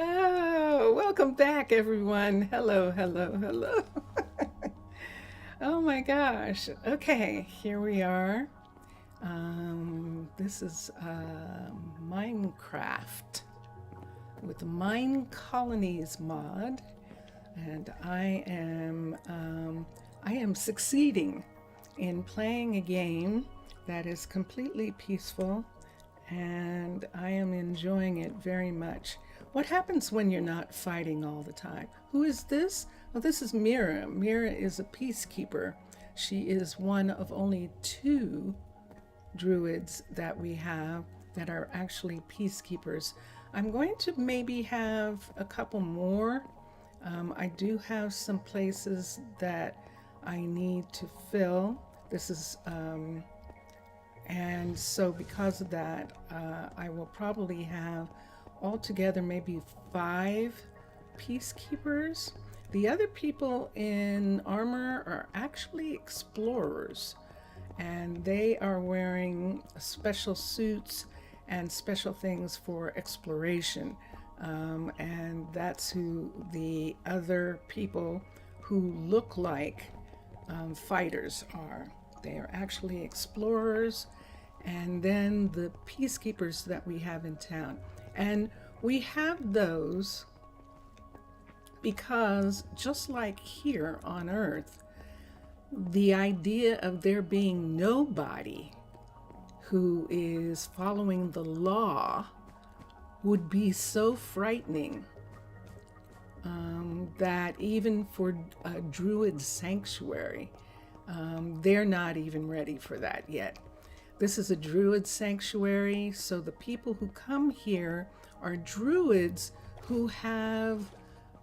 Oh, welcome back, everyone. Hello, hello, hello. Oh my gosh. Okay, here we are. This is Minecraft with the Minecolonies mod, and I am succeeding in playing a game that is completely peaceful, and I am enjoying it very much. What happens when you're not fighting all the time? Who is this? Well, this is Mira. Mira is a peacekeeper. She is one of only two druids that we have that are actually peacekeepers. I'm going to maybe have a couple more. I do have some places that I need to fill. This is and so because of that, I will probably have altogether maybe 5 peacekeepers. The other people in armor are actually explorers, and they are wearing special suits and special things for exploration. And that's who the other people who look like fighters are. They are actually explorers, and then the peacekeepers that we have in town. And we have those because, just like here on Earth, the idea of there being nobody who is following the law would be so frightening that even for a druid sanctuary, they're not even ready for that yet. This is a druid sanctuary, so the people who come here are druids who have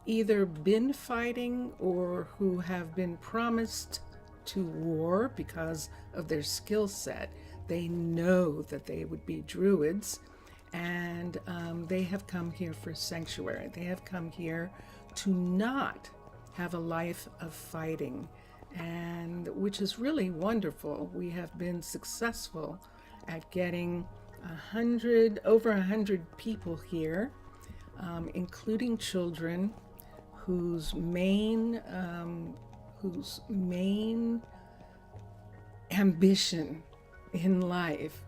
either been fighting or who have been promised to war because of their skill set. They know that they would be druids, and they have come here for sanctuary. They have come here to not have a life of fighting, and which is really wonderful. We have been successful at getting over 100 people here, including children whose main ambition in life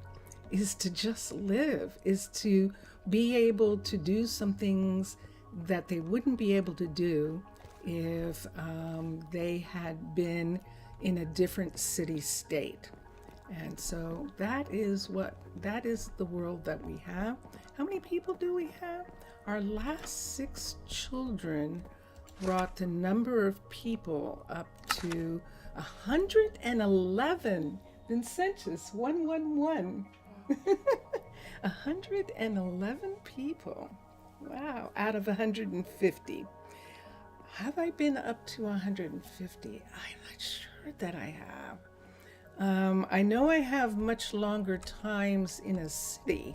is to just live, is to be able to do some things that they wouldn't be able to do if they had been in a different city state. And so that is the world that we have. How many people do we have? Our last 6 children brought the number of people up to 111. Vincentius 111. 111 people. Wow, out of 150. Have I been up to 150? I'm not sure that I have. I know I have much longer times in a city,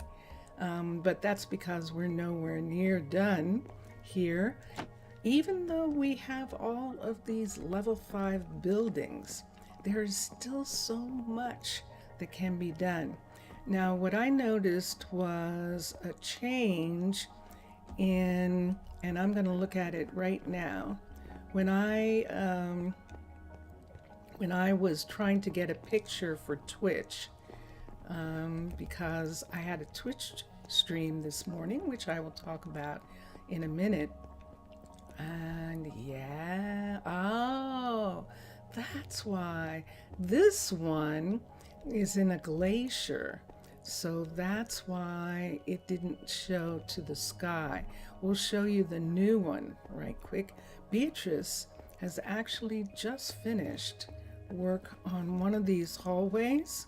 but that's because we're nowhere near done here. Even though we have all of these level 5 buildings, there is still so much that can be done. Now, what I noticed was a change in, and I'm going to look at it right now. When I was trying to get a picture for Twitch, because I had a Twitch stream this morning, which I will talk about in a minute. And yeah, oh, that's why this one is in a glacier. So that's why it didn't show to the sky. We'll show you the new one right quick. Beatrice has actually just finished work on one of these hallways,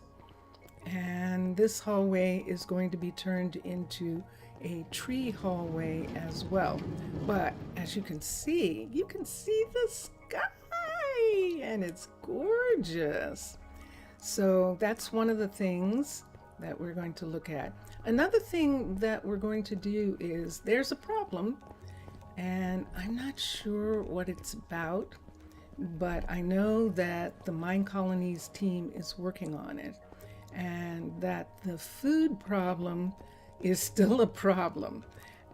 and this hallway is going to be turned into a tree hallway as well. But as you can see the sky, and it's gorgeous. So that's one of the things that we're going to look at. Another thing that we're going to do is, there's a problem, and I'm not sure what it's about, but I know that the Minecolonies team is working on it, and that the food problem is still a problem.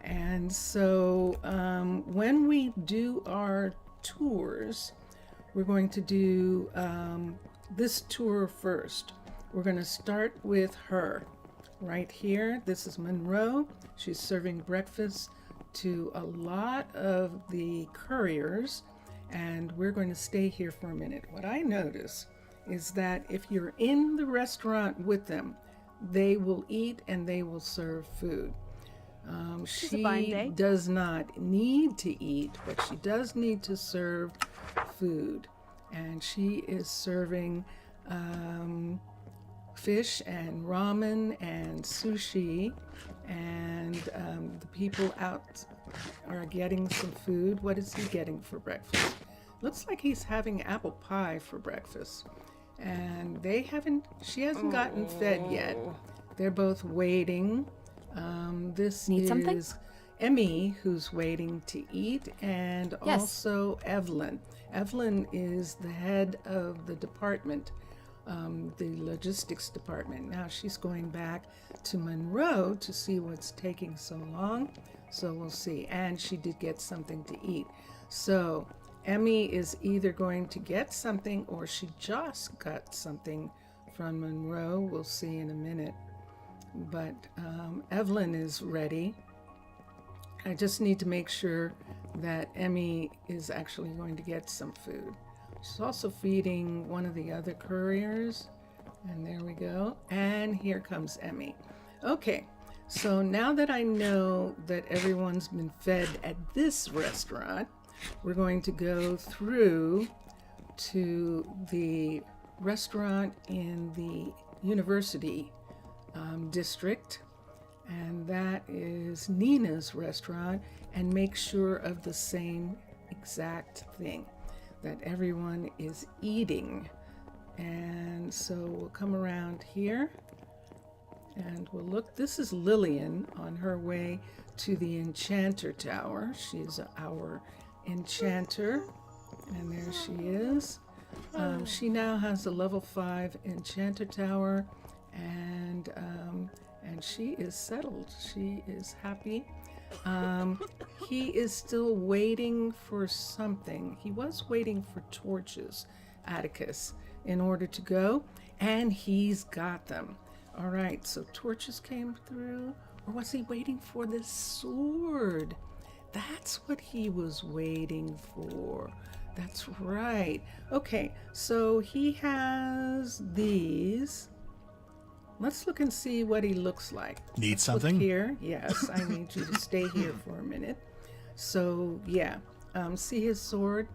And so when we do our tours, we're going to do this tour first. We're going to start with her right here. This is Monroe. She's serving breakfast to a lot of the couriers, and we're going to stay here for a minute. What I notice is that if you're in the restaurant with them, they will eat and they will serve food. She does not need to eat, but she does need to serve food. And she is serving fish and ramen and sushi, and the people out are getting some food. What is he getting for breakfast? Looks like he's having apple pie for breakfast. And she hasn't gotten fed yet. They're both waiting. This Need is something? Emmy, who's waiting to eat, and Yes. also Evelyn. Evelyn is the head of the department, the logistics department. Now she's going back to Monroe to see what's taking so long. So we'll see. And she did get something to eat. So Emmy is either going to get something or she just got something from Monroe. We'll see in a minute. But Evelyn is ready. I just need to make sure that Emmy is actually going to get some food. She's also feeding one of the other couriers. And there we go. And here comes Emmy. Okay, so now that I know that everyone's been fed at this restaurant, we're going to go through to the restaurant in the university district, and that is Nina's restaurant, and make sure of the same exact thing, that everyone is eating. And so we'll come around here and we'll look. This is Lillian on her way to the Enchanter Tower. She's our enchanter, and there she is. She now has a level 5 Enchanter Tower, and she is settled. She is happy. He is still waiting for something. He was waiting for torches, Atticus, in order to go, and he's got them. All right, so torches came through, or was he waiting for this sword? That's what he was waiting for. That's right. Okay, so he has these. Let's look and see what he looks like. Need Let's something? look here. Yes, I need you to stay here for a minute. So, yeah, see his sword?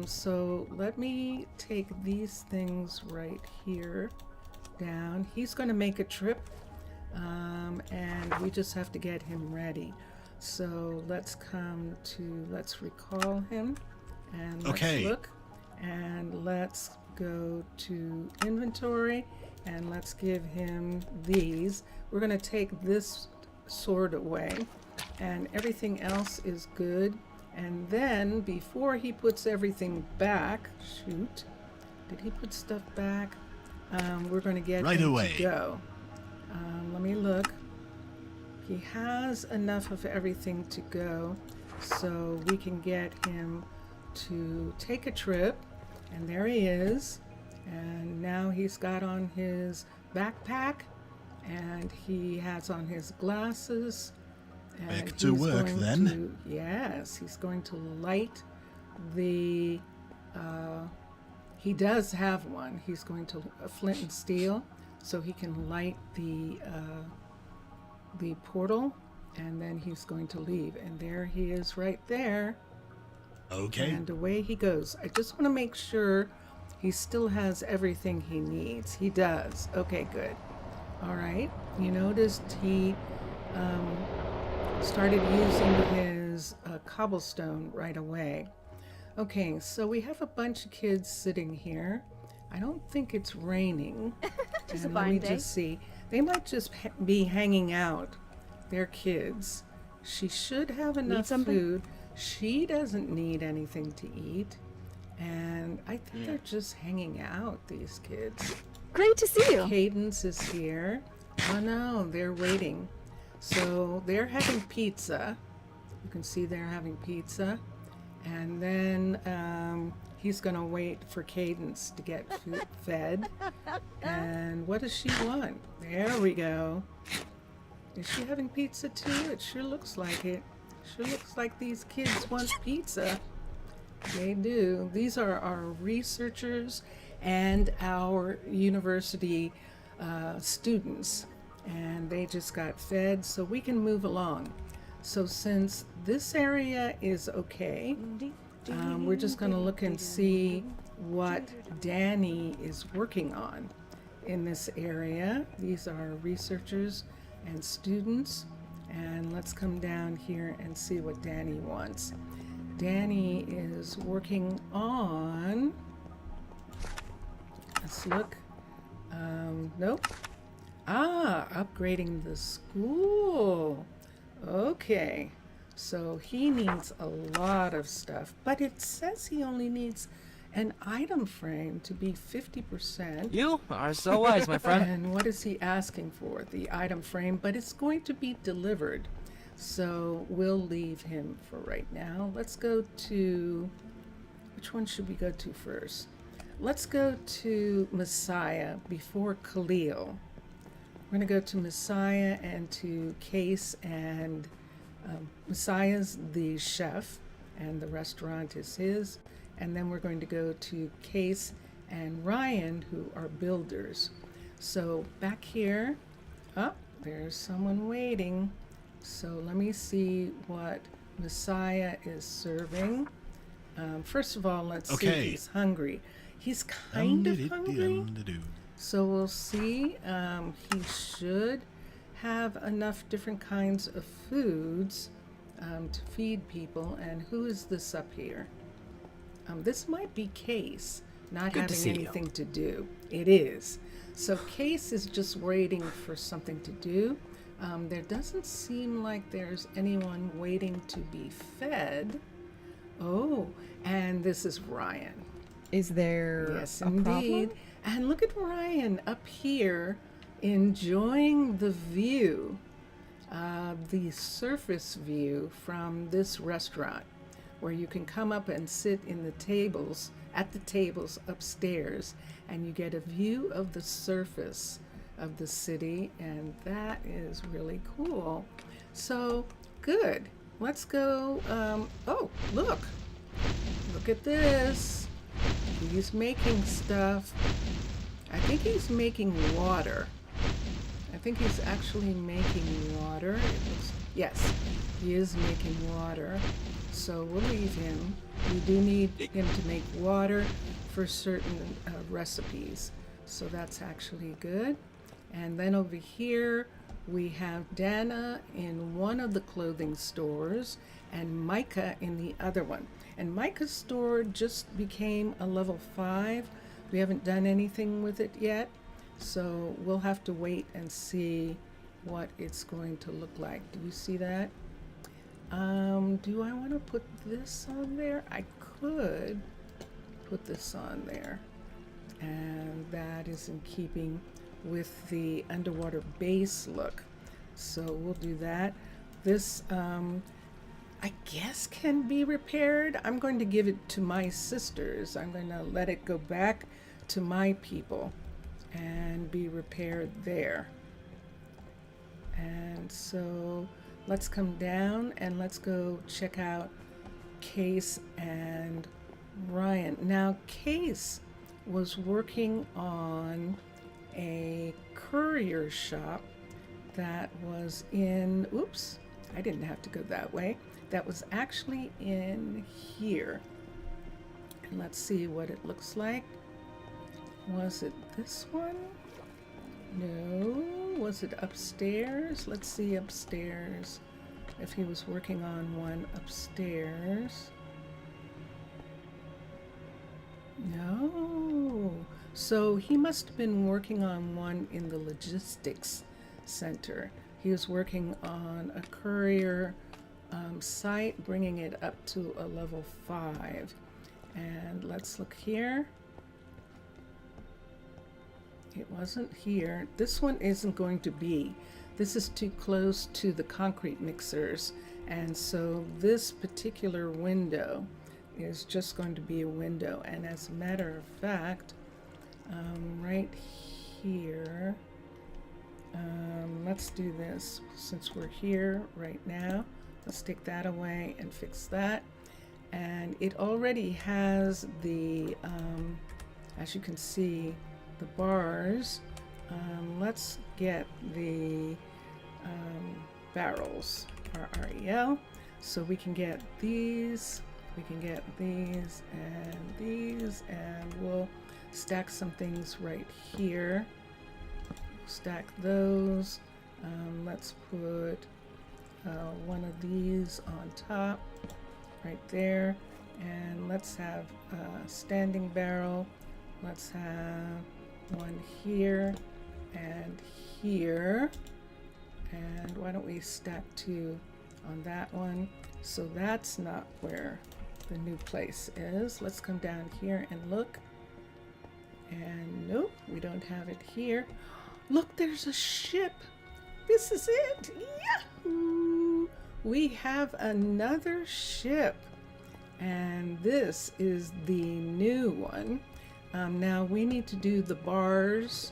So let me take these things right here down. He's going to make a trip, and we just have to get him ready. So let's recall him, and let's look, and let's go to inventory, and let's give him these. We're going to take this sword away, and everything else is good. And then before he puts everything back, shoot, did he put stuff back? We're going to get right him away. to go. Let me look. He has enough of everything to go, so we can get him to take a trip. And there he is. And now he's got on his backpack, and he has on his glasses. And back to work then. Yes, he's going to light the. He does have one. He's going to a flint and steel, so he can light the portal, and then he's going to leave. And there he is, right there. Okay. And away he goes. I just want to make sure he still has everything he needs. He does. Okay, good. All right. You noticed he started using his cobblestone right away. Okay, so we have a bunch of kids sitting here. I don't think it's raining. Just a And fine let me day. just see. They might just be hanging out. They're kids. She should have enough something? food. She doesn't need anything to eat. And I think they're just hanging out, these kids. Great to see you. Cadence is here. Oh no, they're waiting. So they're having pizza. You can see they're having pizza. And then he's going to wait for Cadence to get fed. And what does she want? There we go. Is she having pizza too? It sure looks like it. Sure looks like these kids want pizza. They do. These are our researchers and our university students. And they just got fed, so we can move along. So since this area is okay, we're just going to look and see what Danny is working on in this area. These are researchers and students. And let's come down here and see what Danny wants. Danny is working on, let's look, nope. Upgrading the school. Okay, so he needs a lot of stuff, but it says he only needs an item frame to be 50%. You are so wise, my friend. And what is he asking for? The item frame, but it's going to be delivered. So we'll leave him for right now. Let's go to, which one should we go to first? Let's go to Messiah before Khalil. We're going to go to Messiah and to Case, and Messiah's the chef and the restaurant is his. And then we're going to go to Case and Ryan, who are builders. So back here, there's someone waiting. So let me see what Messiah is serving. First of all, let's see if he's hungry. He's kind of hungry. So we'll see. He should have enough different kinds of foods to feed people. And who is this up here? This might be Case, not having anything to do. It is. So Case is just waiting for something to do. There doesn't seem like there's anyone waiting to be fed. Oh, and this is Ryan. Is there yes, a indeed. problem? And look at Ryan up here enjoying the view, the surface view from this restaurant, where you can come up and sit in the tables, at the tables upstairs, and you get a view of the surface of the city, and that is really cool. So, good. Let's go, oh, look at this. He's making stuff. I think he's making water. I think he's actually making water. Yes, he is making water. So we'll leave him. We do need him to make water for certain recipes. So that's actually good. And then over here, we have Dana in one of the clothing stores and Micah in the other one. And Micah's store just became a level 5. We haven't done anything with it yet. So we'll have to wait and see what it's going to look like. Do you see that? Do I want to put this on there? I could put this on there. And that is in keeping with the underwater base look. So we'll do that. This, I guess, can be repaired. I'm going to give it to my sisters. I'm going to let it go back to my people and be repaired there. And so let's come down and let's go check out Case and Ryan. Now, Case was working on a courier shop that was in, oops, I didn't have to go that way. That was actually in here. And let's see what it looks like. Was it this one? No. Was it upstairs? Let's see upstairs if he was working on one upstairs. No. So he must have been working on one in the logistics center. He was working on a courier site, bringing it up to a level 5. And let's look here. It wasn't here. This one isn't going to be this is too close to the concrete mixers, and so this particular window is just going to be a window. And as a matter of fact, right here, let's do this. Since we're here right now, let's take that away and fix that. And it already has the, as you can see, the bars. Let's get the barrels, RREL, so we can get these, and we'll stack some things right here. Stack those. Let's put one of these on top right there, and let's have a standing barrel. Let's have one here and here, and why don't we stack two on that one, so that's not where the new place is. Let's come down here and look, and nope, we don't have it here. Look, there's a ship. This is it. Yahoo! We have another ship, and this is the new one. Now we need to do the bars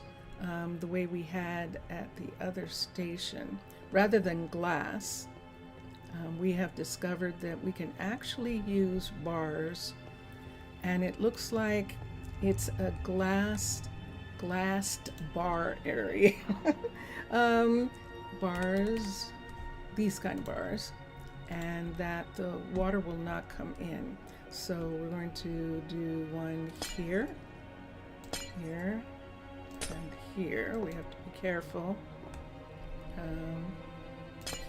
the way we had at the other station. Rather than glass, we have discovered that we can actually use bars, and it looks like it's a glassed bar area. Bars, these kind of bars, and that the water will not come in. So we're going to do one here, here, and here. We have to be careful.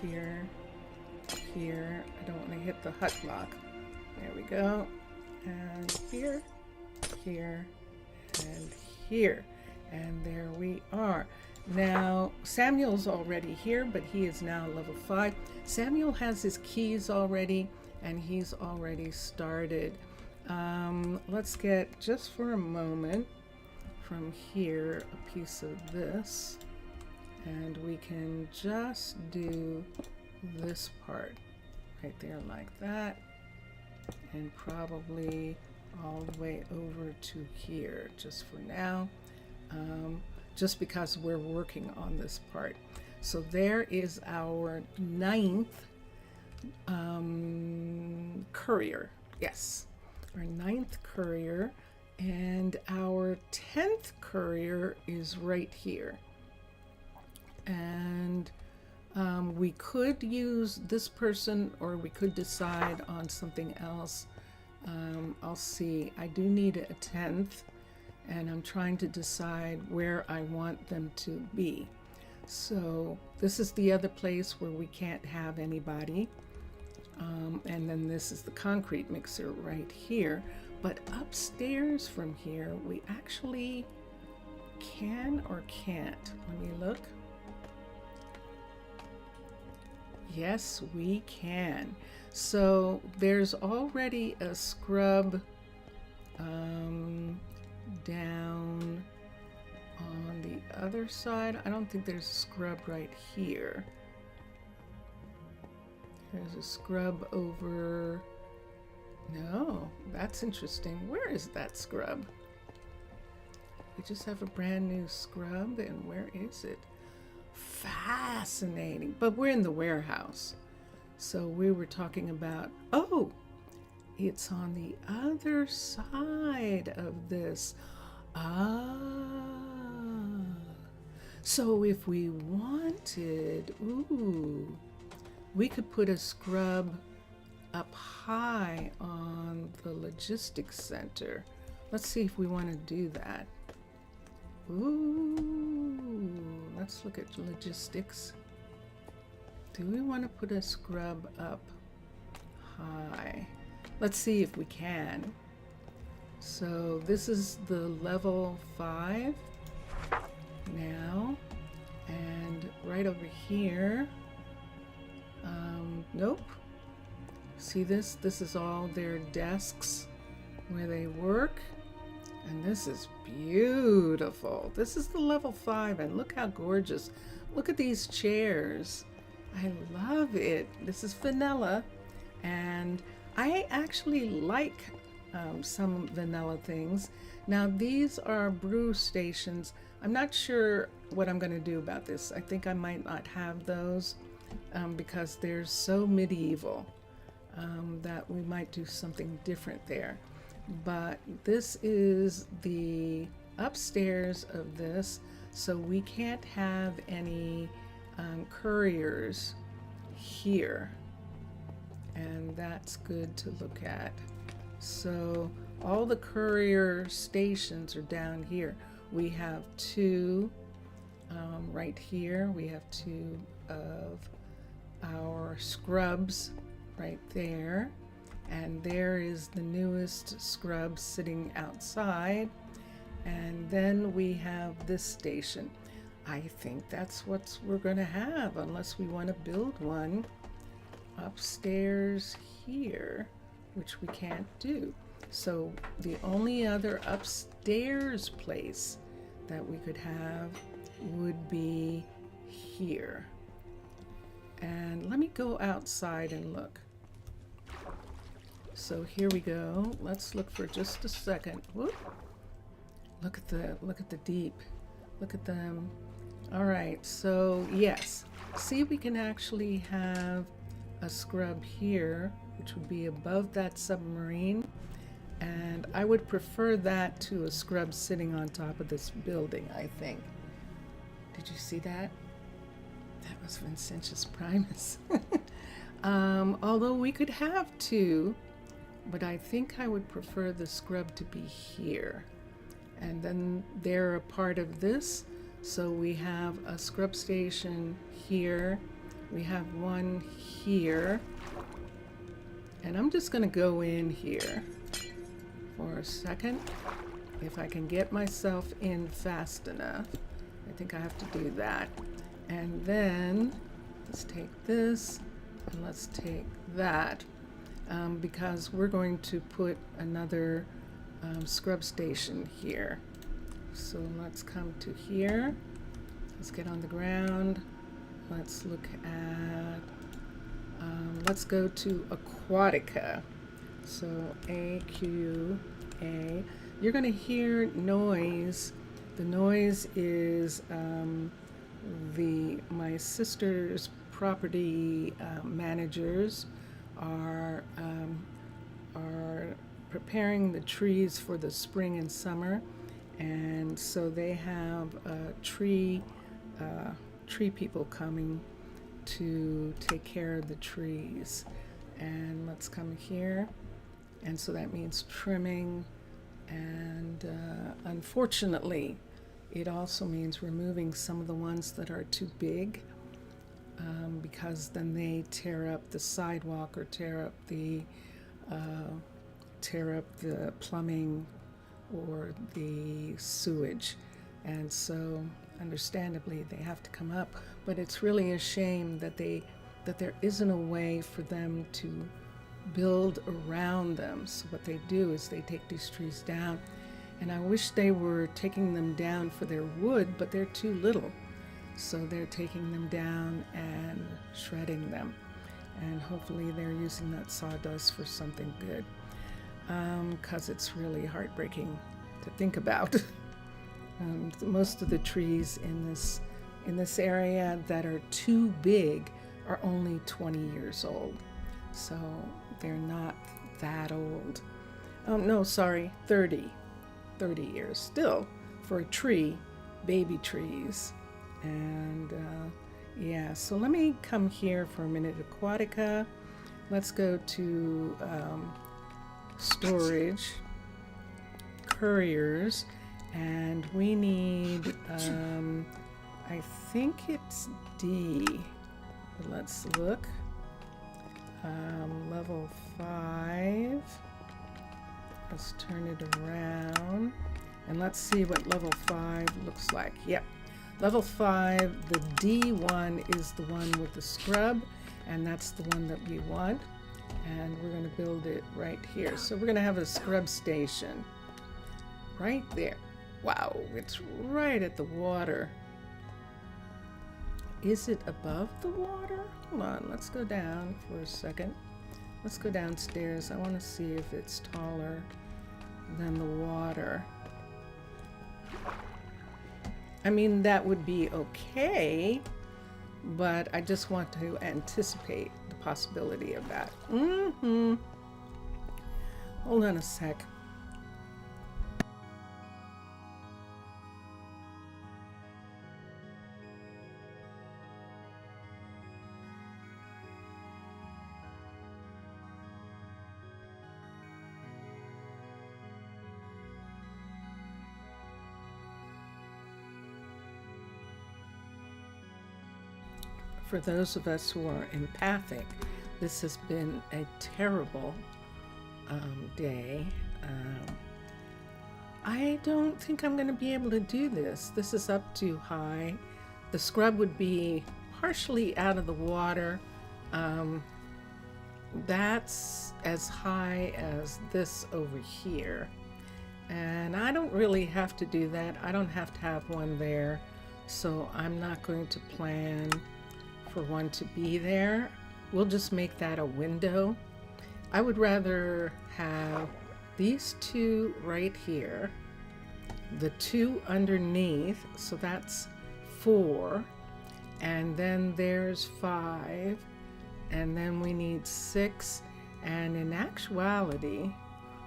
Here, here. I don't want to hit the hut lock. There we go. And here, here, and here. And there we are. Now, Samuel's already here, but he is now level 5. Samuel has his keys already, and he's already started. Let's get, just for a moment, from here, a piece of this, and we can just do this part right there like that, and probably all the way over to here, just for now. Just because we're working on this part. So there is our 9th courier. Yes, our 9th courier, and our 10th courier is right here. And we could use this person, or we could decide on something else. I'll see. I do need a 10th. And I'm trying to decide where I want them to be. So this is the other place where we can't have anybody. And then this is the concrete mixer right here. But upstairs from here, we actually can or can't. Let me look. Yes, we can. So there's already a scrub down on the other side. I don't think there's a scrub right here. There's a scrub over. No, that's interesting. Where is that scrub? We just have a brand new scrub, and where is it? Fascinating. But we're in the warehouse. So we were talking about, oh, it's on the other side of this. Ah. So if we wanted, ooh, we could put a scrub up high on the logistics center. Let's see if we want to do that. Ooh, let's look at logistics. Do we want to put a scrub up high? Let's see if we can. So this is the level 5 now, and right over here, nope. See this? This is all their desks where they work, and this is beautiful. This is the level 5, and look how gorgeous. look at these chairs. I love it. This is vanilla, and I actually like some vanilla things. Now these are brew stations. I'm not sure what I'm going to do about this. I think I might not have those because they're so medieval that we might do something different there. But this is the upstairs of this, so we can't have any couriers here, and that's good to look at. So all the courier stations are down here. We have two right here. We have two of our scrubs right there, and there is the newest scrub sitting outside. And then we have this station. I think that's what we're going to have, unless we want to build one upstairs here, which we can't do. So the only other upstairs place that we could have would be here. And let me go outside and look. So here we go. Let's look for just a second. Whoop. Look at the deep. Look at them. All right, so yes. See, we can actually have a scrub here, which would be above that submarine. And I would prefer that to a scrub sitting on top of this building, I think. Did you see that? That was Vincentius Primus. Although we could have two, but I think I would prefer the scrub to be here. And then they're a part of this. So we have a scrub station here. We have one here. And I'm just going to go in here for a second. If I can get myself in fast enough. I think I have to do that. And then let's take this and let's take that. Because we're going to put another scrub station here. So let's come to here. Let's get on the ground. Let's look at, let's go to Aquatica. So AQA. You're going to hear noise. The noise is my sister's property managers are preparing the trees for the spring and summer, and so they have tree people coming to take care of the trees. And let's come here, and so that means trimming, and unfortunately it also means removing some of the ones that are too big, because then they tear up the sidewalk or tear up the plumbing or the sewage. And so understandably they have to come up, but it's really a shame that there isn't a way for them to build around them. So what they do is they take these trees down, and I wish they were taking them down for their wood, but they're too little. So they're taking them down and shredding them, and hopefully they're using that sawdust for something good, because it's really heartbreaking to think about. Most of the trees in this area that are too big are only 20 years old, so they're not that old. No, sorry, 30 years still for a tree, baby trees. And yeah, so let me come here for a minute. Aquatica. Let's go to storage, couriers, and we need, I think it's D. Let's look. Level 5. Let's turn it around, and let's see what level 5 looks like. Yep. Level 5, the D1 is the one with the scrub, and that's the one that we want. And we're going to build it right here. So we're going to have a scrub station right there. Wow, it's right at the water. is it above the water? Hold on, let's go down for a second. Let's go downstairs. I want to see if it's taller than the water. I mean, that would be okay, but I just want to anticipate the possibility of that. Hold on a sec. For those of us who are empathic, this has been a terrible day. I don't think I'm going to be able to do this. This is up too high. The scrub would be partially out of the water. That's as high as this over here. And I don't really have to do that. I don't have to have one there. So I'm not going to plan for one to be there. We'll just make that a window. I would rather have these two right here, the two underneath, so that's 4, and then there's 5, and then we need 6, and in actuality,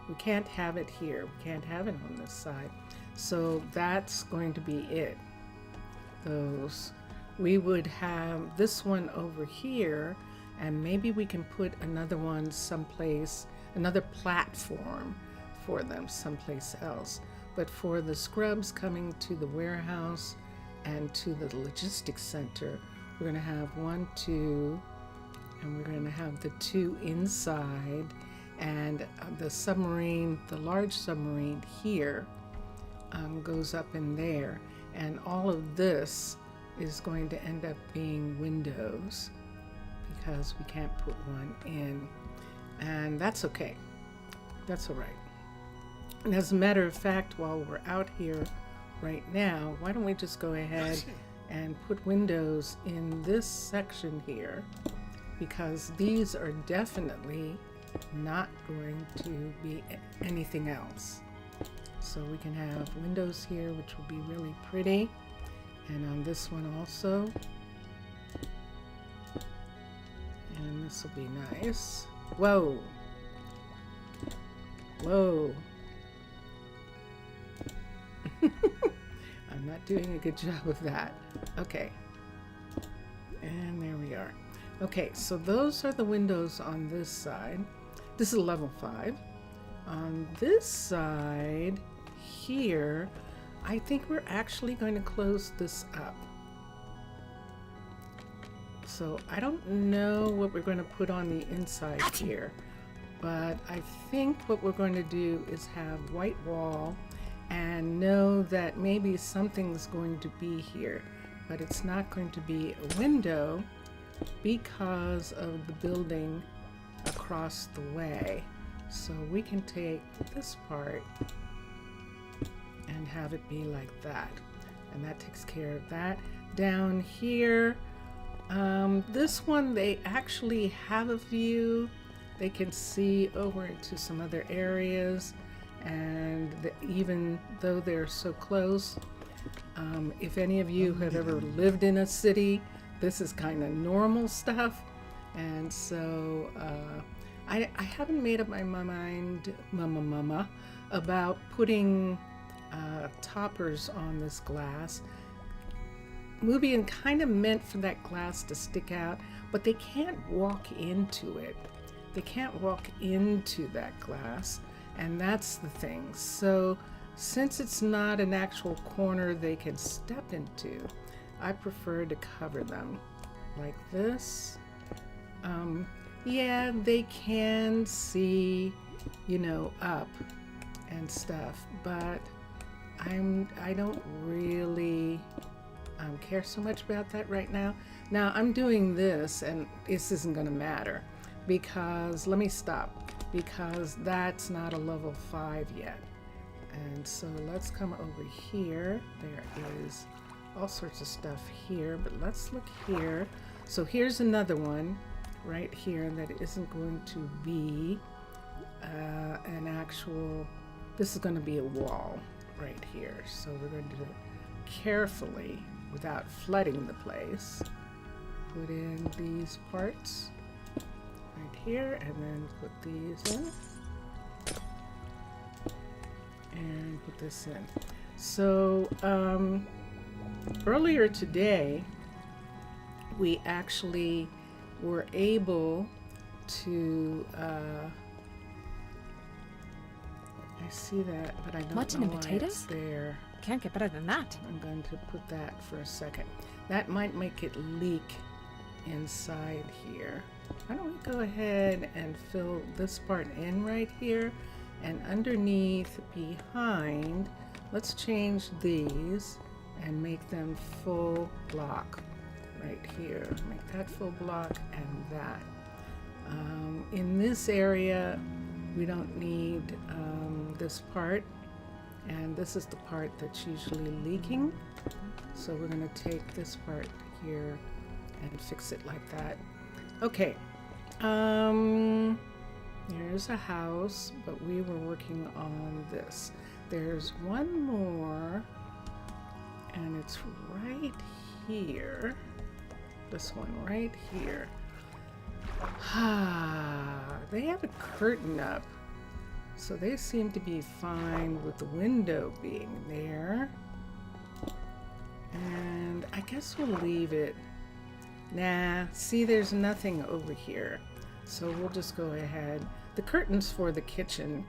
we can't have it here. We can't have it on this side. So that's going to be it. Those. We would have this one over here, and maybe we can put another one someplace, another platform for them someplace else. But for the scrubs coming to the warehouse and to the logistics center, we're going to have 1, 2, and we're going to have the 2 inside, and the submarine, the large submarine here, goes up in there, and all of this is going to end up being windows because we can't put one in, and that's okay. That's all right. And as a matter of fact, while we're out here right now, why don't we just go ahead and put windows in this section here, because these are definitely not going to be anything else. So we can have windows here, which will be really pretty. And on this one also. And this will be nice. Whoa. Whoa. I'm not doing a good job of that. Okay. And there we are. Okay, so those are the windows on this side. This is level 5. On this side here, I think we're actually going to close this up. So I don't know what we're going to put on the inside here, but I think what we're going to do is have white wall and know that maybe something's going to be here, but it's not going to be a window because of the building across the way. So we can take this part and have it be like that, and that takes care of that. Down here, this one, they actually have a view. They can see over into some other areas, and even though they're so close, if any of you have ever lived in a city, this is kind of normal stuff. And so I haven't made up my mind about putting toppers on this glass. Mubian kind of meant for that glass to stick out, but they can't walk into it. They can't walk into that glass, and that's the thing. So since it's not an actual corner they can step into, I prefer to cover them like this. Yeah, they can see, you know, up and stuff, but I don't really care so much about that right now. Now I'm doing this, and this isn't going to matter because, let me stop, because that's not a level 5 yet. And so let's come over here. There is all sorts of stuff here, but let's look here. So here's another one right here that isn't going to be an actual, this is going to be a wall right here. So we're going to carefully, without flooding the place, put in these parts right here, and then put these in, and put this in. So earlier today, we actually were able to, I see that, but I don't Mutton know and why potatoes? it's there. Can't get better than that. I'm going to put that for a second. That might make it leak inside here. Why don't we go ahead and fill this part in right here, and underneath, behind, let's change these and make them full block right here. Make that full block and that. In this area, we don't need this part, and this is the part that's usually leaking. So we're going to take this part here and fix it like that. Okay. There's a house, but we were working on this. There's one more, and it's right here. This one right here. They have a curtain up, so they seem to be fine with the window being there. And I guess we'll leave it. Nah, see, there's nothing over here. So we'll just go ahead. The curtain's for the kitchen.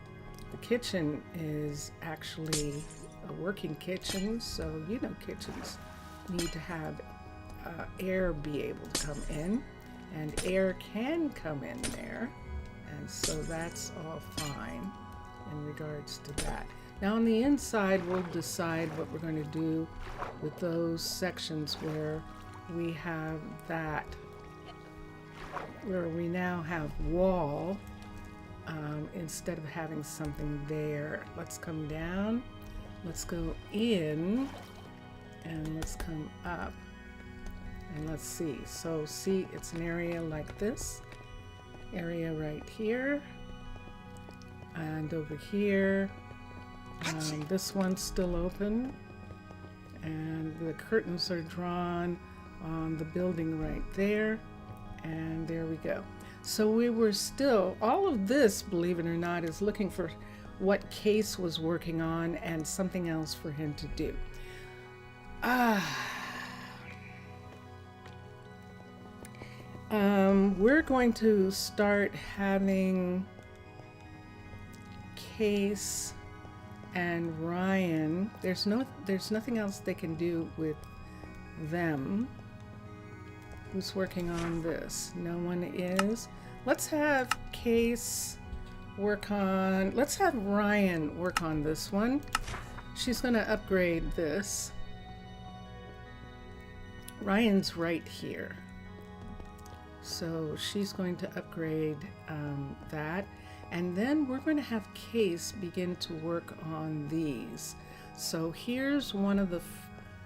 The kitchen is actually a working kitchen, so you know kitchens need to have air be able to come in, and air can come in there, and so that's all fine in regards to that. Now on the inside, we'll decide what we're going to do with those sections where we have that, where we now have wall instead of having something there. Let's come down, let's go in, and let's come up, and let's see. So see, it's an area like this area right here, and over here, this one's still open, and the curtains are drawn on the building right there, and there we go. So we were still, all of this, believe it or not, is looking for what Case was working on and something else for him to do. We're going to start having Case and Ryan. There's nothing else they can do with them. Who's working on this? No one is. Let's have Case work on, let's have Ryan work on this one. She's going to upgrade this. Ryan's right here. So she's going to upgrade that. And then we're going to have Case begin to work on these. So here's one of the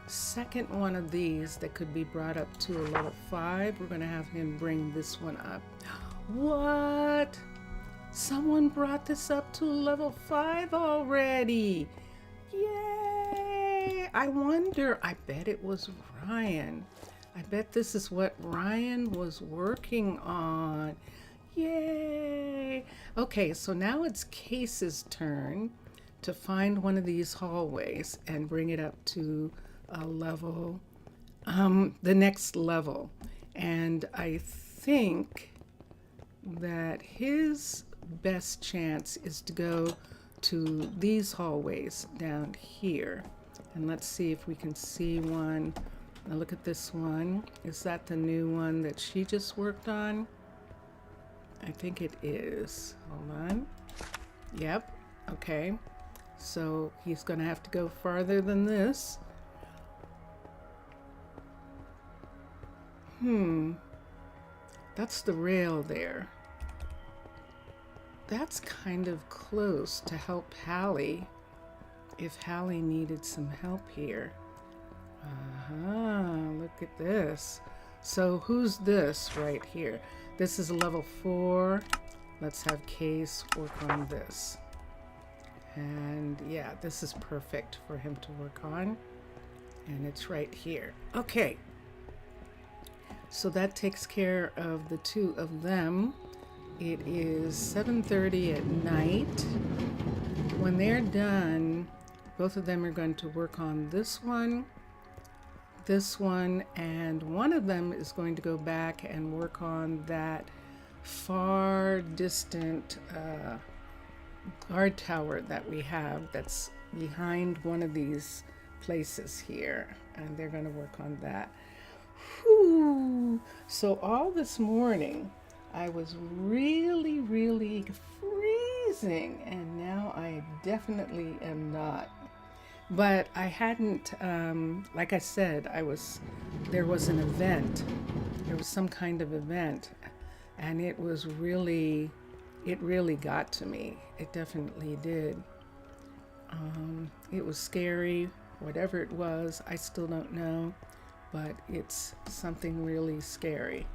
second one of these that could be brought up to a level 5. We're going to have him bring this one up. What? Someone brought this up to level 5 already. Yay! I wonder, I bet it was Ryan. I bet this is what Ryan was working on. Yay! Okay, so now it's Case's turn to find one of these hallways and bring it up to a level, the next level. And I think that his best chance is to go to these hallways down here. And let's see if we can see one. Now look at this one. Is that the new one that she just worked on? I think it is. Hold on. Yep. Okay. So he's going to have to go farther than this. That's the rail there. That's kind of close to help Hallie if Hallie needed some help here. Look at this. So who's this right here? This is level 4. Let's have Case work on this. And yeah, this is perfect for him to work on. And it's right here. Okay. So that takes care of the 2 of them. It is 7:30 at night. When they're done, both of them are going to work on this one, and one of them is going to go back and work on that far distant guard tower that we have that's behind one of these places here, and they're going to work on that. Whew. So all this morning I was really freezing, and now I definitely am not. But I hadn't, like I said, there was an event. There was some kind of event, and it really got to me. It definitely did. It was scary, whatever it was, I still don't know, but it's something really scary.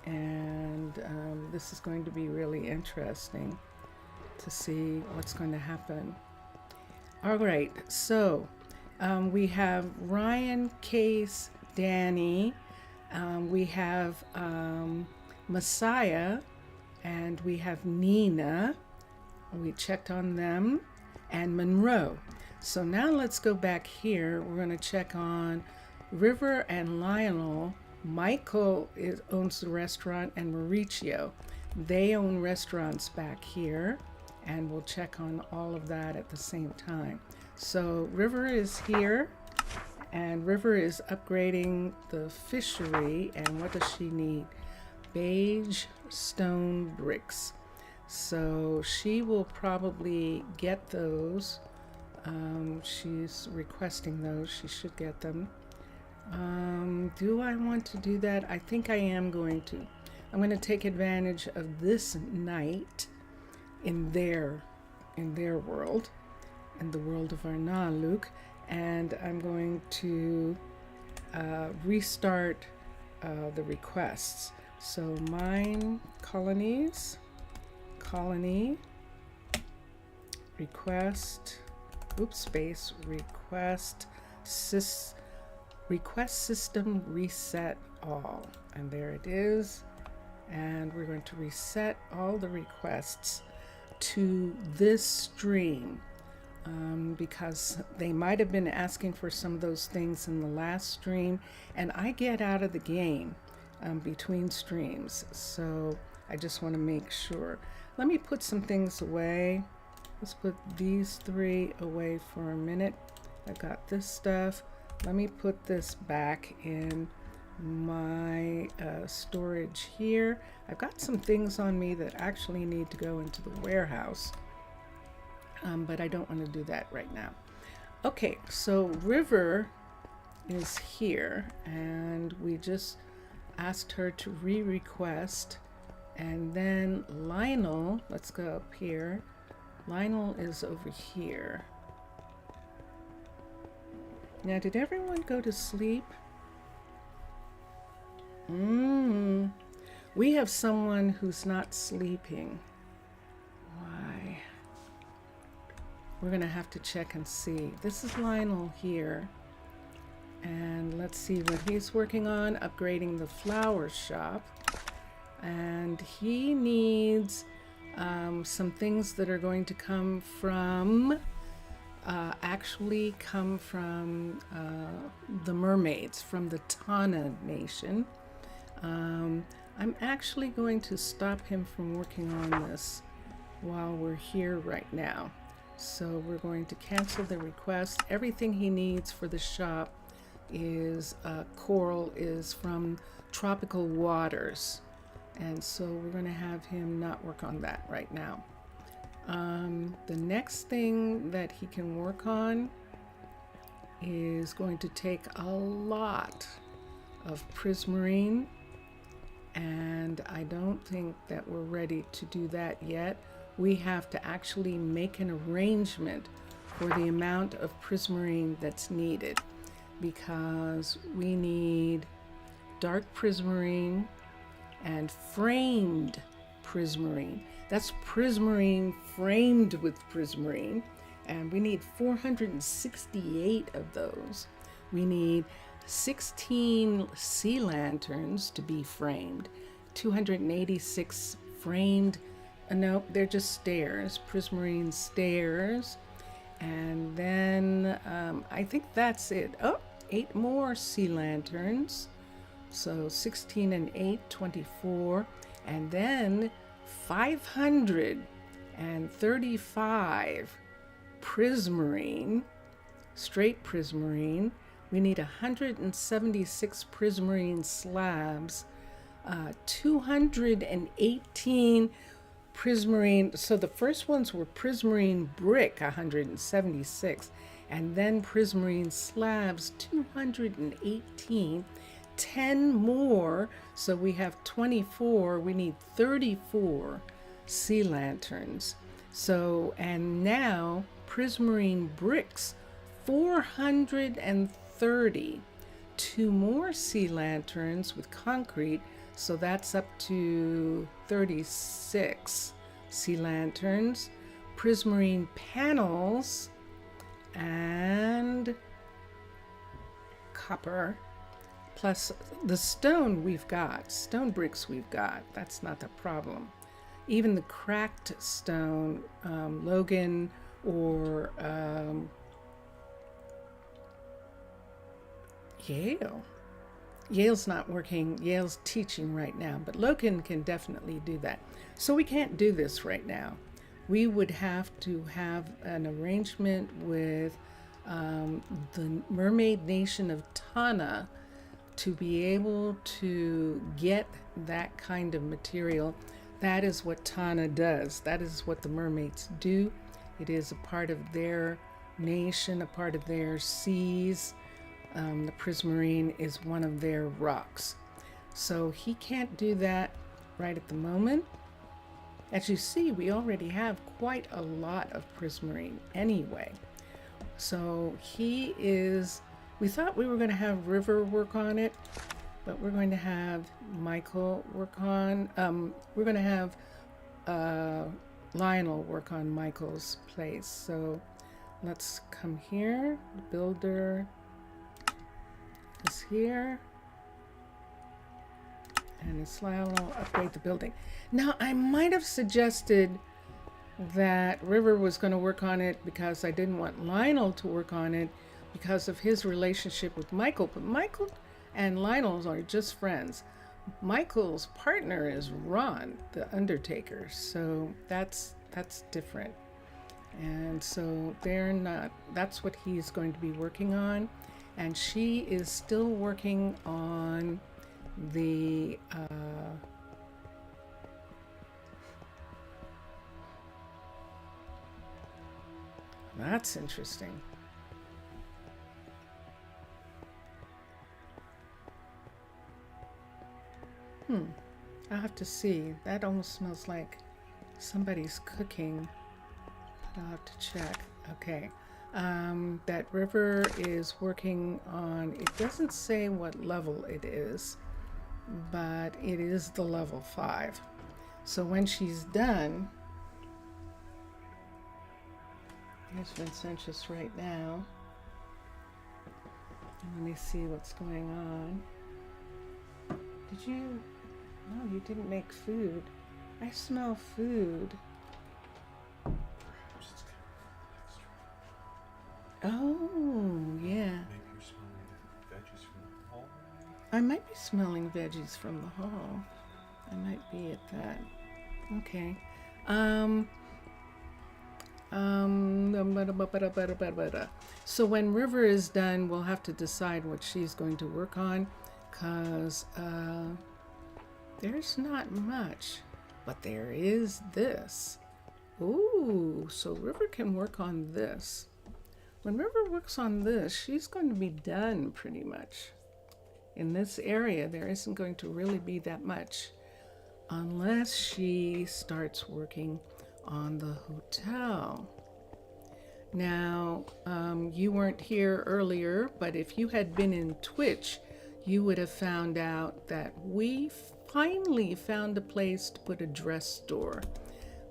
And this is going to be really interesting to see what's going to happen. All right, so we have Ryan, Case, Danny, we have Messiah, and we have Nina. We checked on them, and Monroe. So now let's go back here. We're going to check on River and Lionel. Michael owns the restaurant, and Mauricio. They own restaurants back here, and we'll check on all of that at the same time. So River is here, and River is upgrading the fishery. And what does she need? Beige stone bricks. So she will probably get those. She's requesting those. She should get them. Do I want to do that? I think I am going to. I'm going to take advantage of this night in their world, in the world of Arnaaluk, and I'm going to restart the requests. So Minecolonies, colony, request, request system reset all, and there it is. And we're going to reset all the requests to this stream, because they might have been asking for some of those things in the last stream, and I get out of the game between streams, so I just want to make sure. Let me put some things away. Let's put these 3 away for a minute. I've got this stuff. Let me put this back in my storage here. I've got some things on me that actually need to go into the warehouse, but I don't want to do that right now. Okay, so River is here, and we just asked her to re-request. And then Lionel, let's go up here. Lionel is over here. Now, did everyone go to sleep? We have someone who's not sleeping. Why? We're gonna have to check and see. This is Lionel here. And let's see what he's working on, upgrading the flower shop. And he needs some things that are going to come from, the mermaids, from the Tana nation. I'm actually going to stop him from working on this while we're here right now. So we're going to cancel the request. Everything he needs for the shop is coral is from tropical waters, and so we're going to have him not work on that right now. The next thing that he can work on is going to take a lot of prismarine, and I don't think that we're ready to do that yet. We have to actually make an arrangement for the amount of prismarine that's needed, because we need dark prismarine and framed prismarine. That's prismarine framed with prismarine, and we need 468 of those. We need 16 sea lanterns to be framed, 286 framed, no, they're just stairs, prismarine stairs. And then I think that's it. Oh, 8 more sea lanterns. So 16 and 8, 24. And then 535 prismarine, straight prismarine. We need 176 prismarine slabs, 218 prismarine. So the first ones were prismarine brick, 176, and then prismarine slabs, 218. 10 more, so we have 24. We need 34 sea lanterns. So, and now prismarine bricks, 430. 2 more sea lanterns with concrete, so that's up to 36 sea lanterns, prismarine panels, and copper, plus the stone we've got, stone bricks we've got. That's not the problem. Even the cracked stone, Logan or Yale's not working. Yale's teaching right now, but Logan can definitely do that. So we can't do this right now. We would have to have an arrangement with the mermaid nation of Tana to be able to get that kind of material. That is what Tana does. That is what the mermaids do. It is a part of their nation, a part of their seas. The prismarine is one of their rocks. So he can't do that right at the moment. As you see, we already have quite a lot of prismarine anyway. So he is, we thought we were going to have River work on it, but we're going to have Michael work on, we're going to have Lionel work on Michael's place. So let's come here, builder is here, and it's Lionel upgrade the building. Now I might have suggested that River was going to work on it because I didn't want Lionel to work on it because of his relationship with Michael, but Michael and Lionel are just friends. Michael's partner is Ron, the Undertaker, so that's different. And so they're not, that's what he's going to be working on. And she is still working on the that's interesting. I'll have to see. That almost smells like somebody's cooking. I'll have to check. Okay. That River is working on, it doesn't say what level it is, but it is the level 5. So when she's done, here's Vincentius right now. Let me see what's going on. Did you? No, you didn't make food. I smell food. Oh, yeah. Maybe you're smelling veggies from the hall? I might be smelling veggies from the hall. I might be at that. Okay. So when River is done, we'll have to decide what she's going to work on, because there's not much, but there is this. Ooh, so River can work on this. When River works on this, she's going to be done pretty much. In this area, there isn't going to really be that much unless she starts working on the hotel. Now, you weren't here earlier, but if you had been in Twitch, you would have found out that we finally found a place to put a dress store.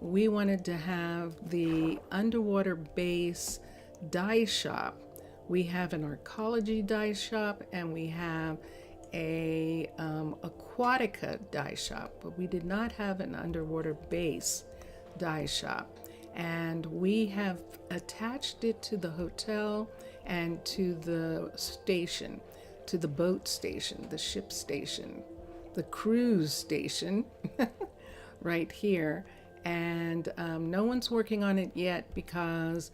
We wanted to have the underwater base dye shop. We have an arcology dye shop and we have a Aquatica dye shop, but we did not have an underwater base dye shop. And we have attached it to the hotel and to the station, to the boat station, the ship station, the cruise station right here. And no one's working on it yet because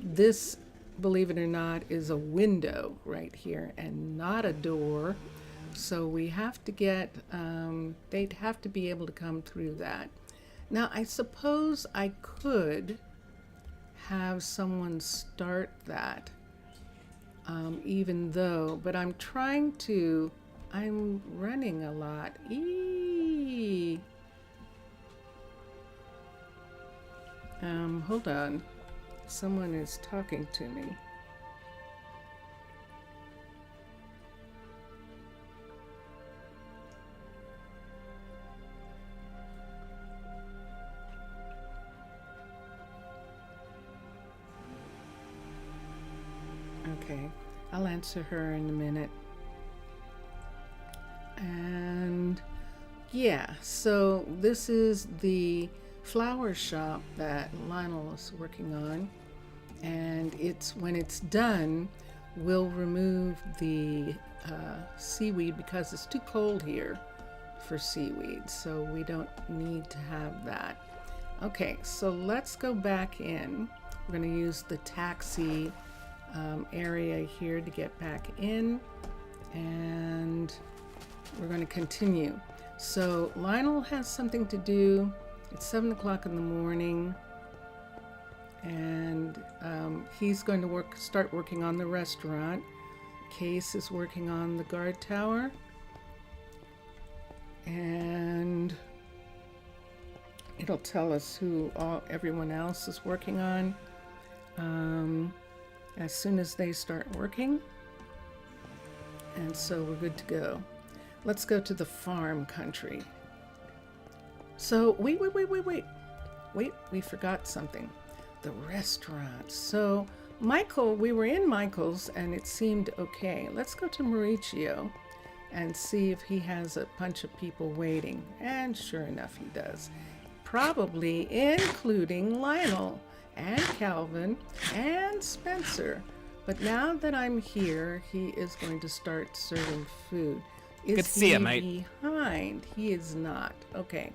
this, believe it or not, is a window right here and not a door. So we have to get, they'd have to be able to come through that. Now, I suppose I could have someone start that, even though, but I'm running a lot. Hold on. Someone is talking to me. Okay, I'll answer her in a minute. And yeah, so this is the flower shop that Lionel is working on, and when it's done, we'll remove the seaweed because it's too cold here for seaweed, so we don't need to have that. Okay, so let's go back in. We're going to use the taxi area here to get back in, and we're going to continue. So Lionel has something to do. It's 7 o'clock in the morning, and he's going to start working on the restaurant. Case is working on the guard tower, and it'll tell us who everyone else is working on as soon as they start working. And so we're good to go. Let's go to the farm country. So wait, we forgot something. The restaurant. So we were in Michael's and it seemed okay. Let's go to Mauricio and see if he has a bunch of people waiting. And sure enough, he does. Probably including Lionel and Calvin and Spencer. But now that I'm here, he is going to start serving food. Is Good to see you, mate. Behind? He is not. Okay.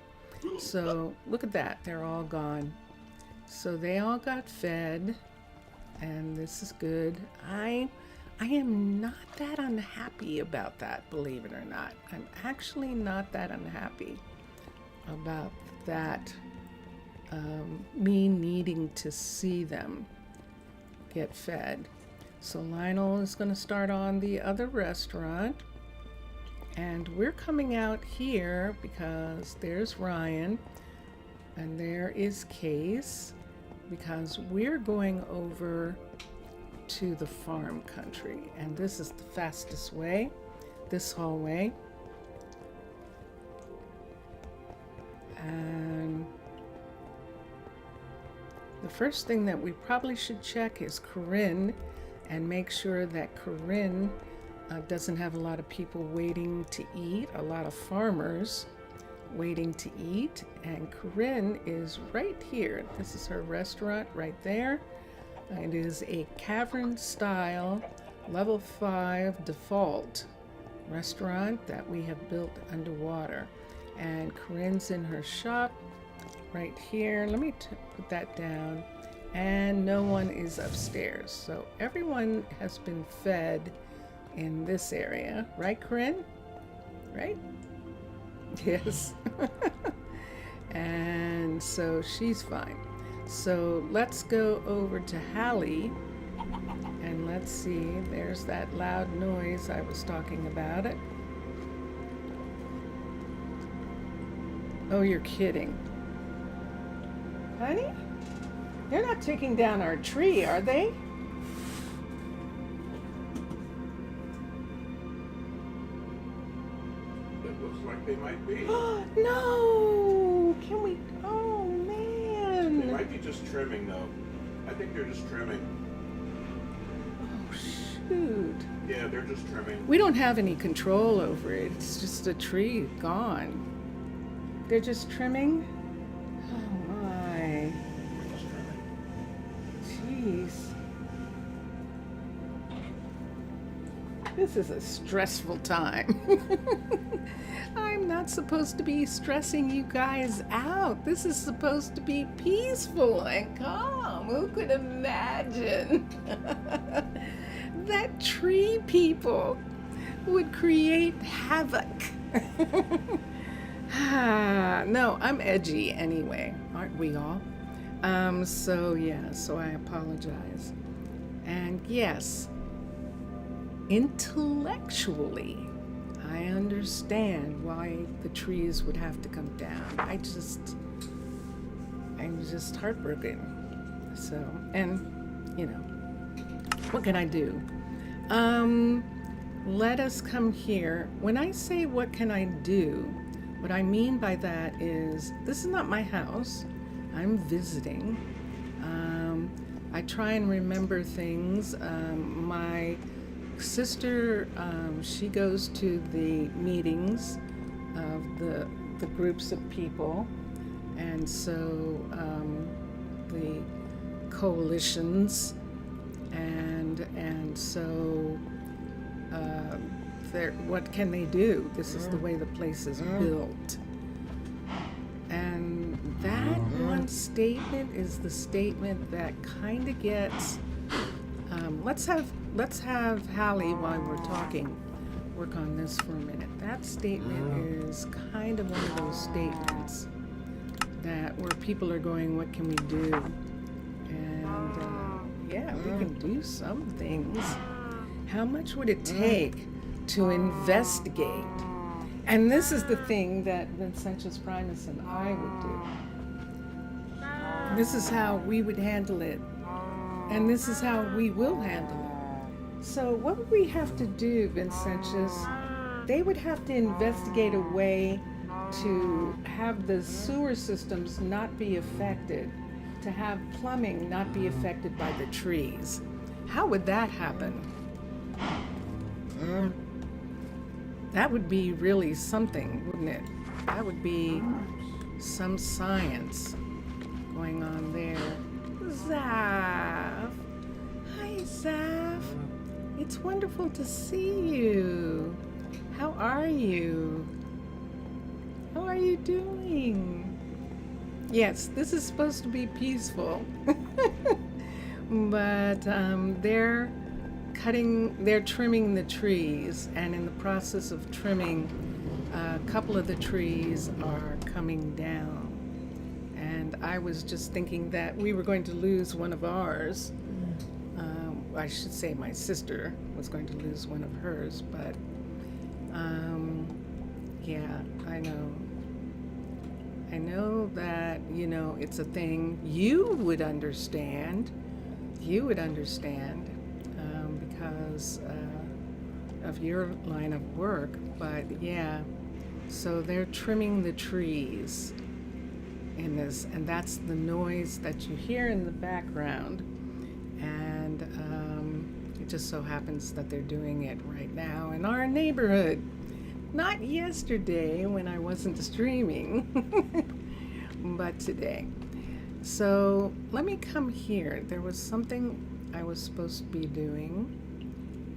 So look at that. They're all gone. So they all got fed, and this is good. I am not that unhappy about that, believe it or not. I'm actually not that unhappy about that. Me needing to see them get fed. So Lionel is going to start on the other restaurant. And we're coming out here because there's Ryan and there is Case, because we're going over to the farm country. And this is the fastest way, this hallway. And the first thing that we probably should check is Corinne and make sure that Corinne doesn't have a lot of people waiting to eat, a lot of farmers waiting to eat. And Corinne is right here. This is her restaurant right there. It is a cavern style level 5 default restaurant that we have built underwater. And Corinne's in her shop right here. Let me put that down. And no one is upstairs. So everyone has been fed in this area, right, Corinne? Right? Yes. And so she's fine. So let's go over to Hallie and let's see. There's that loud noise I was talking about it. Oh, you're kidding. Honey? They're not taking down our tree, are they? It looks like they might be. No! Can we? Oh, They man. might be just trimming, though. I think they're just trimming. Oh, shoot. Yeah, they're just trimming. We don't have any control over it. It's just a tree gone. They're just trimming? Oh, my. Just trimming. Jeez. This is a stressful time. I'm not supposed to be stressing you guys out. This is supposed to be peaceful and calm. Who could imagine that tree people would create havoc? No, I'm edgy anyway, aren't we all? So I apologize. And yes, intellectually, I understand why the trees would have to come down. I'm just heartbroken. So, and, what can I do? Let us come here. When I say what can I do, what I mean by that is this is not my house. I'm visiting. I try and remember things. My sister, she goes to the meetings of the groups of people, and so the coalitions, and so what can they do? This is the way the place is built. And that one statement is the statement that kind of gets. Let's have Hallie, while we're talking, work on this for a minute. That statement is kind of one of those statements that where people are going, what can we do? And yeah, we can do some things. How much would it take to investigate? And this is the thing that Vincentius Primus and I would do. This is how we would handle it. And this is how we will handle it. So what would we have to do, Vincentius? They would have to investigate a way to have the sewer systems not be affected, to have plumbing not be affected by the trees. How would that happen? That would be really something, wouldn't it? That would be some science going on there. Zaf. Hi, Zaf. It's wonderful to see you. How are you? How are you doing? Yes, this is supposed to be peaceful. But they're trimming the trees, and in the process of trimming, a couple of the trees are coming down. And I was just thinking that we were going to lose one of ours. I should say my sister was going to lose one of hers, but yeah, I know. I know that, it's a thing you would understand. Because of your line of work, but yeah, so they're trimming the trees in this, and that's the noise that you hear in the background, and it just so happens that they're doing it right now in our neighborhood, not yesterday when I wasn't streaming, but today. So let me come here. There was something I was supposed to be doing,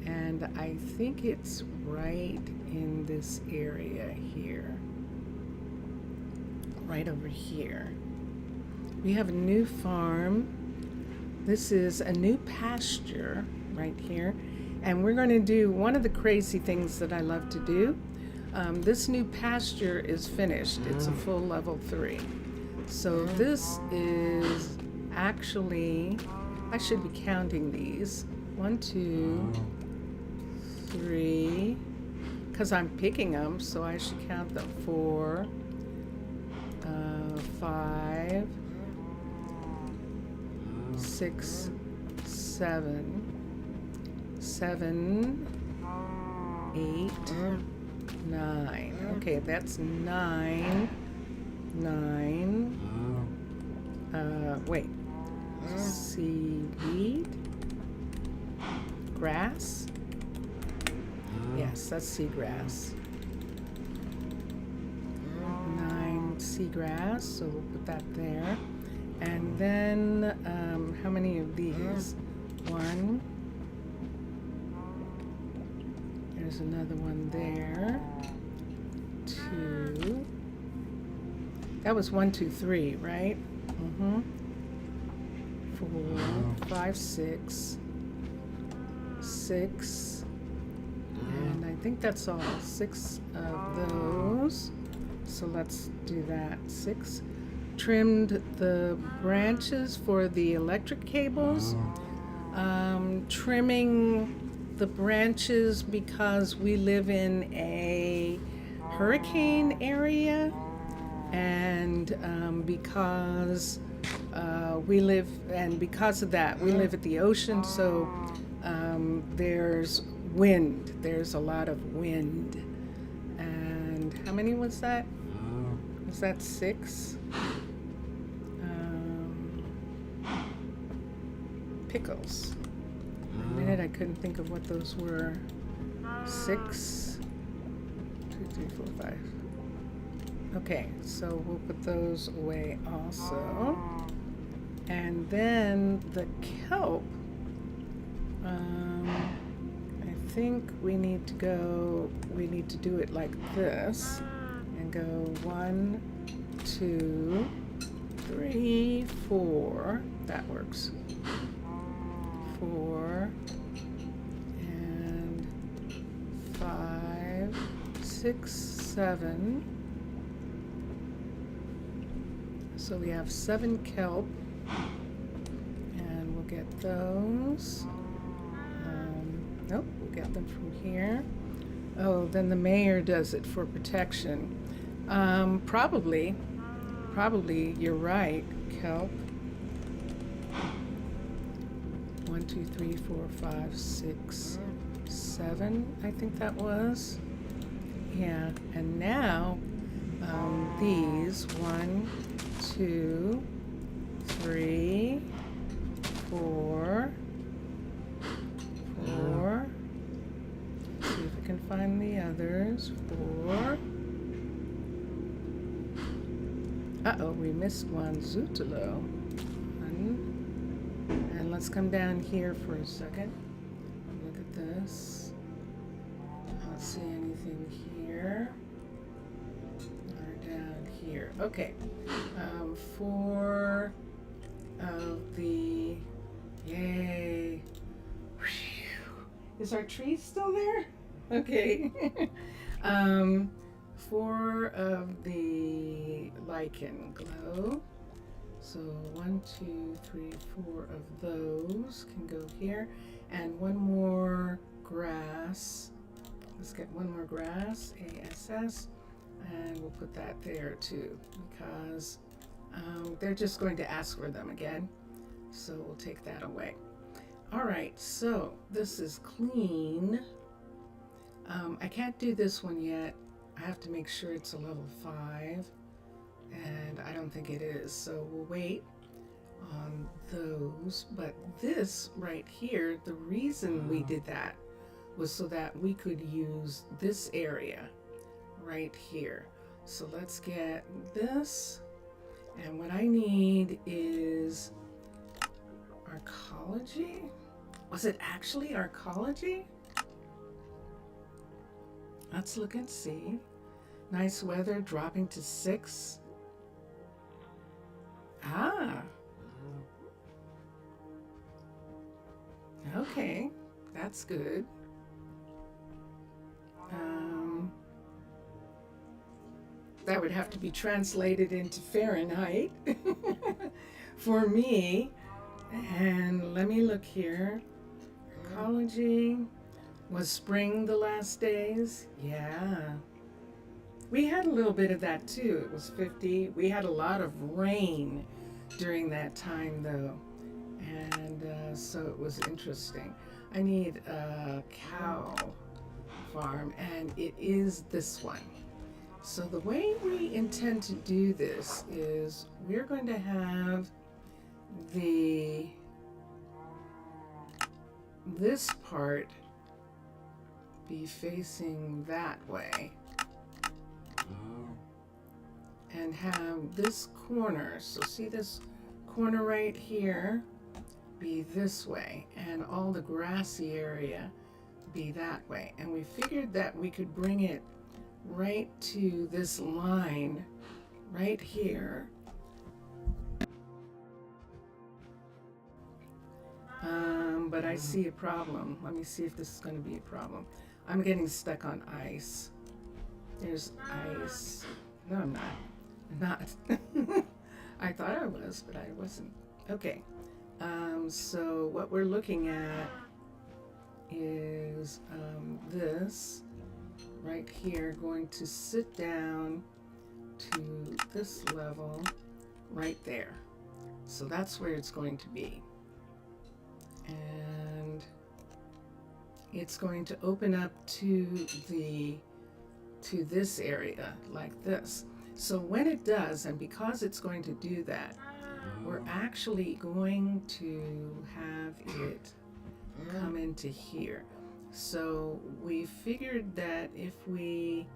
and I think it's right in this area here, right over here. We have a new farm. This is a new pasture right here, and we're going to do one of the crazy things that I love to do. This new pasture is finished. It's a full level 3. So this is actually, I should be counting these. 1, 2, 3, because I'm picking them, so I should count them. 4, 5, 6, 7, 7, 8, 9. Okay, that's 9. 9. Wait. Seaweed? Grass? Yes, that's seagrass. 9 seagrass, so we'll put that there. And then, how many of these? 1. There's another one there. 2. That was 1, 2, 3, right? 4, 5, 6. 6. And I think that's all. 6 of those. So let's do that. 6. Trimmed the branches for the electric cables. Trimming the branches because we live in a hurricane area, and because because of that we live at the ocean, so there's wind. There's a lot of wind. And how many was that? Was that 6? Pickles. For a minute I couldn't think of what those were. 6, 2, 3, 4, 5. Okay, so we'll put those away also. And then the kelp, I think we need to do it like this and go 1, 2, 3, 4. That works. 4 and 5, 6, 7. So we have 7 kelp, and we'll get those. Nope, we'll get them from here. Oh, then the mayor does it for protection. Probably you're right, kelp. 1, 2, 3, 4, 5, 6, 7, I think that was. Yeah, and now these 1, 2, 3, 4, 4. See if we can find the others. 4. Uh-oh, we missed one. Zutalo. 1. And let's come down here for a second. Look at this. I don't see anything here. Or down here. Okay. 4 of the... Yay. Is our tree still there? Okay. 4 of the lichen glow. So 1, 2, 3, 4 of those can go here. And 1 more grass. Let's get 1 more grass, ASS. And we'll put that there too, because they're just going to ask for them again. So we'll take that away. All right, so this is clean. I can't do this one yet. I have to make sure it's a level 5, and I don't think it is, so we'll wait on those. But this right here, the reason we did that was so that we could use this area right here. So let's get this, and what I need is arcology. Was it actually arcology? Let's look and see. Nice weather dropping to 6. Ah. Okay, that's good. That would have to be translated into Fahrenheit for me. And let me look here. Ecology. Was spring the last days? Yeah. We had a little bit of that too. It was 50. We had a lot of rain during that time though. And so it was interesting. I need a cow farm, and it is this one. So the way we intend to do this is we're going to have this part be facing that way, and have this corner, so see this corner right here, be this way, and all the grassy area be that way. And we figured that we could bring it right to this line right here. But I see a problem. Let me see if this is going to be a problem. I'm getting stuck on ice. There's ice. No, I'm not. I'm not. I thought I was, but I wasn't. Okay. So what we're looking at is this right here going to sit down to this level right there. So that's where it's going to be. And it's going to open up to this area like this. So when it does, and because it's going to do that, we're actually going to have it come into here. So we figured that if we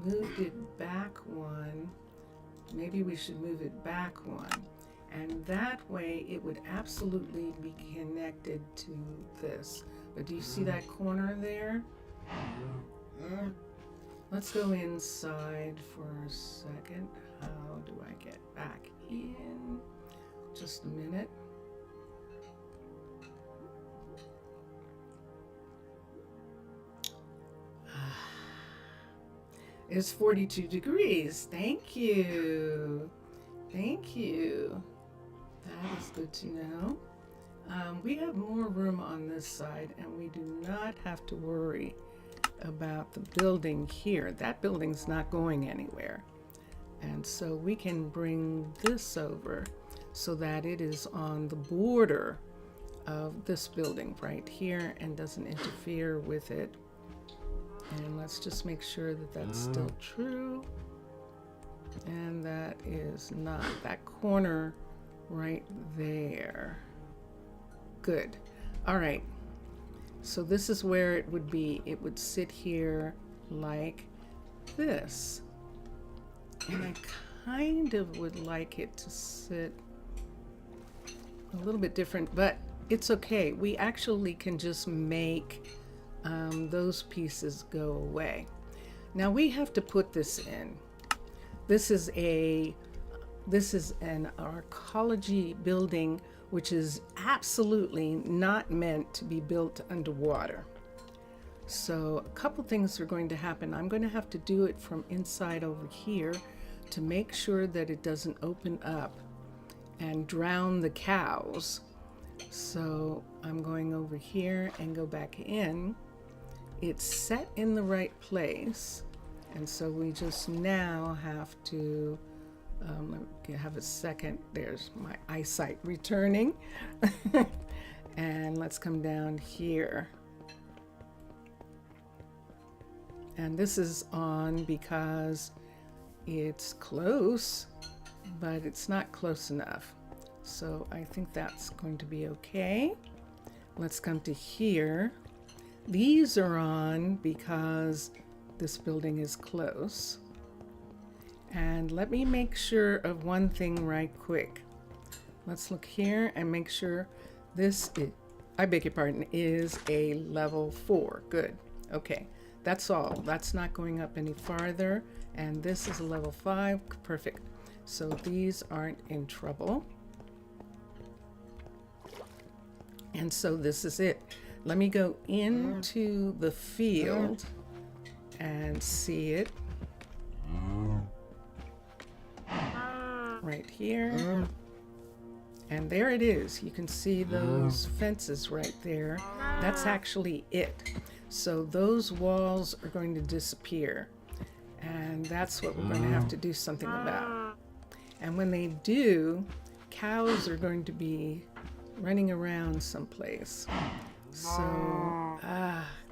moved it back one, maybe we should move it back one. And that way it would absolutely be connected to this. But do you see that corner there? Let's go inside for a second. How do I get back in? Just a minute. It's 42 degrees. Thank you. Thank you. That is good to know. We have more room on this side, and we do not have to worry about the building here. That building's not going anywhere. And so we can bring this over so that it is on the border of this building right here and doesn't interfere with it. And let's just make sure that that's still true. And that is not. That corner right there. Good. All right. So this is where it would be. It would sit here like this. And I kind of would like it to sit a little bit different, but it's okay. We actually can just make those pieces go away. Now we have to put this in. This is an archaeology building, which is absolutely not meant to be built underwater. So a couple things are going to happen. I'm going to have to do it from inside over here to make sure that it doesn't open up and drown the cows. So I'm going over here and go back in. It's set in the right place. And so we just now have to, let me have a second. There's my eyesight returning. And let's come down here. And this is on because it's close, but it's not close enough. So I think that's going to be okay. Let's come to here. These are on because this building is close. And let me make sure of one thing right quick. Let's look here and make sure this is, I beg your pardon, is a level 4. Good. Okay. That's all. That's not going up any farther. And this is a level 5. Perfect. So these aren't in trouble. And so this is it. Let me go into the field and see it. Right here. And there it is. You can see those fences right there. That's actually it. So those walls are going to disappear. And that's what we're going to have to do something about. And when they do, cows are going to be running around someplace. So,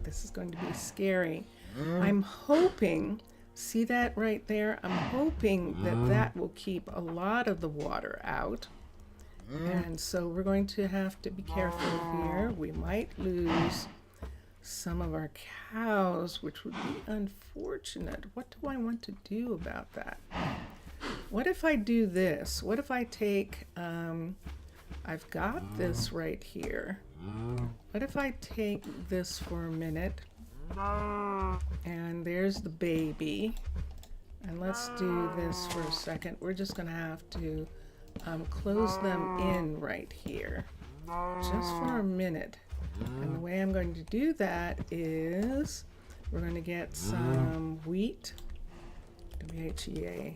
this is going to be scary. I'm hoping, see that right there? I'm hoping that that will keep a lot of the water out. And so we're going to have to be careful here. We might lose some of our cows, which would be unfortunate. What do I want to do about that? What if I do this? What if I take, I've got this right here. What if I take this for a minute? And there's the baby. And let's do this for a second. We're just going to have to close them in right here. Just for a minute. And the way I'm going to do that is we're going to get some wheat. WHEA.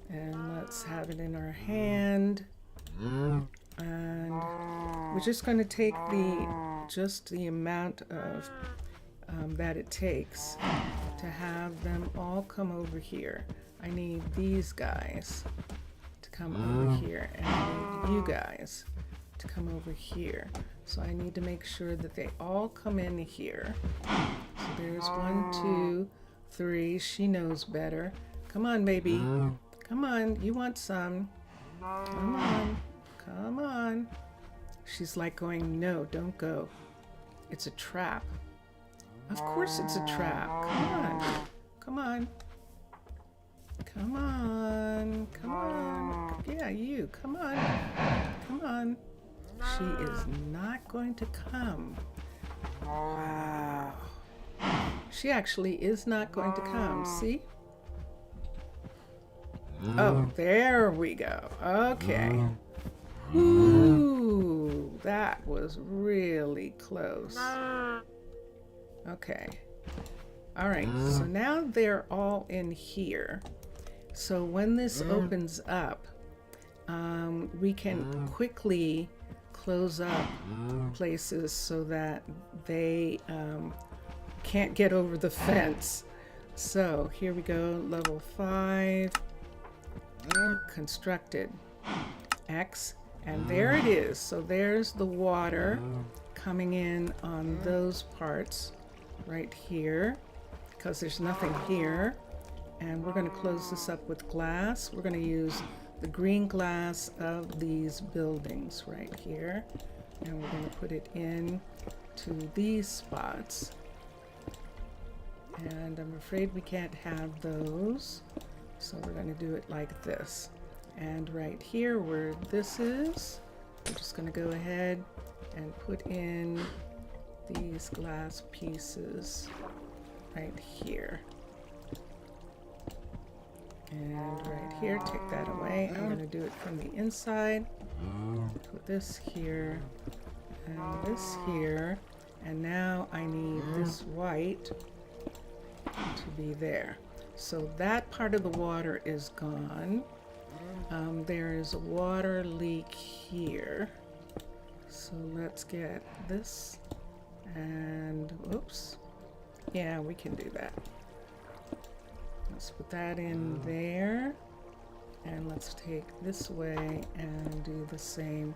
And let's have it in our hand. And we're just going to take just the amount of that it takes to have them all come over here. I need these guys to come over here, and I need you guys to come over here. So I need to make sure that they all come in here. So there's 1, 2, 3. She knows better. Come on, baby. Come on. You want some. Come on. Come on. She's like going, no, don't go. It's a trap. Of course it's a trap. Come on. Come on. Come on. Come on. Yeah, you. Come on. Come on. She is not going to come. Wow. She actually is not going to come. See? Oh, there we go. Okay. Ooh, that was really close. Okay. All right. So now they're all in here. So when this opens up, we can quickly close up places so that they can't get over the fence. So here we go. Level 5. Constructed. X. And there it is. So there's the water coming in on those parts right here, because there's nothing here. And we're going to close this up with glass. We're going to use the green glass of these buildings right here. And we're going to put it in to these spots. And I'm afraid we can't have those. So we're going to do it like this. And right here where this is, we're just going to go ahead and put in these glass pieces right here. And right here, take that away. I'm going to do it from the inside. Put this here and this here. And now I need this white to be there. So that part of the water is gone. There is a water leak here. So let's get this and oops. Yeah, we can do that. Let's put that in there. And let's take this way and do the same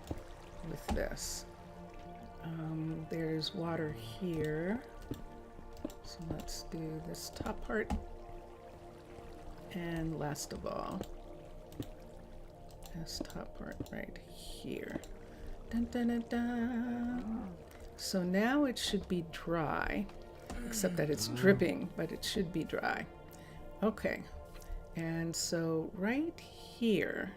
with this. There's water here. So let's do this top part. And last of all, this top part right here. Dun, dun, dun, dun. So now it should be dry, except that it's dripping, but it should be dry. Okay, and so right here,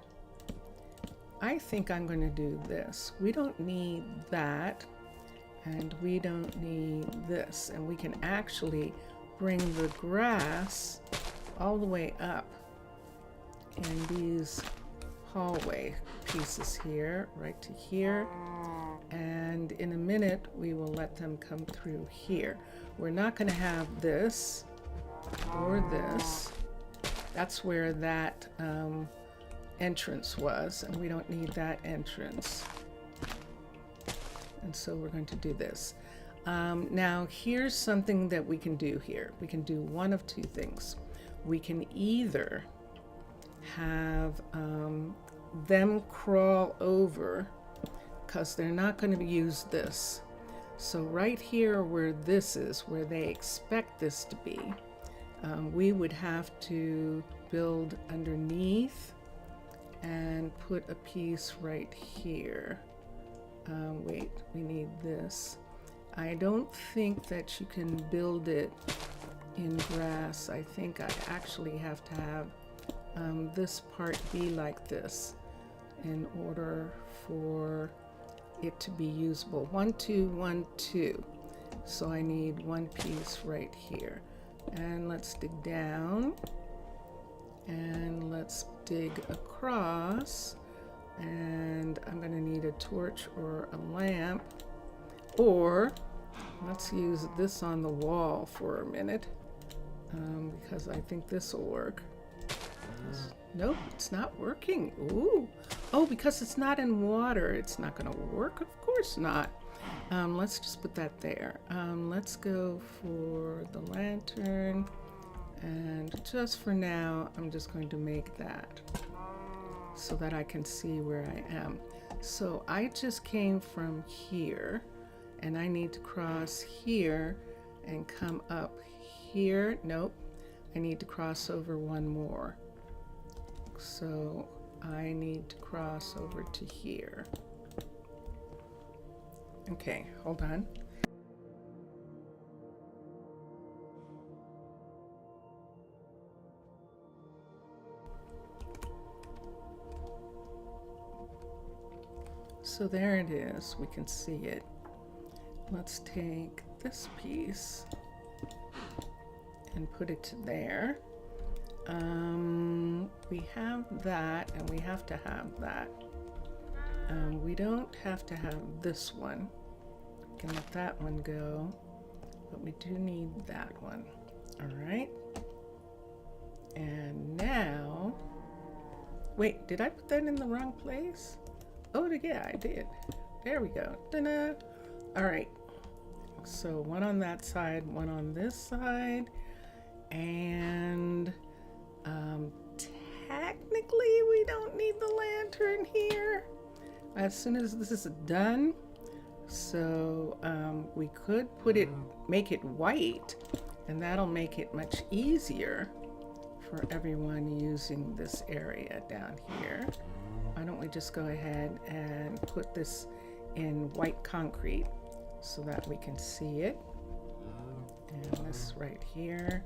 I think I'm going to do this. We don't need that, and we don't need this, and we can actually bring the grass all the way up in these hallway pieces here, right to here, and in a minute we will let them come through here. We're not going to have this or this. That's where that entrance was, and we don't need that entrance. And so we're going to do this. Now here's something that we can do here. We can do one of two things. We can either have them crawl over because they're not going to use this. So right here where this is, where they expect this to be, we would have to build underneath and put a piece right here. Wait, we need this. I don't think that you can build it in grass. I think I actually have to have this part be like this in order for it to be usable. 1, 2, 1, 2. So I need one piece right here. And let's dig down. And let's dig across. And I'm going to need a torch or a lamp. Or let's use this on the wall for a minute. Because I think this will work. Nope, it's not working. Ooh. Oh, because it's not in water, it's not going to work? Of course not. Let's just put that there. Let's go for the lantern. And just for now, I'm just going to make that so that I can see where I am. So I just came from here, and I need to cross here and come up here. Nope, I need to cross over one more. So I need to cross over to here. Okay, hold on. So there it is, we can see it. Let's take this piece and put it to there. We have that, and we have to have that. We don't have to have this one. We can let that one go, but we do need that one. All right. And now, wait, did I put that in the wrong place? Oh, yeah, I did. There we go. Ta-da! All right. So one on that side, one on this side, and technically we don't need the lantern here as soon as this is done. So we could put it, make it white, and that'll make it much easier for everyone using this area down here. Why don't we just go ahead and put this in white concrete so that we can see it. And this right here,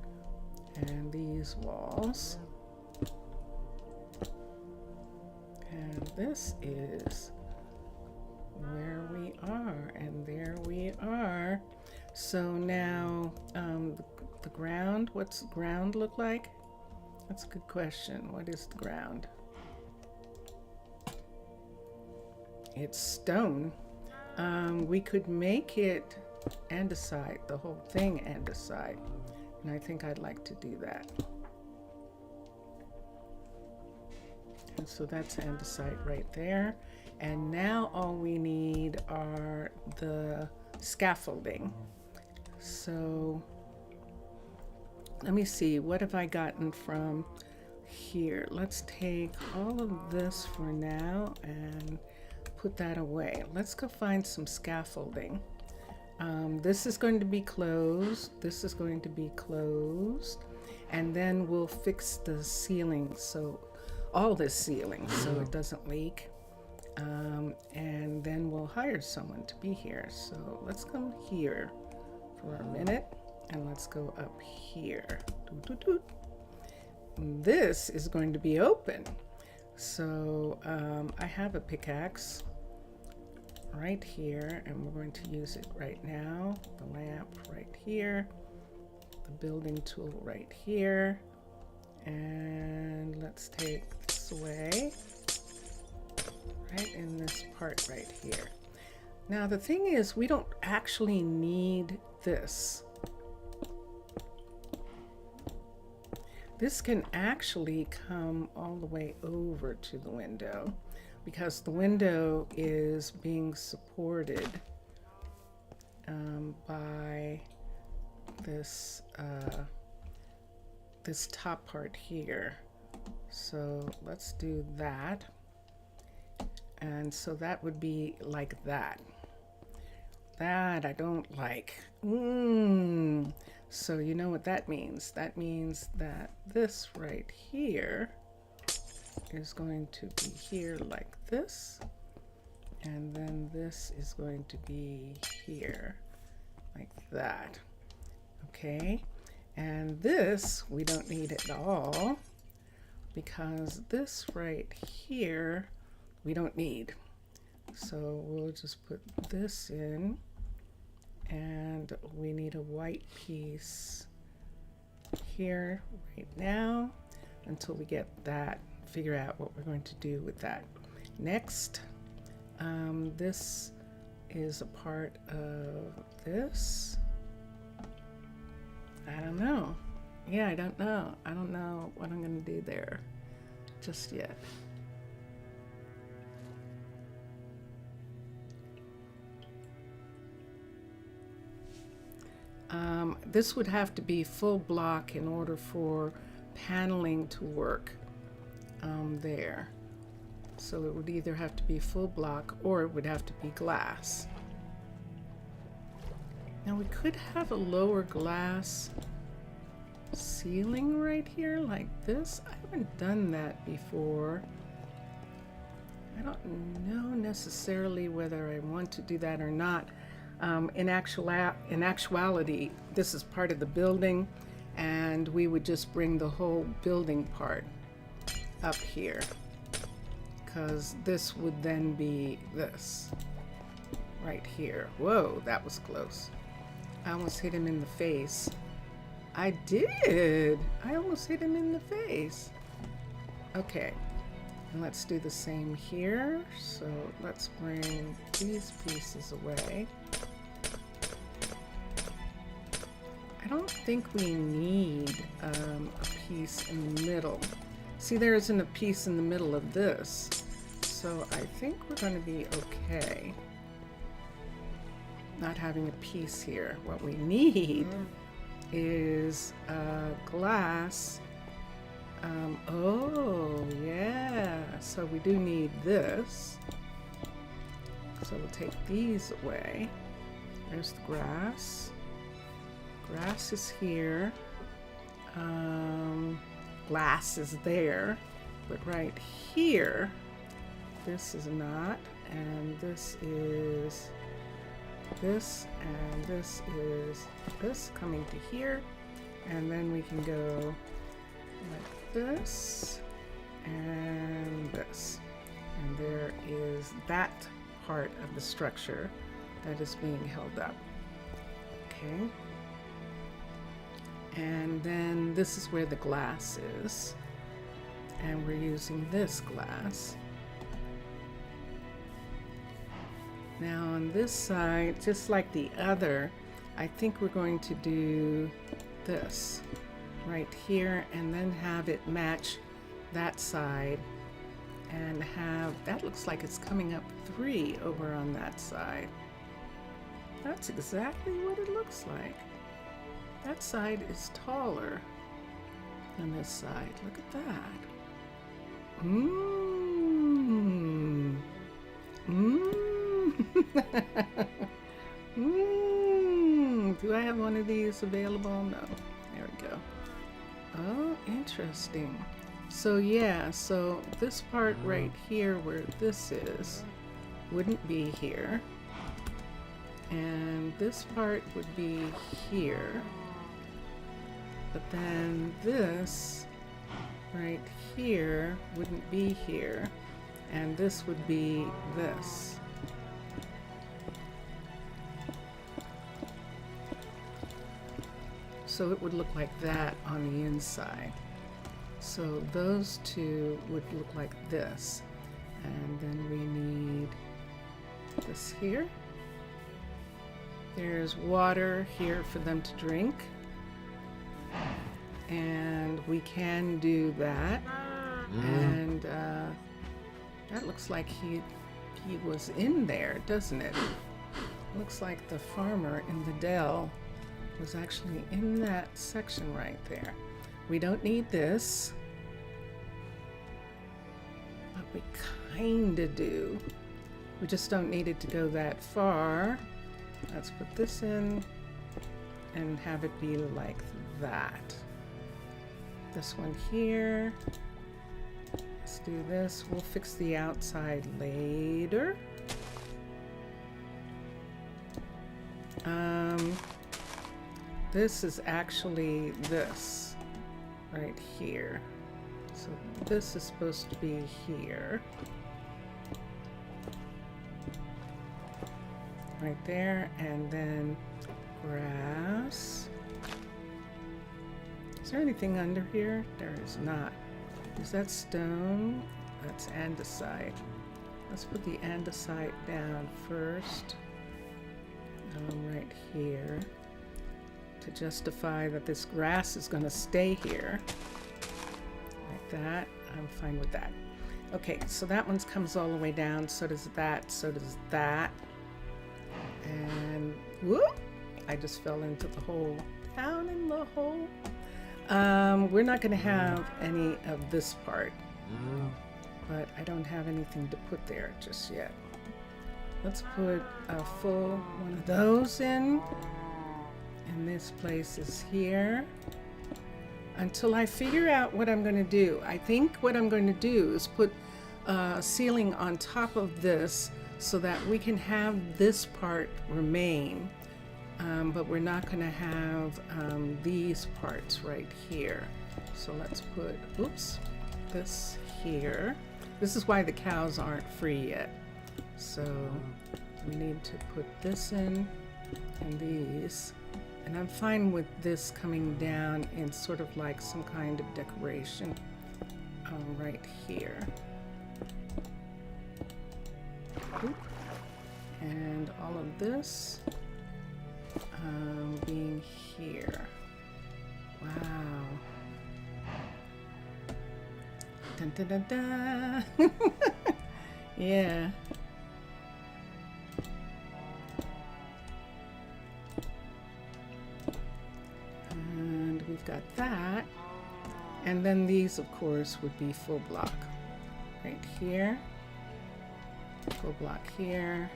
and these walls. And this is where we are, and there we are. So now the ground, what's the ground look like? That's a good question. What is the ground? It's stone. We could make it andesite, the whole thing andesite, and I think I'd like to do that. And so that's andesite right there. And now all we need are the scaffolding. So let me see, what have I gotten from here? Let's take all of this for now and put that away. Let's go find some scaffolding. This is going to be closed. This is going to be closed. And then we'll fix the ceiling, so all this ceiling, so it doesn't leak. And then we'll hire someone to be here. So let's come here for a minute, and let's go up here. This is going to be open. So I have a pickaxe right here, and we're going to use it right now. The lamp right here, the building tool right here, and let's take this away, right in this part right here. Now the thing is, we don't actually need this. This can actually come all the way over to the window, because the window is being supported by this this top part here. So let's do that. And so that would be like that. That I don't like. So you know what that means? That means that this right here is going to be here like this. And then this is going to be here like that. Okay? And this we don't need at all, because this right here we don't need. So we'll just put this in, and we need a white piece here right now until we get that, figure out what we're going to do with that. Next, this is a part of this. I don't know. Yeah, I don't know. I don't know what I'm going to do there just yet. This would have to be full block in order for paneling to work there. So it would either have to be full block or it would have to be glass. Now we could have a lower glass ceiling right here like this. I haven't done that before. I don't know necessarily whether I want to do that or not. In actuality, this is part of the building, and we would just bring the whole building part up here, because this would then be this right here. Whoa, that was close. I almost hit him in the face. I did. I almost hit him in the face. Okay, and let's do the same here. So let's bring these pieces away. I don't think we need a piece in the middle. See, there isn't a piece in the middle of this. So I think we're going to be okay not having a piece here. What we need is glass. Oh, yeah. So we do need this. So we'll take these away. There's the grass. Grass is here. Glass is there. But right here, this is not. And this is this. And this is this coming to here. And then we can go like this and this. And there is that part of the structure that is being held up. Okay. And then this is where the glass is. And we're using this glass. Now on this side, just like the other, I think we're going to do this right here and then have it match that side and have, that looks like it's coming up 3 over on that side. That's exactly what it looks like. That side is taller than this side. Look at that. Mmm. Mmm. Mmm. Do I have one of these available? No. There we go. Oh, interesting. So yeah, so this part right here where this is wouldn't be here. And this part would be here. But then this right here wouldn't be here. And this would be this. So it would look like that on the inside. So those two would look like this. And then we need this here. There's water here for them to drink. And we can do that. And that looks like he was in there, doesn't it? Looks like the farmer in the dell was actually in that section right there. We don't need this, but We kinda do. We just don't need it to go that far. Let's put this in and have it be like that. This one here. Let's do this. We'll fix the outside later. This is actually this right here. So this is supposed to be here. Right there, and then grass. Is there anything under here? There is not. Is that stone? That's andesite. Let's put the andesite down first. Right here. To justify that this grass is going to stay here. Like that. I'm fine with that. Okay, so that one comes all the way down. So does that. So does that. And whoop! I just fell into the hole. Down in the hole. We're not going to have any of this part. But I don't have anything to put there just yet. Let's put a full one of those in. And this place is here. Until I figure out what I'm going to do. I think what I'm going to do is put a ceiling on top of this so that we can have this part remain. But we're not going to have these parts right here. So let's put, oops, this here. This is why the cows aren't free yet. So we need to put this in and these. And I'm fine with this coming down in sort of like some kind of decoration right here. Oop. And all of this being here. Wow. Dun, dun, dun, dun. Yeah. And we've got that. And then these, of course, would be full block. Right here. Full block here.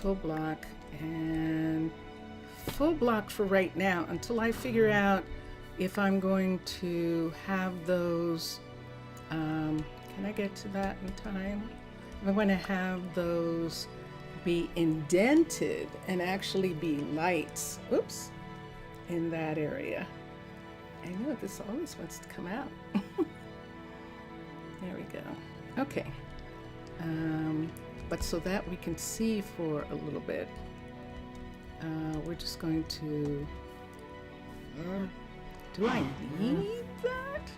Full block and full block for right now until I figure out if I'm going to have those. Can I get to that in time? I'm going to have those be indented and actually be lights. Oops, in that area. I know this always wants to come out. There we go. Okay. But so that we can see for a little bit, we're just going to, do I need that?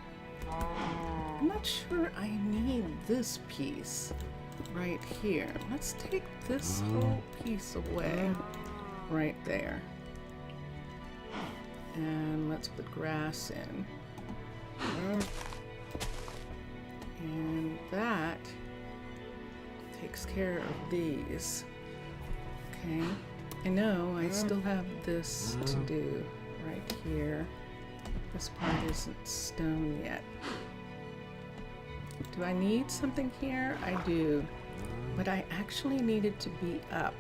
I'm not sure I need this piece right here. Let's take this whole piece away right there. And let's put grass in. And that takes care of these. Okay. I know I still have this to do right here. This part isn't stone yet. Do I need something here? I do. But I actually need it to be up.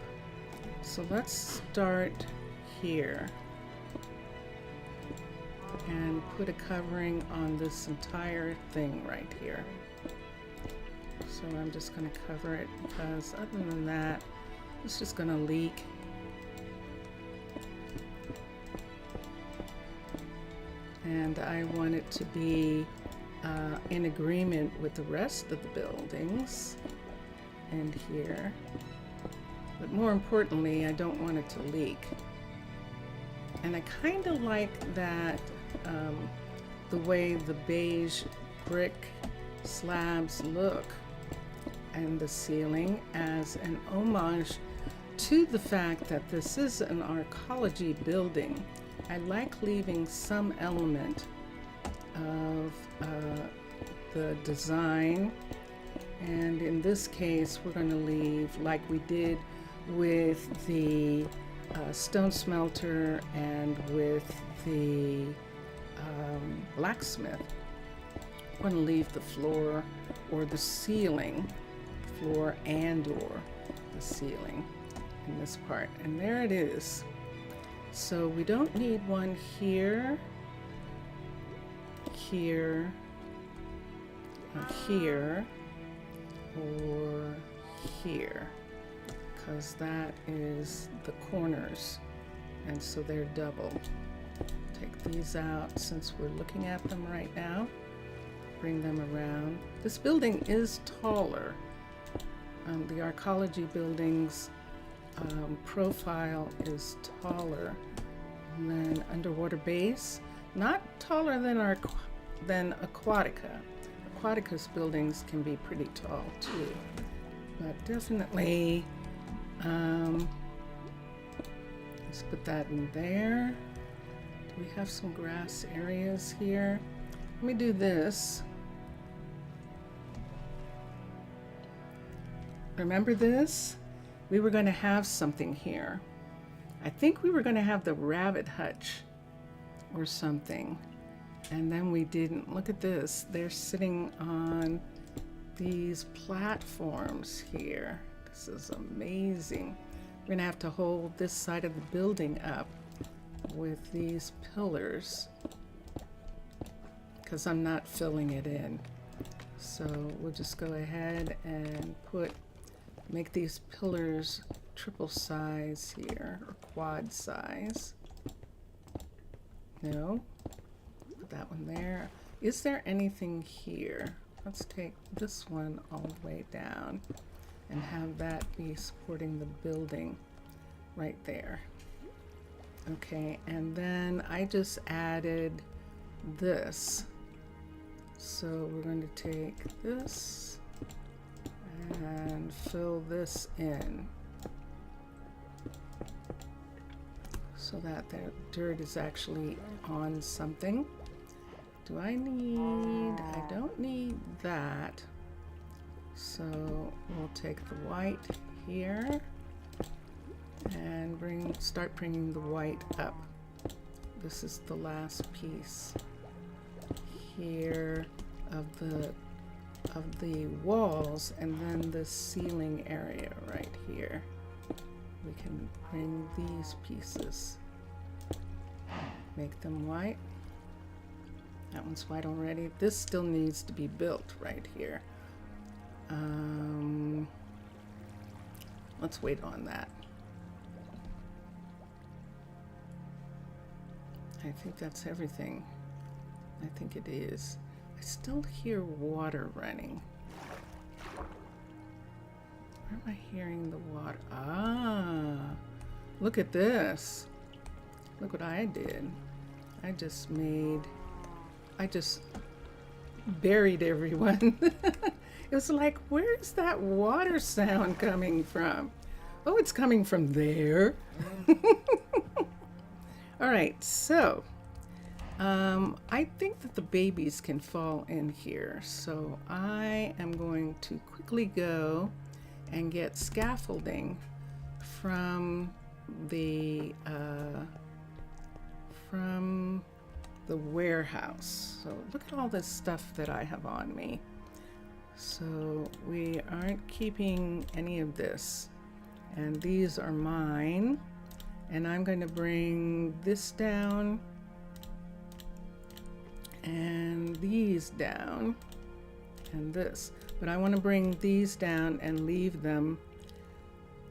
So let's start here. And put a covering on this entire thing right here. So I'm just going to cover it because other than that, it's just going to leak. And I want it to be in agreement with the rest of the buildings and here. But more importantly, I don't want it to leak. And I kind of like that the way the beige brick slabs look and the ceiling as an homage to the fact that this is an arcology building. I like leaving some element of the design, and in this case we're going to leave like we did with the stone smelter and with the blacksmith. want to leave the floor or the ceiling, floor and or the ceiling in this part. And there it is. So we don't need one here, here, or here, or here, because that is the corners, and so they're double. Take these out since we're looking at them right now. Bring them around. This building is taller. The arcology building's profile is taller than underwater base. Not taller than Aquatica. Aquatica's buildings can be pretty tall too, but definitely let's put that in there. Do we have some grass areas here? Let me do this. Remember this? We were going to have something here. I think we were going to have the rabbit hutch or something, and then we didn't. Look at this. They're sitting on these platforms here. This is amazing. We're going to have to hold this side of the building up with these pillars because I'm not filling it in. So we'll just go ahead and make these pillars triple size here, or quad size. No, put that one there. Is there anything here? Let's take this one all the way down and have that be supporting the building right there. Okay, and then I just added this. So we're going to take this and fill this in so that the dirt is actually on something. Do I don't need that. So we'll take the white here and start bringing the white up. This is the last piece here of the walls, and then the ceiling area right here. We can bring these pieces, make them white. That one's white already. This still needs to be built right here. Let's wait on that. I think that's everything. I think it is. I still hear water running. Where am I hearing the water? Ah, look at this. Look what I did. I just buried everyone. It was like, where's that water sound coming from? Oh, it's coming from there. All right, so I think that the babies can fall in here. So I am going to quickly go and get scaffolding from the warehouse. So look at all this stuff that I have on me. So we aren't keeping any of this. And these are mine. And I'm going to bring this down and these down and this. But I want to bring these down and leave them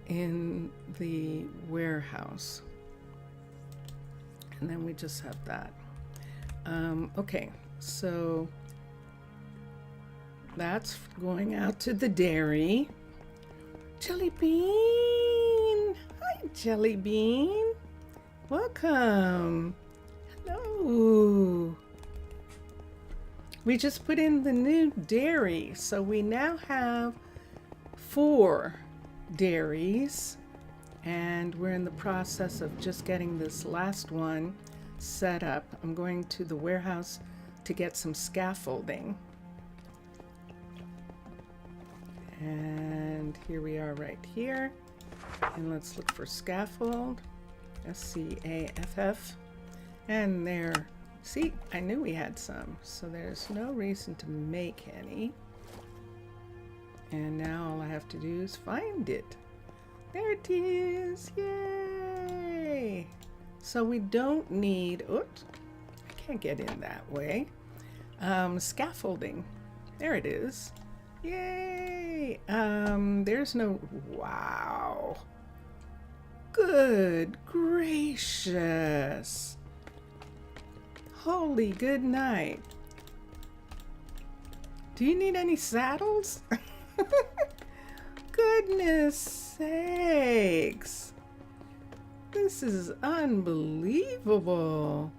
in the warehouse. And then we just have that. Okay, so that's going out to the dairy. Jelly Bean! Hi, Jelly Bean! Welcome! Hello! We just put in the new dairy, so we now have 4 dairies, and we're in the process of just getting this last one set up. I'm going to the warehouse to get some scaffolding. And here we are right here. And let's look for scaffold. SCAFF. And there, See, I knew we had some, so there's no reason to make any. And now all I have to do is find it. There it is! Yay! So we don't need, oops, I can't get in that way. Scaffolding. There it is. Yay! There's no, wow. Good gracious. Holy good night. Do you need any saddles? Goodness sakes. This is unbelievable.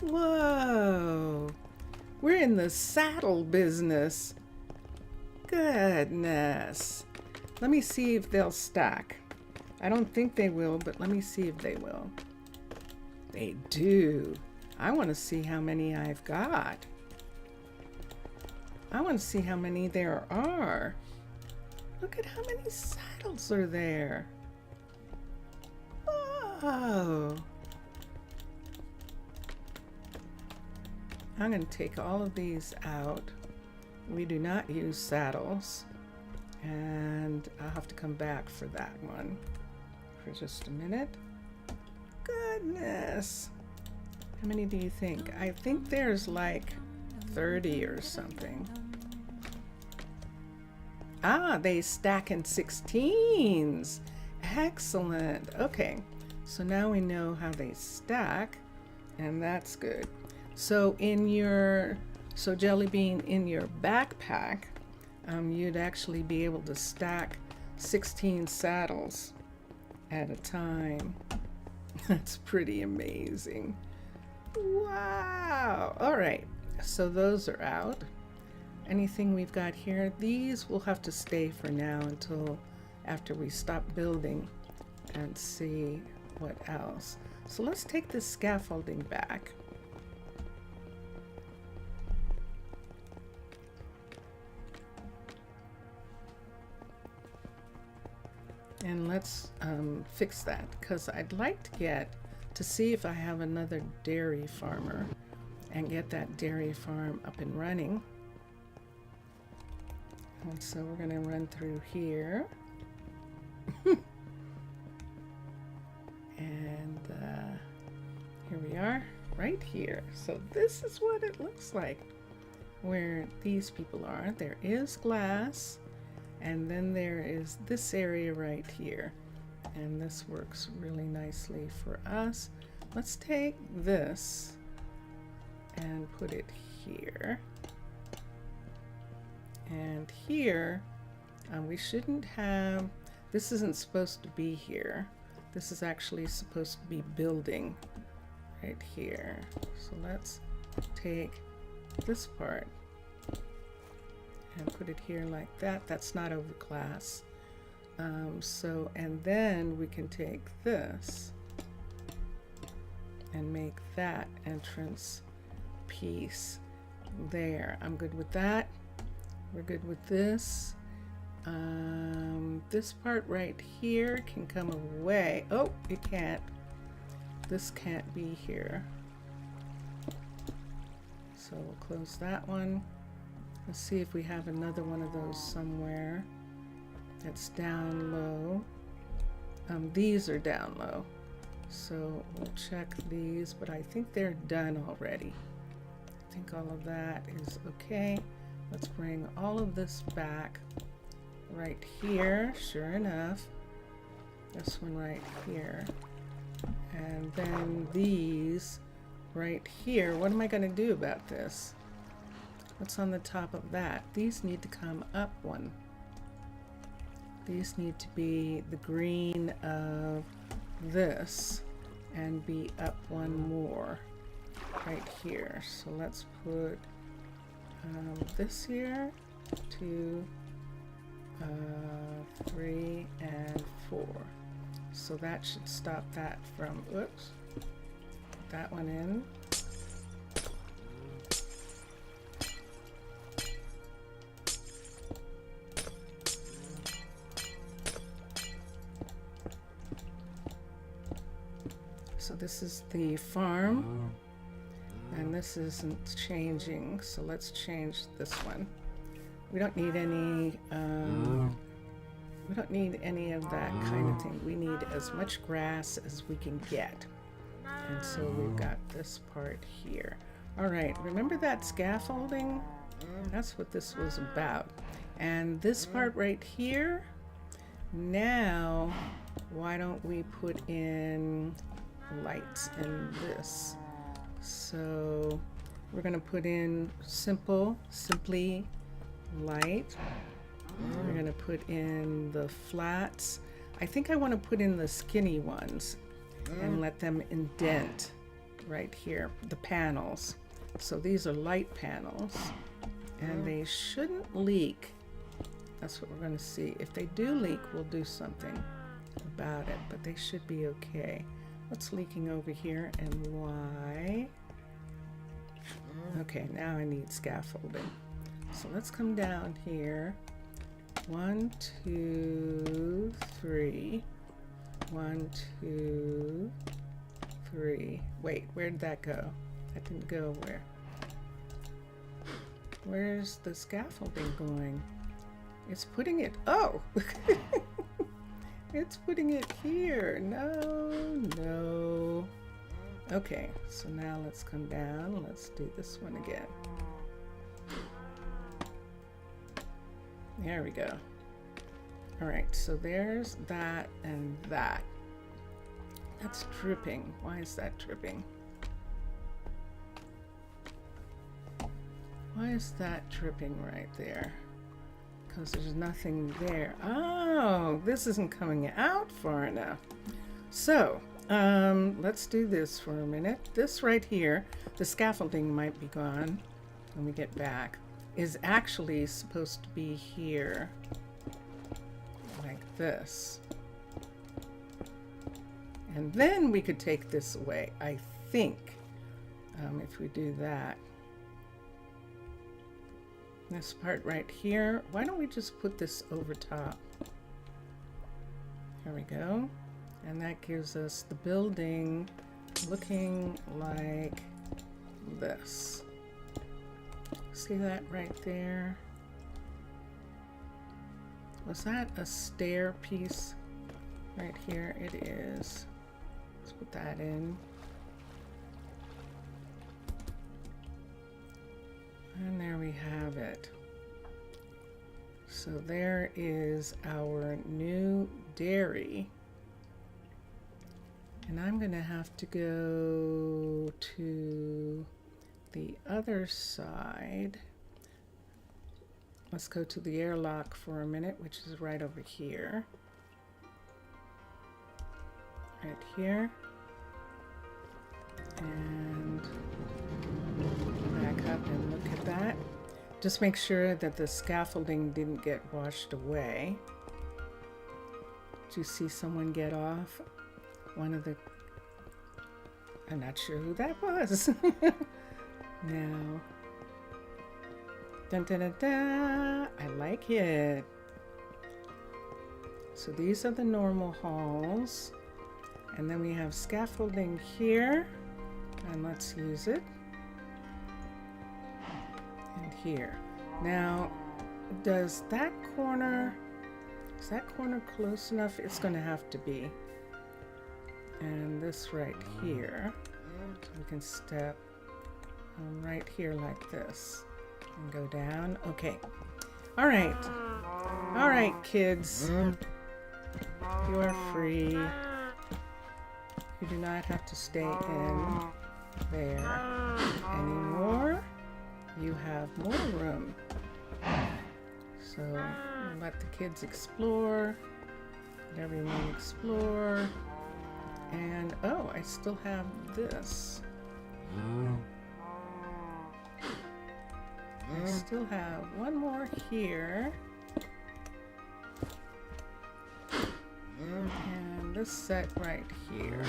Whoa. We're in the saddle business. Goodness. Let me see if they'll stack. I don't think they will, but let me see if they will. They do. I want to see how many I've got. I want to see how many there are. Look at how many saddles are there. Whoa. I'm going to take all of these out. We do not use saddles. And I'll have to come back for that one for just a minute. Goodness. How many do you think? I think there's like 30 or something. Ah, they stack in 16s. Excellent. Okay, so now we know how they stack, and that's good. So in your, so Jelly Bean, in your backpack, you'd actually be able to stack 16 saddles at a time. That's pretty amazing. Wow. All right, so those are out. Anything we've got here, these will have to stay for now until after we stop building and see what else. So let's take this scaffolding back. And let's fix that, because I'd like to get to see if I have another dairy farmer and get that dairy farm up and running. And so we're going to run through here. And here we are, right here. So this is what it looks like where these people are. There is glass, and then there is this area right here. And this works really nicely for us. Let's take this and put it here. And here, we shouldn't have, this isn't supposed to be here. This is actually supposed to be building right here. So let's take this part and put it here like that. That's not over glass. And then we can take this and make that entrance piece there. I'm good with that. We're good with this. This part right here can come away. Oh, it can't. This can't be here. So we'll close that one. Let's see if we have another one of those somewhere. That's down low. These are down low. So we'll check these, but I think they're done already. I think all of that is okay. Let's bring all of this back right here. Sure enough, this one right here. And then these right here. What am I going to do about this? What's on the top of that? These need to come up one. These need to be the green of this and be up one more right here. So let's put this here, 2, 3, and 4. So that should stop that from, whoops, put that one in. So this is the farm, and this isn't changing, so let's change this one. We don't need any of that kind of thing. We need as much grass as we can get. And so we've got this part here. All right, remember that scaffolding? That's what this was about. And this part right here, now why don't we put in lights in this? So we're gonna put in simply light. We're gonna put in the flats. I think I want to put in the skinny ones and let them indent right here, the panels. So these are light panels, and they shouldn't leak. That's what we're going to see. If they do leak, we'll do something about it, but they should be okay. What's leaking over here and why? Okay, now I need scaffolding. So let's come down here. 1, 2, 3. 1, 2, 3. Wait, where'd that go? That didn't go where? Where's the scaffolding going? It's putting it, oh! It's putting it here. No. Okay, so now let's come down. Let's do this one again. There we go. All right, so there's that and that. That's dripping. Why is that dripping? Why is that dripping right there? Because there's nothing there. Oh, this isn't coming out far enough. So, let's do this for a minute. This right here, the scaffolding might be gone when we get back, is actually supposed to be here. Like this. And then we could take this away, I think, if we do that. This part right here, why don't we just put this over top? There we go. And that gives us the building looking like this. See that right there? Was that a stair piece right here? It is. Let's put that in. And there we have it. So there is our new dairy. And I'm going to have to go to the other side. Let's go to the airlock for a minute, which is right over here. Right here. And back up and look at that. Just make sure that the scaffolding didn't get washed away. Did you see someone get off? One of the... I'm not sure who that was. Now. Dun, dun, dun, dun. I like it. So these are the normal halls. And then we have scaffolding here. And let's use it. And here. Now, is that corner close enough? It's going to have to be. And this right here. So we can step right here like this. And go down. Okay. All right. All right, kids. You are free. You do not have to stay in there anymore. You have more room. So we'll let the kids explore. Let everyone explore. And oh, I still have this. I still have one more here. And this set right here.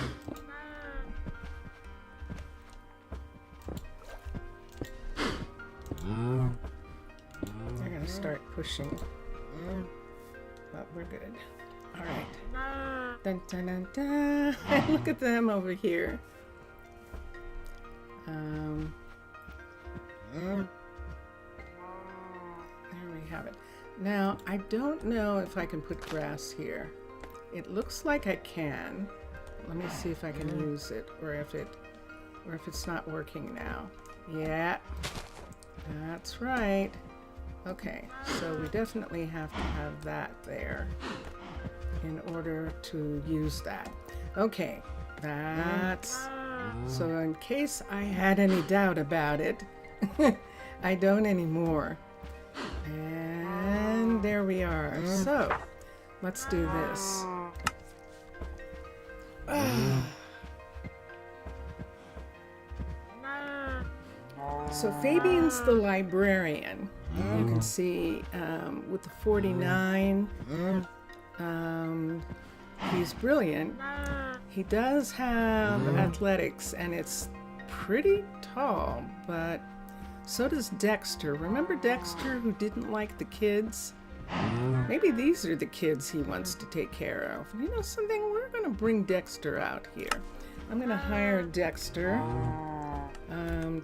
They're gonna start pushing. But we're good. All right. Dun, dun, dun, dun. Look at them over here. There we have it. Now, I don't know if I can put grass here. It looks like I can. Let me see if I can use it, or if it's not working now. Yeah, that's right. Okay, so we definitely have to have that there in order to use that. Okay, that's... So in case I had any doubt about it, I don't anymore. And there we are. So, let's do this. So Fabian's the librarian. You can see with the 49, he's brilliant. He does have athletics, and it's pretty tall, but so does Dexter. Remember Dexter, who didn't like the kids? Maybe these are the kids he wants to take care of. You know something? We're going to bring Dexter out here. I'm going to hire Dexter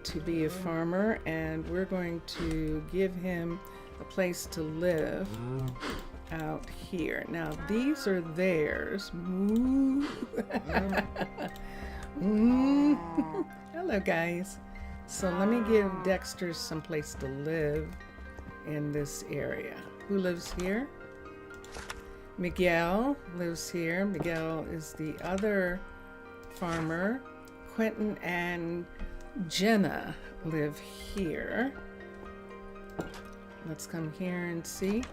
to be a farmer, and we're going to give him a place to live out here. Now, these are theirs. Hello, guys. So let me give Dexter some place to live in this area. Who lives here? Miguel lives here. Miguel is the other farmer. Quentin and Jenna live here. Let's come here and see.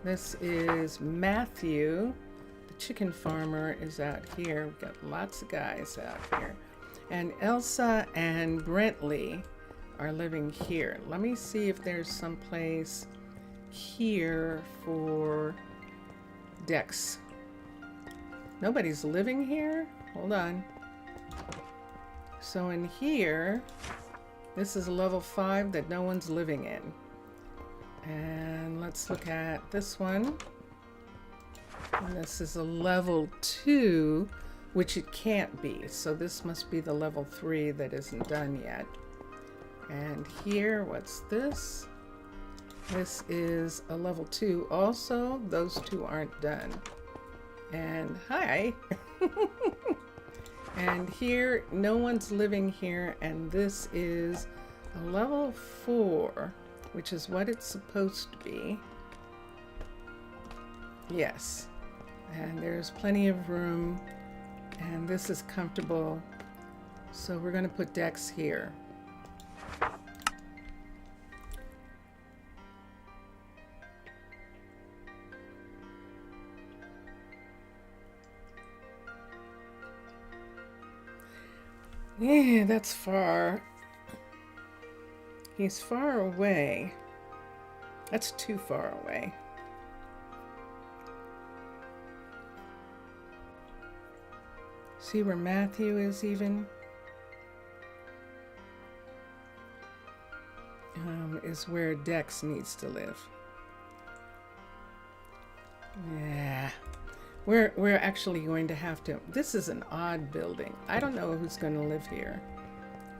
This is Matthew. The chicken farmer is out here. We've got lots of guys out here. And Elsa and Brentley are living here. Let me see if there's some place here for Dex. Nobody's living here? Hold on. So in here, this is a level 5 that no one's living in. And let's look at this one. And this is a level 2, which it can't be. So this must be the level 3 that isn't done yet. And here, what's this? This is a level 2 also. Those two aren't done. And hi. And here, no one's living here. And this is a level 4, which is what it's supposed to be. Yes. And there's plenty of room. And this is comfortable. So we're going to put Dex here. Yeah, that's far. He's far away. That's too far away. See where Matthew is even? Is where Dex needs to live. Yeah. We're actually going to have to... This is an odd building. I don't know who's going to live here,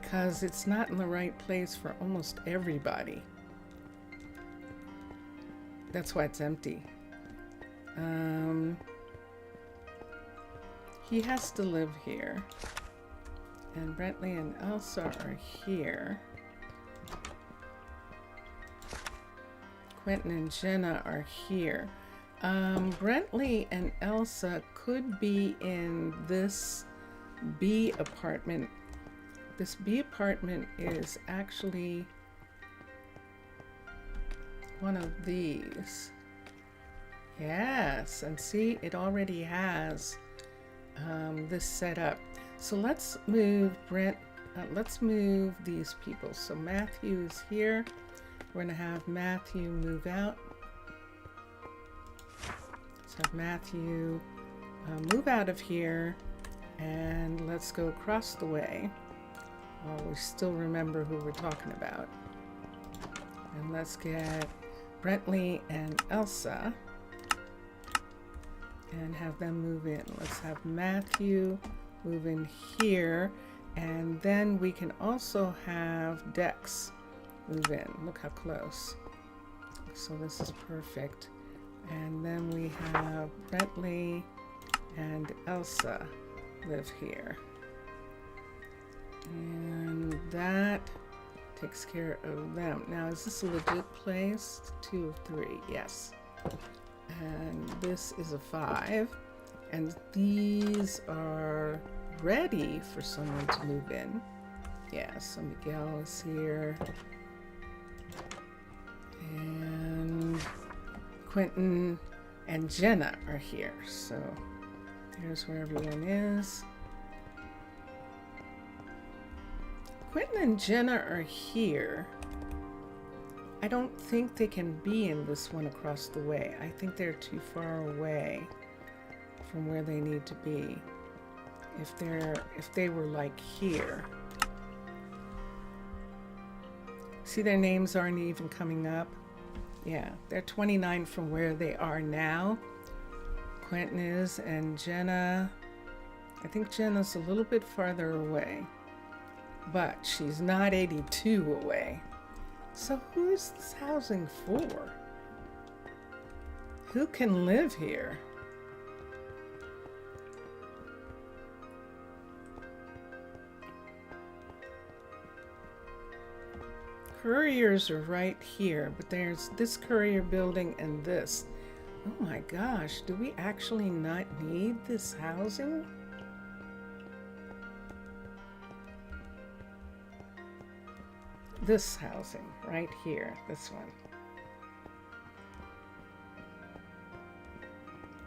because it's not in the right place for almost everybody. That's why it's empty. He has to live here. And Brentley and Elsa are here. Quentin and Jenna are here. Brentley and Elsa could be in this B apartment. This B apartment is actually one of these. Yes, and see, it already has this set up. So let's move let's move these people. So Matthew is here. We're gonna have Matthew move out. Let's have Matthew move out of here, and let's go across the way. Well, we still remember who we're talking about. And let's get Brentley and Elsa. and have them move in. Let's have Matthew move in here, and then we can also have Dex move in. Look how close. So this is perfect. And then we have Brentley and Elsa live here. And that takes care of them. Now, is this a legit place? 2 of 3, yes. And this is a 5. And these are ready for someone to move in. Yeah, so Miguel is here. And Quentin and Jenna are here. So here's where everyone is. Quentin and Jenna are here. I don't think they can be in this one across the way. I think they're too far away from where they need to be. If they were like here. See, their names aren't even coming up. Yeah, they're 29 from where they are now. Quentin is, and Jenna, I think Jenna's a little bit farther away, but she's not 82 away. So who is this housing for? Who can live here? Couriers are right here, but there's this courier building and this. Oh my gosh, do we actually not need this housing? This housing right here, this one.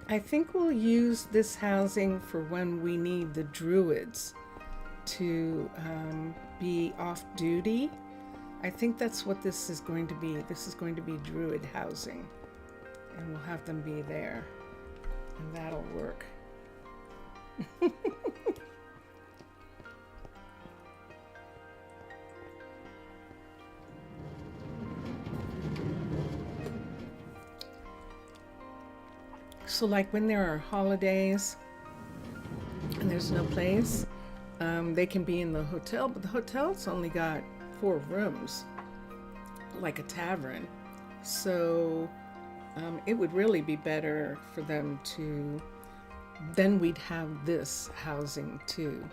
I think we'll use this housing for when we need the Druids to be off duty. I think that's what this is going to be. This is going to be Druid housing. And we'll have them be there. And that'll work. So like when there are holidays and there's no place, they can be in the hotel, but the hotel's only got 4 rooms, like a tavern. So it would really be better for them to, then we'd have this housing too,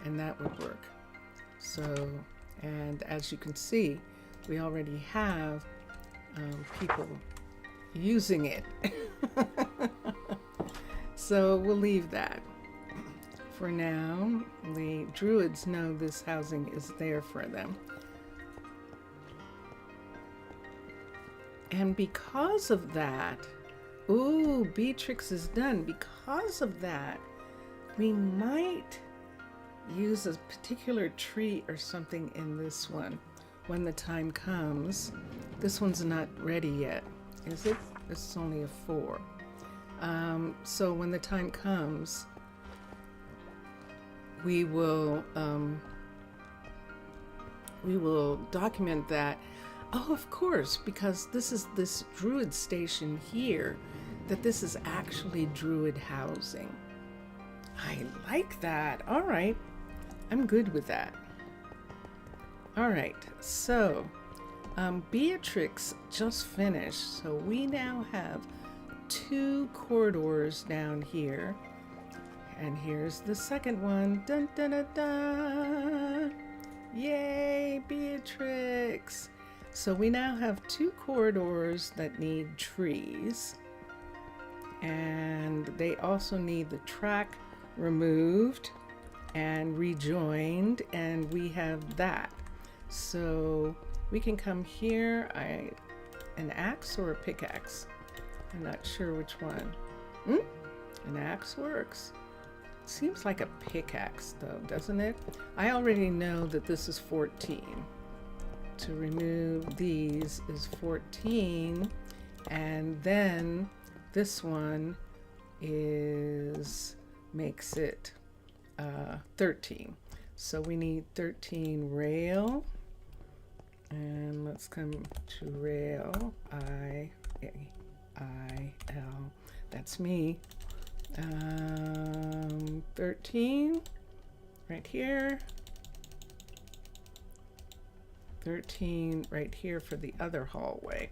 and that would work. So, and as you can see, we already have people using it. So we'll leave that for now. The Druids know this housing is there for them. And because of that, ooh, Beatrix is done. Because of that, we might use a particular tree or something in this one when the time comes. This one's not ready yet, is it? This is only a 4. So when the time comes, we will document that. Oh, of course, because this is this Druid station here, that this is actually Druid housing. I like that. All right, I'm good with that. All right, so Beatrix just finished, so we now have 2 corridors down here, and here's the second one. Dun, dun, dun, dun. Yay, Beatrix! So we now have 2 corridors that need trees, and they also need the track removed and rejoined, and we have that. So we can come here. An axe or a pickaxe? I'm not sure which one. An axe works. Seems like a pickaxe though, doesn't it? I already know that this is 14. To remove these is 14, and then this one makes it 13. So we need 13 rail, and let's come to rail. I-L, that's me. 13 right here. 13 right here for the other hallway.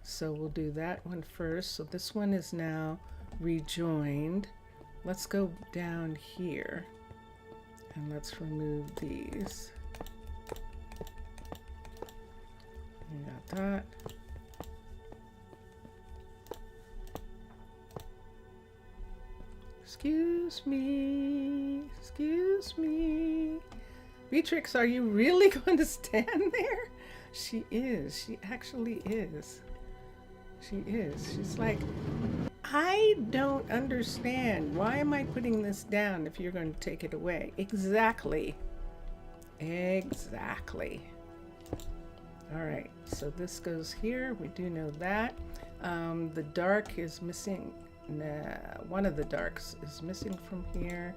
So we'll do that one first. So this one is now rejoined. Let's go down here and let's remove these. We got that. Excuse me, excuse me. Beatrix, are you really going to stand there? She is, she actually is. She is. She's like, I don't understand. Why am I putting this down if you're going to take it away? Exactly. Exactly. All right, so this goes here. We do know that. The dark is missing. One of the darks is missing from here.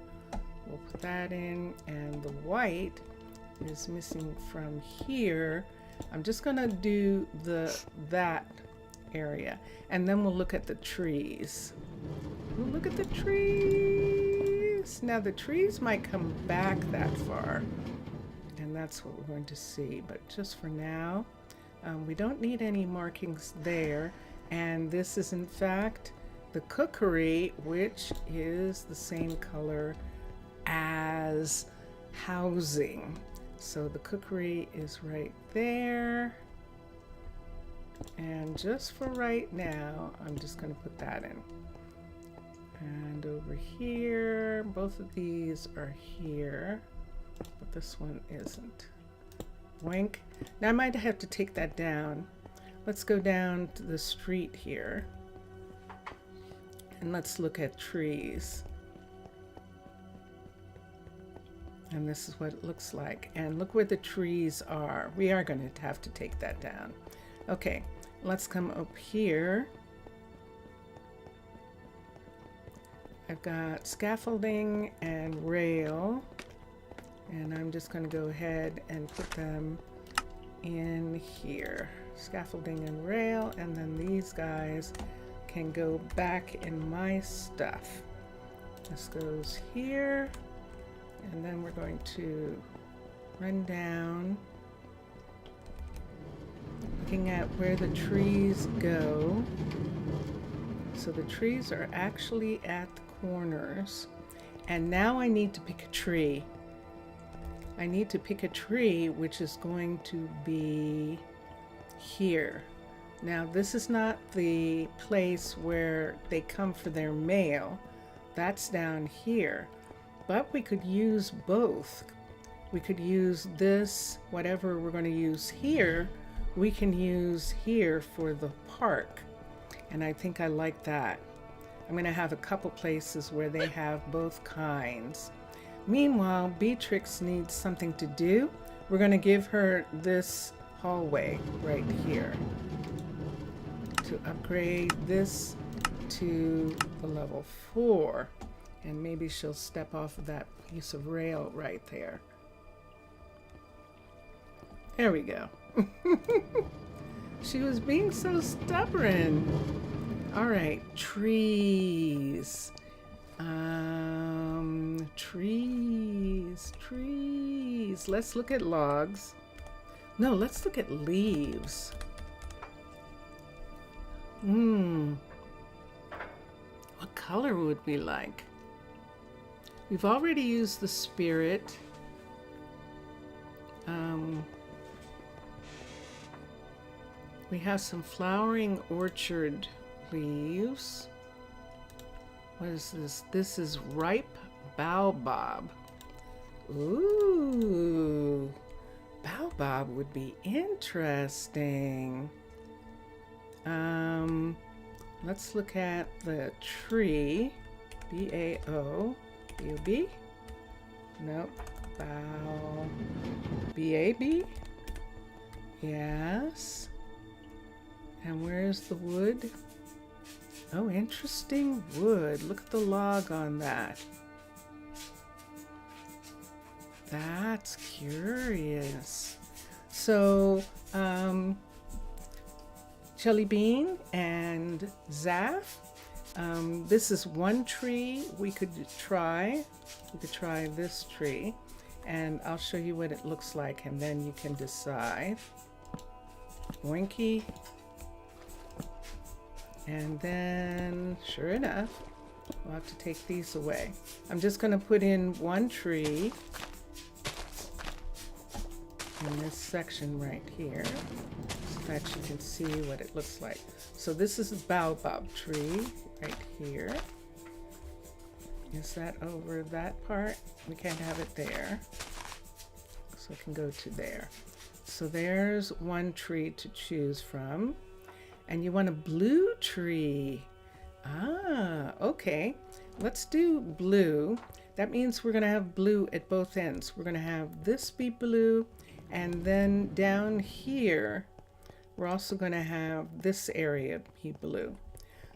We'll put that in. And the white is missing from here. I'm just going to do that area. And then we'll look at the trees. We'll look at the trees. Now the trees might come back that far. And that's what we're going to see. But just for now, we don't need any markings there. And this is in fact the cookery, which is the same color as housing. So the cookery is right there. And just for right now, I'm just going to put that in. And over here, both of these are here, but this one isn't. Wink. Now I might have to take that down. Let's go down to the street here. And let's look at trees. And this is what it looks like. And look where the trees are. We are going to have to take that down. Okay, let's come up here. I've got scaffolding and rail. And I'm just going to go ahead and put them in here. Scaffolding and rail. And then these guys can go back in my stuff. This goes here. And then we're going to run down, looking at where the trees go. So the trees are actually at the corners. And now I need to pick a tree. I need to pick a tree which is going to be here. Now this is not the place where they come for their mail. That's down here. But we could use both. We could use this, whatever we're going to use here, we can use here for the park. And I think I like that. I'm going to have a couple places where they have both kinds. Meanwhile, Beatrix needs something to do. We're going to give her this hallway right here to upgrade this to the level 4. And maybe she'll step off of that piece of rail right there. There we go. She was being so stubborn. All right, trees. Trees. Let's look at logs. No, let's look at leaves. What color would we like? We've already used the spirit. We have some flowering orchard leaves. What is this? This is ripe baobab. Ooh, baobab would be interesting. Let's look at the tree. B-A-O. B-O-B? Nope. Bow. B-A-B? Yes. And where's the wood? Oh, interesting wood. Look at the log on that. That's curious. So, Jelly Bean and Zaf, This is one tree we could try. We could try this tree, and I'll show you what it looks like, and then you can decide. Oinky. And then, sure enough, we'll have to take these away. I'm just going to put in one tree in this section right here so that you can see what it looks like. So this is a baobab tree right here. Is that over that part? We can't have it there. So it can go to there. So there's one tree to choose from. And you want a blue tree. Ah, okay. Let's do blue. That means we're going to have blue at both ends. We're going to have this be blue, and then down here, we're also going to have this area be blue.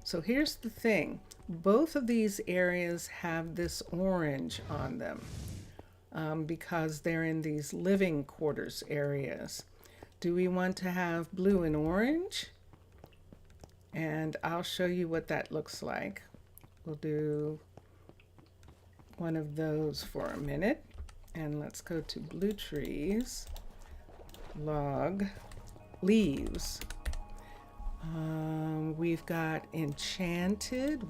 So here's the thing. Both of these areas have this orange on them because they're in these living quarters areas. Do we want to have blue and orange? And I'll show you what that looks like. We'll do one of those for a minute. And let's go to blue trees, log, leaves. We've got enchanted.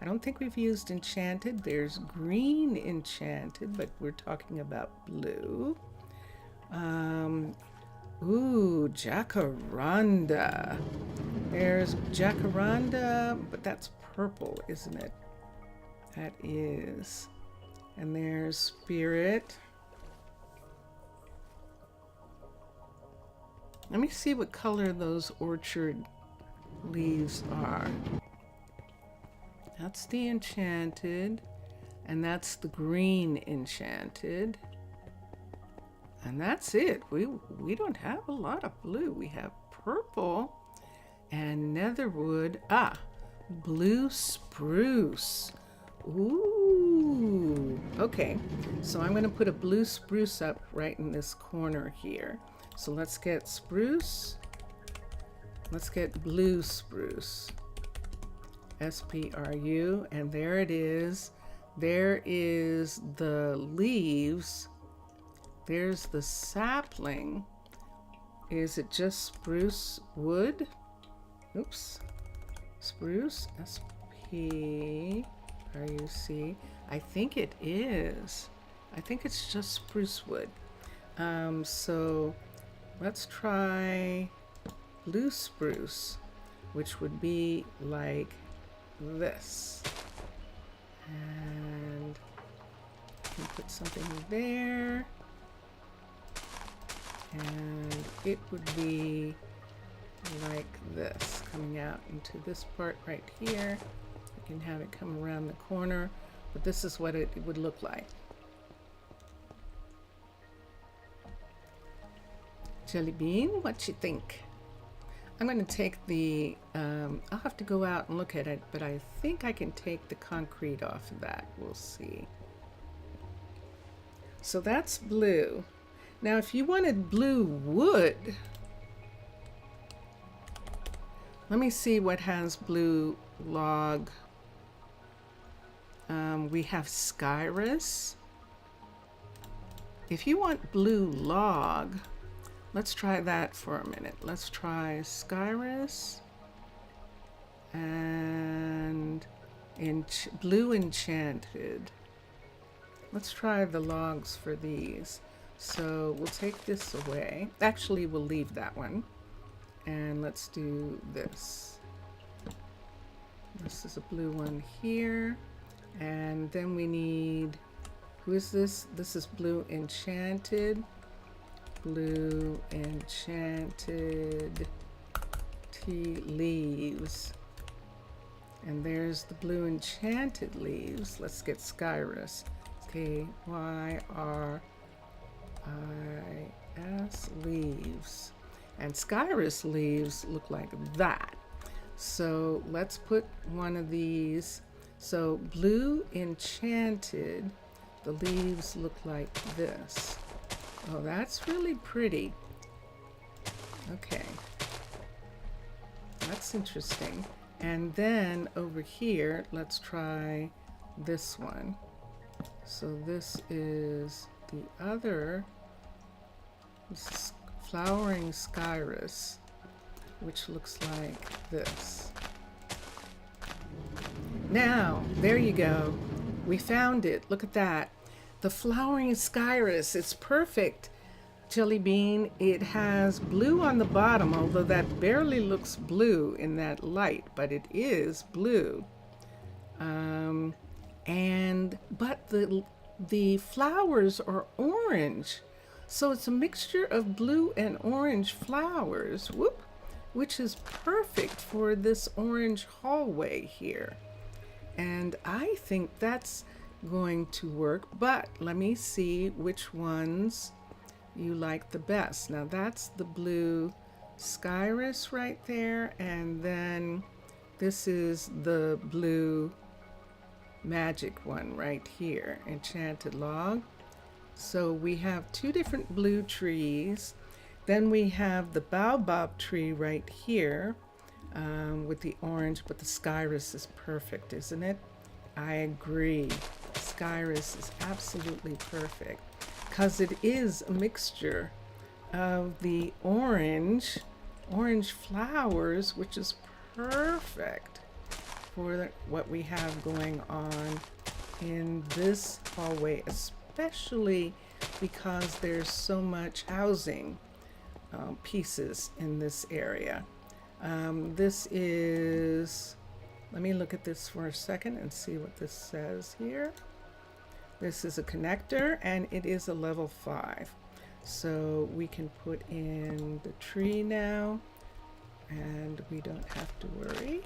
I don't think we've used enchanted. There's green enchanted, but we're talking about blue. Ooh, jacaranda. There's jacaranda, but that's purple, isn't it? That is. And there's spirit. Let me see what color those orchard leaves are. That's the enchanted, and that's the green enchanted. And that's it. We don't have a lot of blue. We have purple and netherwood. Ah, blue spruce. Ooh. Okay, so I'm going to put a blue spruce up right in this corner here. So let's get spruce. Let's get blue spruce. SPRU, and there it is. There is the leaves. There's the sapling. Is it just spruce wood? Oops. Spruce, SPRUC. I think it is. I think it's just spruce wood. So let's try blue spruce, which would be like this. And I can put something there. And it would be like this, coming out into this part right here. You can have it come around the corner, but this is what it would look like. Jelly Bean, what you think? I'm going to take the, I'll have to go out and look at it, but I think I can take the concrete off of that. We'll see. So that's blue. Now, if you wanted blue wood, let me see what has blue log. We have Skyrus. If you want blue log, let's try that for a minute. Let's try Skyrus and blue enchanted. Let's try the logs for these. So we'll take this away. Actually, we'll leave that one. And let's do this. This is a blue one here. And then we need, who is this? This is blue enchanted. Blue enchanted tea leaves. And there's the blue enchanted leaves. Let's get Skyrus. K-Y-R-I-S leaves. And Skyrus leaves look like that. So let's put one of these. So blue enchanted, the leaves look like this. Oh, that's really pretty. Okay. That's interesting. And then over here, let's try this one. So this is the other, this is flowering Skyrus, which looks like this. Now, there you go. We found it. Look at that. The flowering Skyrus. It's perfect. Jelly Bean, it has blue on the bottom, although that barely looks blue in that light, but it is blue. But the flowers are orange. So it's a mixture of blue and orange flowers, whoop, which is perfect for this orange hallway here. And I think that's going to work, but let me see which ones you like the best. Now that's the blue Skyrus right there, and then this is the blue magic one right here, enchanted log. So we have two different blue trees. Then we have the baobab tree right here with the orange, but the Skyrus is perfect, isn't it? I agree. Skyrus is absolutely perfect because it is a mixture of the orange flowers, which is perfect for what we have going on in this hallway, especially because there's so much housing pieces in this area. This is, let me look at this for a second and see what this says here. This is a connector and it is a level 5. So we can put in the tree now and we don't have to worry.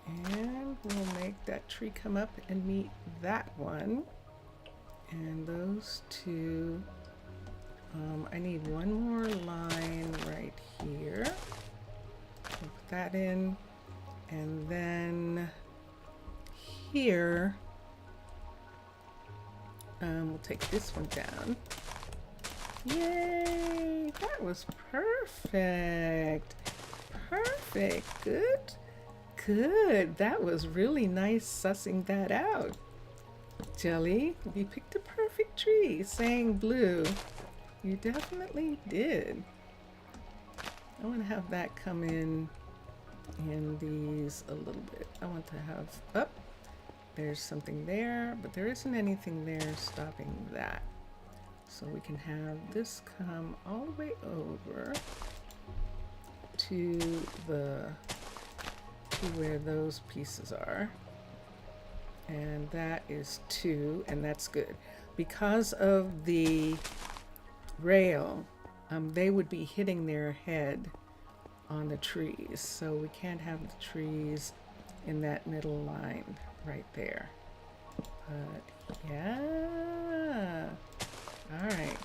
And we'll make that tree come up and meet that one. And those two, I need one more line right here. We'll put that in. And then here, we'll take this one down. Yay! That was perfect. Perfect. Good. Good. That was really nice sussing that out. Jelly, you picked a perfect tree. Saying blue. You definitely did. I want to have that come in these a little bit. I want to have, oh, there's something there, but there isn't anything there stopping that. So we can have this come all the way over to where those pieces are. And that is 2, and that's good. Because of the rail, they would be hitting their head on the trees. So we can't have the trees in that middle line right there. But yeah. All right.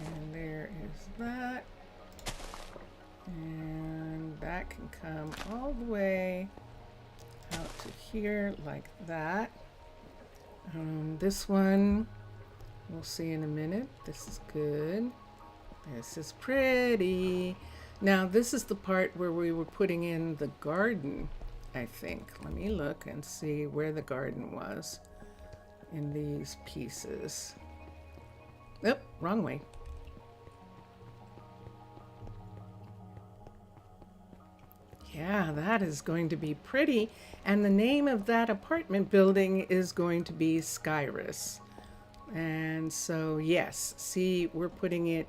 And there is that. And that can come all the way out to here like that. This one, we'll see in a minute. This is good. This is pretty. Now this is the part where we were putting in the garden, I think. Let me look and see where the garden was in these pieces. Oh, wrong way. Yeah, that is going to be pretty. And the name of that apartment building is going to be Skyrus. And so, yes, see, we're putting it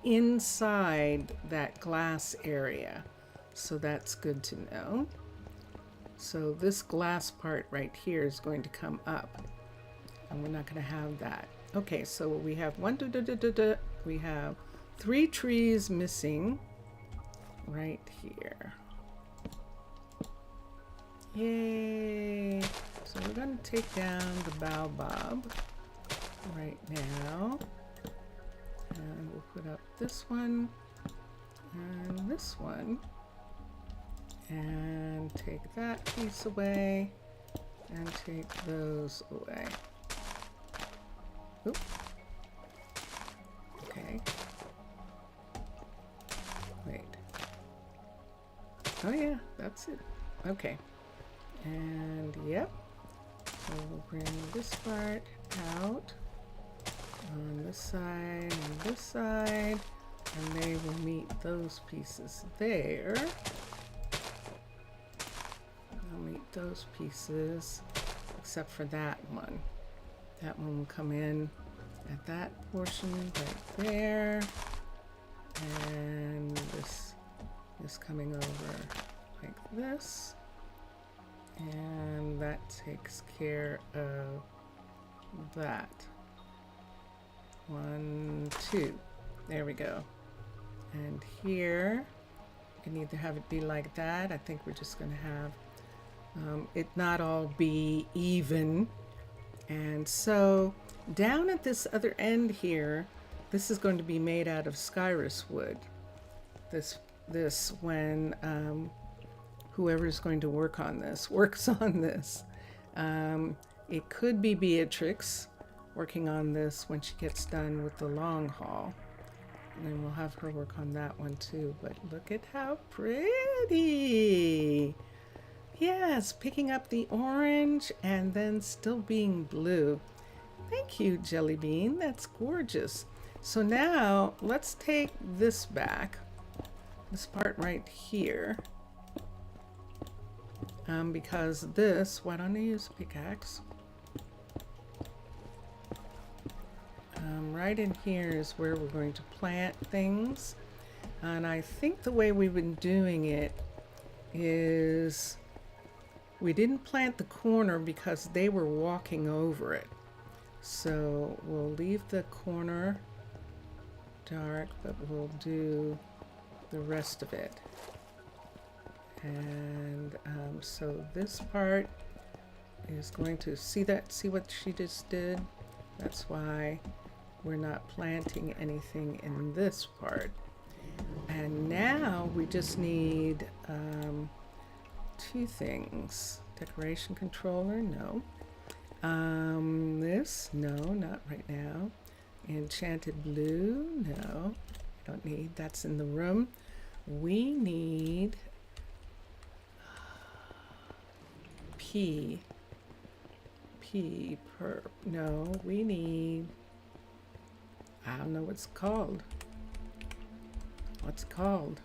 inside that glass area. So that's good to know. So this glass part right here is going to come up. And we're not going to have that. Okay, so we have we have 3 trees missing right here. Yay! So we're going to take down the baobab right now. And we'll put up this one and this one. And take that piece away and take those away. Oop. Okay. Oh yeah, that's it. Okay. And yep. So we'll bring this part out on this side and this side, and they will meet those pieces there. I'll meet those pieces, except for that one. That one will come in at that portion right there, and this is coming over like this, and that takes care of that. 1, 2, there we go. And here you can either have it be like that. I think we're just going to have it not all be even. And so down at this other end here, this is going to be made out of skyrus wood. This when whoever's going to work on this works on this. It could be Beatrix working on this when she gets done with the long haul. And then we'll have her work on that one too. But look at how pretty. Yes, picking up the orange and then still being blue. Thank you, Jelly Bean. That's gorgeous. So now let's take this back, this part right here, because this, why don't I use a pickaxe? Right in here is where we're going to plant things. And I think the way we've been doing it is we didn't plant the corner because they were walking over it. So we'll leave the corner dark, but we'll do the rest of it. And so this part is going to see what she just did. That's why we're not planting anything in this part. And now we just need 2 things. Decoration controller, no. This, no, not right now. Enchanted blue, no, don't need, that's in the room. We need no, we need, I don't know what's called. What's called?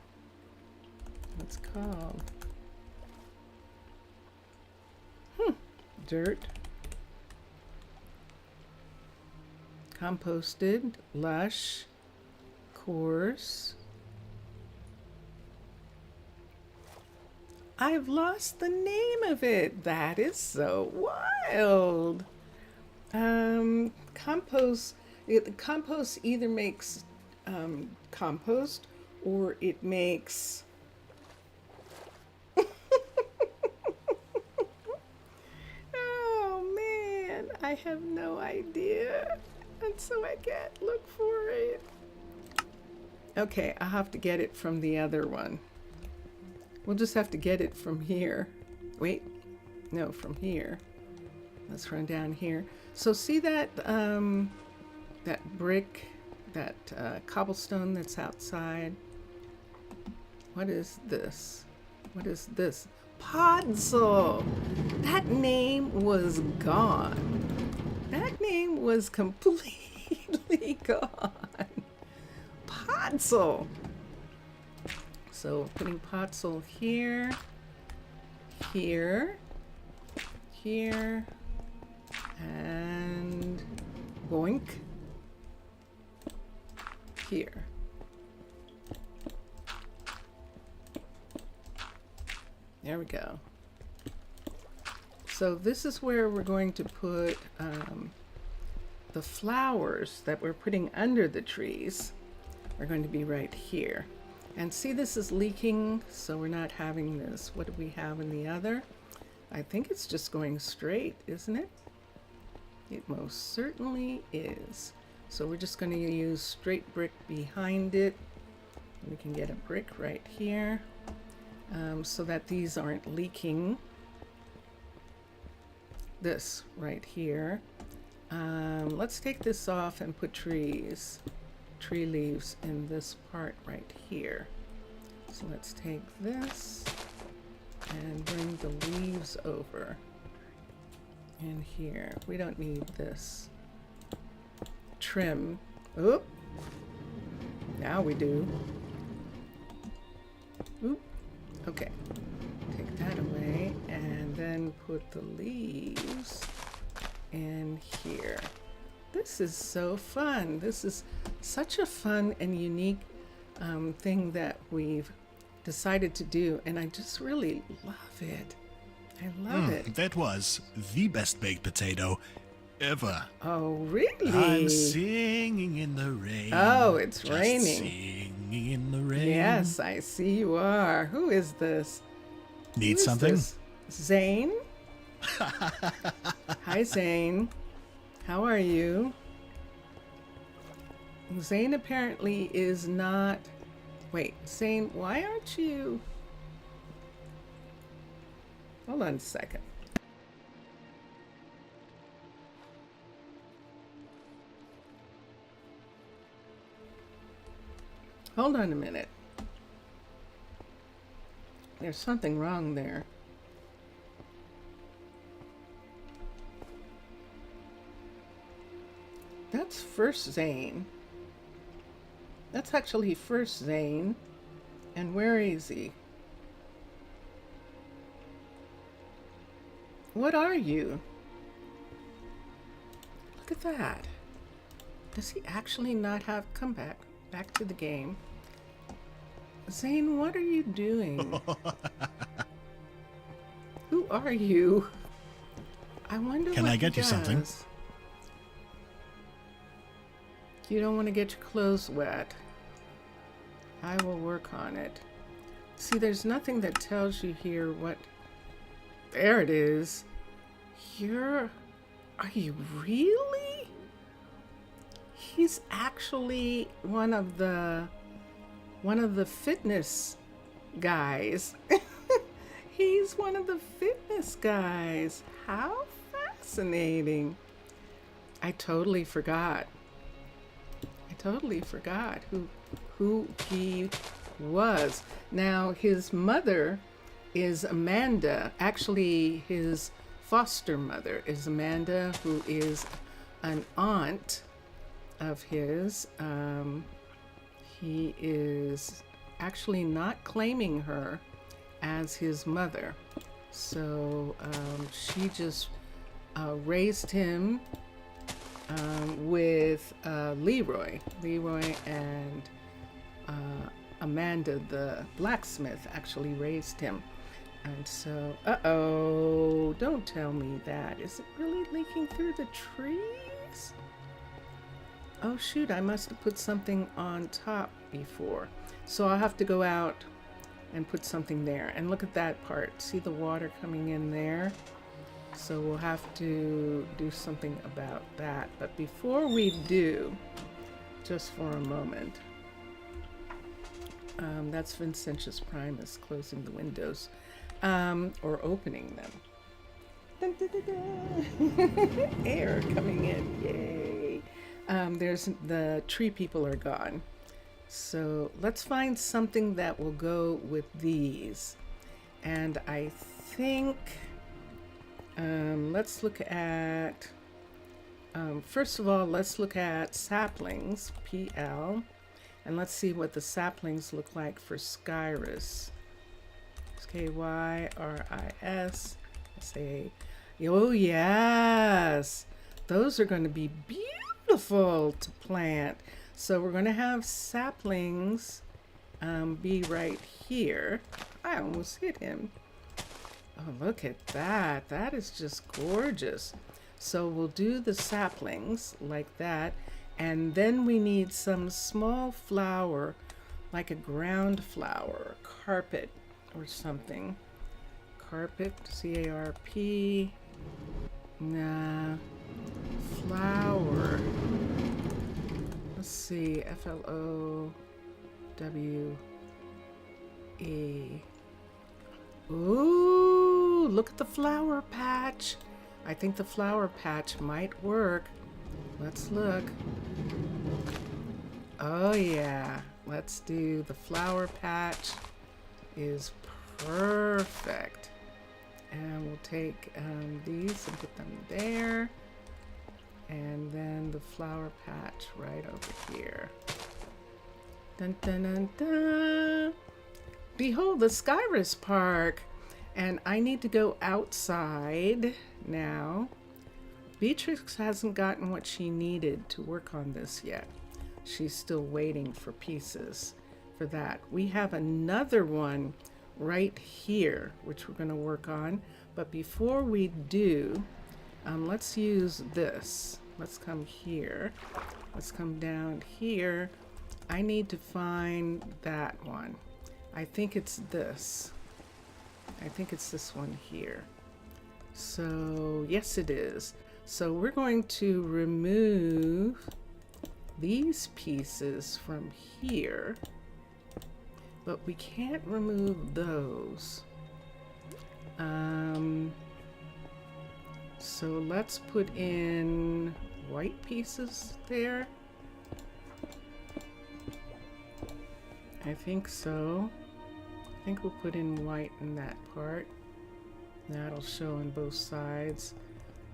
Dirt. Composted, lush, coarse. I've lost the name of it. That is so wild. Compost. Compost either makes compost or it makes. Oh man, I have no idea. And so I can't look for it. Okay, I'll have to get it from the other one. We'll just have to get it from here. Wait, no, from here. Let's run down here. So see that that brick, that cobblestone that's outside? What is this? What is this? Podzol! That name was gone. That name was completely gone. Podzol! So putting Podzol here, here, here, and boink here. There we go. So this is where we're going to put the flowers that we're putting under the trees are going to be right here. And see, this is leaking, so we're not having this. What do we have in the other? I think it's just going straight, isn't it? It most certainly is. So we're just going to use straight brick behind it. We can get a brick right here so that these aren't leaking. This right here. Let's take this off and put tree leaves in this part right here. So let's take this And bring the leaves over. In here. We don't need this. Trim. Oop. Now we do. Oop. Okay. Take that away and then put the leaves in here. This is so fun. This is such a fun and unique thing that we've decided to do, and I just really love it. I love it. That was the best baked potato ever. Oh, really? I'm singing in the rain. Oh, it's Just raining. Singing in the rain. Yes, I see you are. Who is this? Need Who is something? this? Zane? Hi, Zane. How are you? Zane apparently is not... Wait, Zane, why aren't you... Hold on a second. Hold on a minute. There's something wrong there. That's first Zane. That's actually first Zane. And where is he? What are you? Look at that. Does he actually not have come back to the game? Zane, what are you doing? Who are you? I wonder Can what I get he you something? does. You don't want to get your clothes wet. I will work on it. See, there's nothing that tells you here what... There it is. Are you really? He's actually one of the fitness guys. He's one of the fitness guys. How fascinating. I totally forgot who he was. Now, his mother is Amanda. Actually, his foster mother is Amanda, who is an aunt of his. He is actually not claiming her as his mother. So she just raised him with Leroy and Amanda, the blacksmith, actually raised him. And so, uh-oh, don't tell me that. Is it really leaking through the trees? Oh shoot, I must have put something on top before. So I'll have to go out and put something there. And look at that part. See the water coming in there? So we'll have to do something about that. But before we do, just for a moment, that's Vincentius Primus closing the windows, or opening them. Dun, dun, dun, dun. Air coming in, yay. There's the tree people are gone. So let's find something that will go with these. And I think, let's look at, first of all, let's look at saplings, PL, and let's see what the saplings look like for Skyrus. Kyris, say, oh yes, those are going to be beautiful to plant. So we're going to have saplings be right here. I almost hit him. Oh, look at that. That is just gorgeous. So we'll do the saplings like that. And then we need some small flower, like a ground flower, carpet or something. Carpet, C-A-R-P. Nah. Flower. Let's see, F-L-O-W-E. Ooh, look at the flower patch. I think the flower patch might work. Let's look. Oh yeah, let's do the flower patch is Perfect. And we'll take these and put them there. And then the flower patch right over here. Dun dun dun dun. Behold the Skyrus Park. And I need to go outside now. Beatrix hasn't gotten what she needed to work on this yet. She's still waiting for pieces for that. We have another one right here, which we're going to work on. But before we do, let's use this. Let's come here. Let's come down here. I need to find that one. I think it's this. I think it's this one here. So, yes, it is. So we're going to remove these pieces from here, but we can't remove those. So let's put in white pieces there. I think so. I think we'll put in white in that part. That'll show on both sides.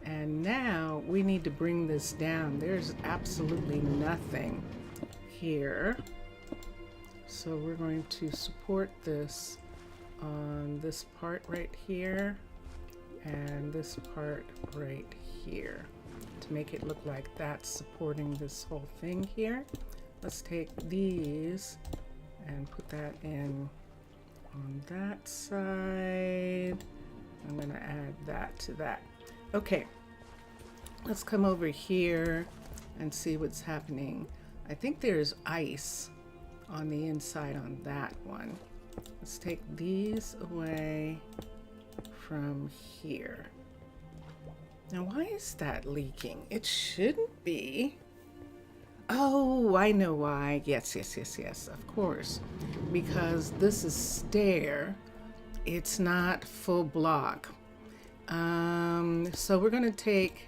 And now we need to bring this down. There's absolutely nothing here. So we're going to support this on this part right here and this part right here to make it look like that's supporting this whole thing here. Let's take these and put that in on that side. I'm going to add that to that. Okay, let's come over here and see what's happening. I think there's ice on the inside on that one. Let's take these away from here. Now, why is that leaking? It shouldn't be. Oh, I know why. Yes, of course. Because this is stair. It's not full block. So we're going to take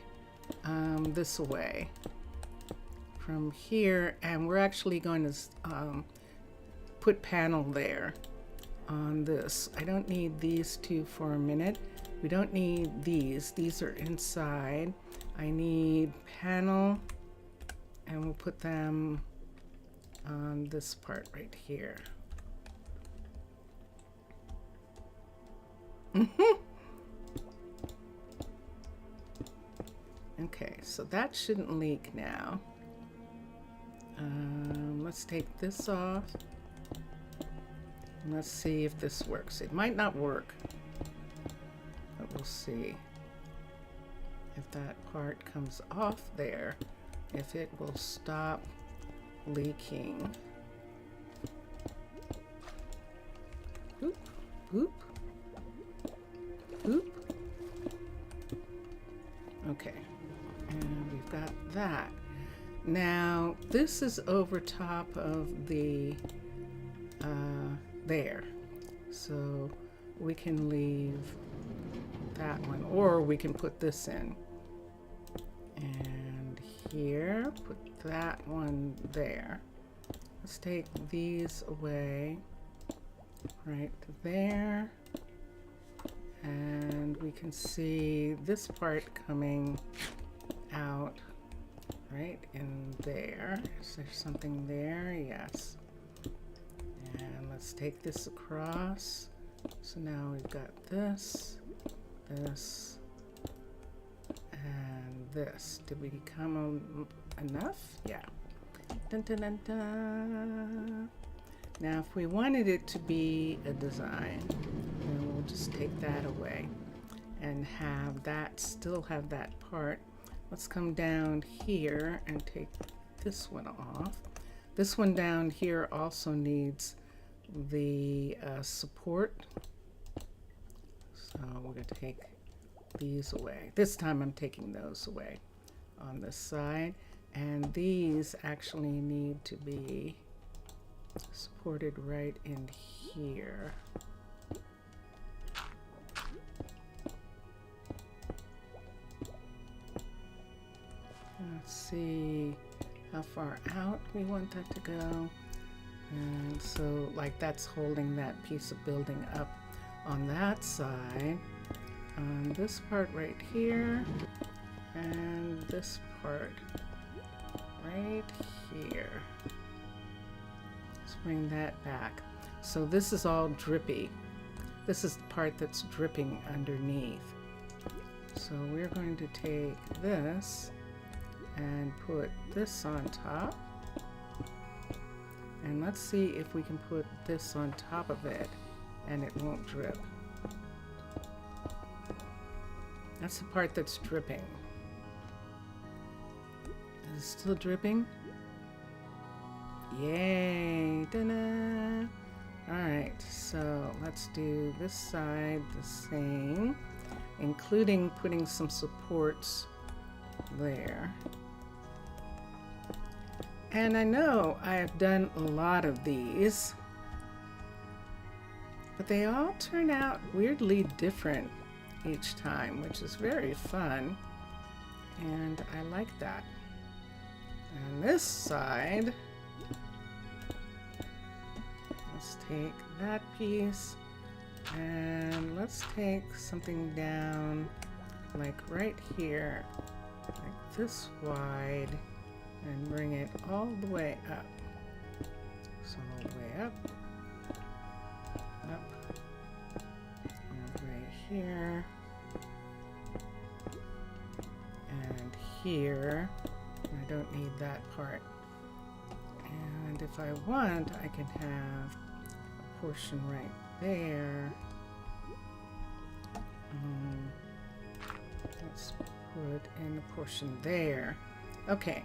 this away from here, and we're actually going to put panel there on this. I don't need these two for a minute. We don't need these. These are inside. I need panel, and we'll put them on this part right here. Okay, so that shouldn't leak now. Let's take this off. And let's see if this works. It might not work, but we'll see if that part comes off there, if it will stop leaking. Oop, oop, oop. Okay, and we've got that. Now, this is over top of the, there. So we can leave that one, or we can put this in. And here, put that one there. Let's take these away, right there. And we can see this part coming out right in there. Is there something there? Yes. And let's take this across. So now we've got this, this, and this. Did we come enough? Yeah. Dun, dun, dun, dun. Now, if we wanted it to be a design, then we'll just take that away and have that, still have that part. Let's come down here and take this one off. This one down here also needs the support. So we're going to take these away. This time I'm taking those away on this side. And these actually need to be supported right in here. Let's see how far out we want that to go. And so like that's holding that piece of building up. on that side, on this part right here, and this part right here. Let's bring that back. So this is all drippy. This is the part that's dripping underneath. So we're going to take this and put this on top. And let's see if we can put this on top of it and it won't drip. That's the part that's dripping. Is it still dripping? Yay! Ta-da! Alright, so let's do this side the same, including putting some supports there. And I know I have done a lot of these, but they all turn out weirdly different each time, which is very fun, and I like that. And this side, let's take that piece and let's take something down like right here, like this wide, and bring it all the way up. So all the way up, all the way here, and here. I don't need that part. And if I want, I can have a portion right there. Let's put in a portion there. Okay,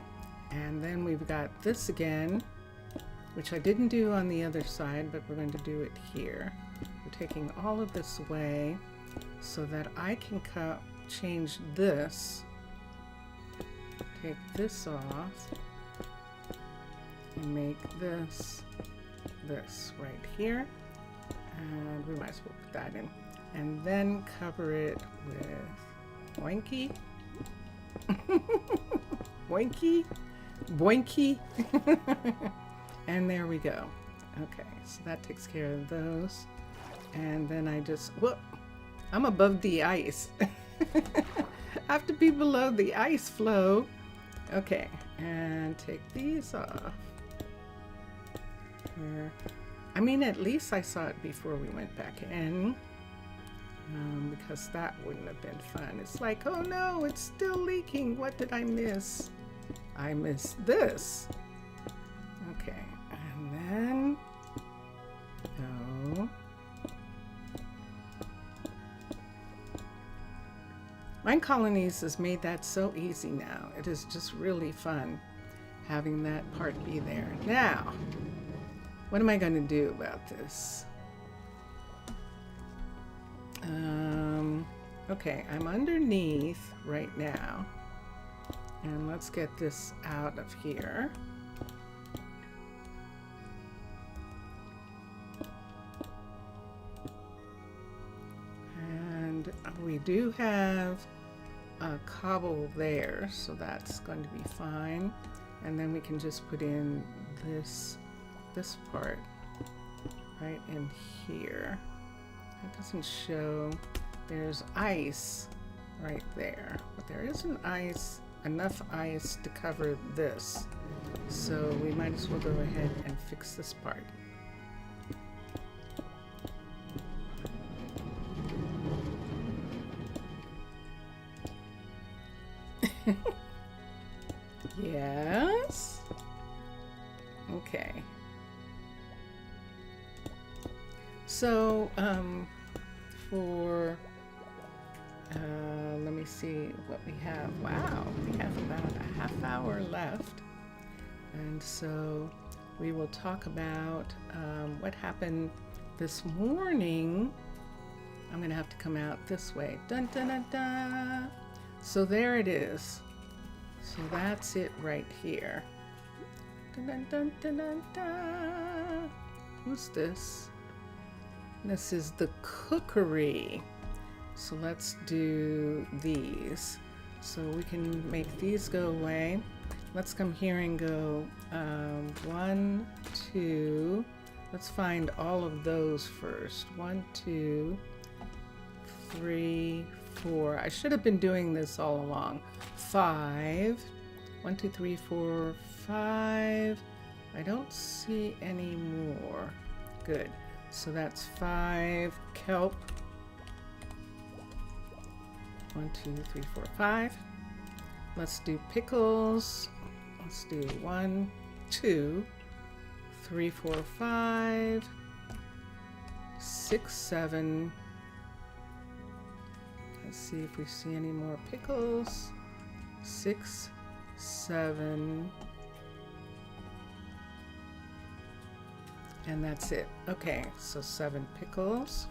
and then we've got this again, which I didn't do on the other side, but we're going to do it here. We're taking all of this away so that I can change this. Take this off and make this right here, and we might as well put that in, and then cover it with boinky boinky and there we go. Okay, so that takes care of those, and then I just I'm above the ice. I have to be below the ice flow. Okay, and take these off. I mean, at least I saw it before we went back in, because that wouldn't have been fun. It's like, oh no, it's still leaking. What did I miss? I missed this. Okay, and then, no. Minecolonies has made that so easy now. It is just really fun having that part be there. Now, what am I going to do about this? Okay, I'm underneath right now. And let's get this out of here. And we do have a cobble there, so that's going to be fine. And then we can just put in this part right in here. It doesn't show. There's ice right there, but there isn't enough ice to cover this. So we might as well go ahead and fix this part. Yes. Okay. So, let me see what we have. Wow, we have about a half hour left. And so we will talk about what happened this morning. I'm going to have to come out this way. Dun, dun, dun, dun. So there it is. So that's it right here. Dun, dun, dun, dun, dun, dun. Who's this? This is the cookery. So let's do these. So we can make these go away. Let's come here and go 1, 2, Let's find all of those first. 1, 2, 3, 4. I should have been doing this all along. 5. 1, 2, 3, 4, 5. I don't see any more. Good. So that's 5 kelp. 1, 2, 3, 4, 5. Let's do pickles. Let's do 1, 2, 3, 4, 5, 6, 7. Let's see if we see any more pickles. 6, 7. And that's it. Okay, so 7 pickles.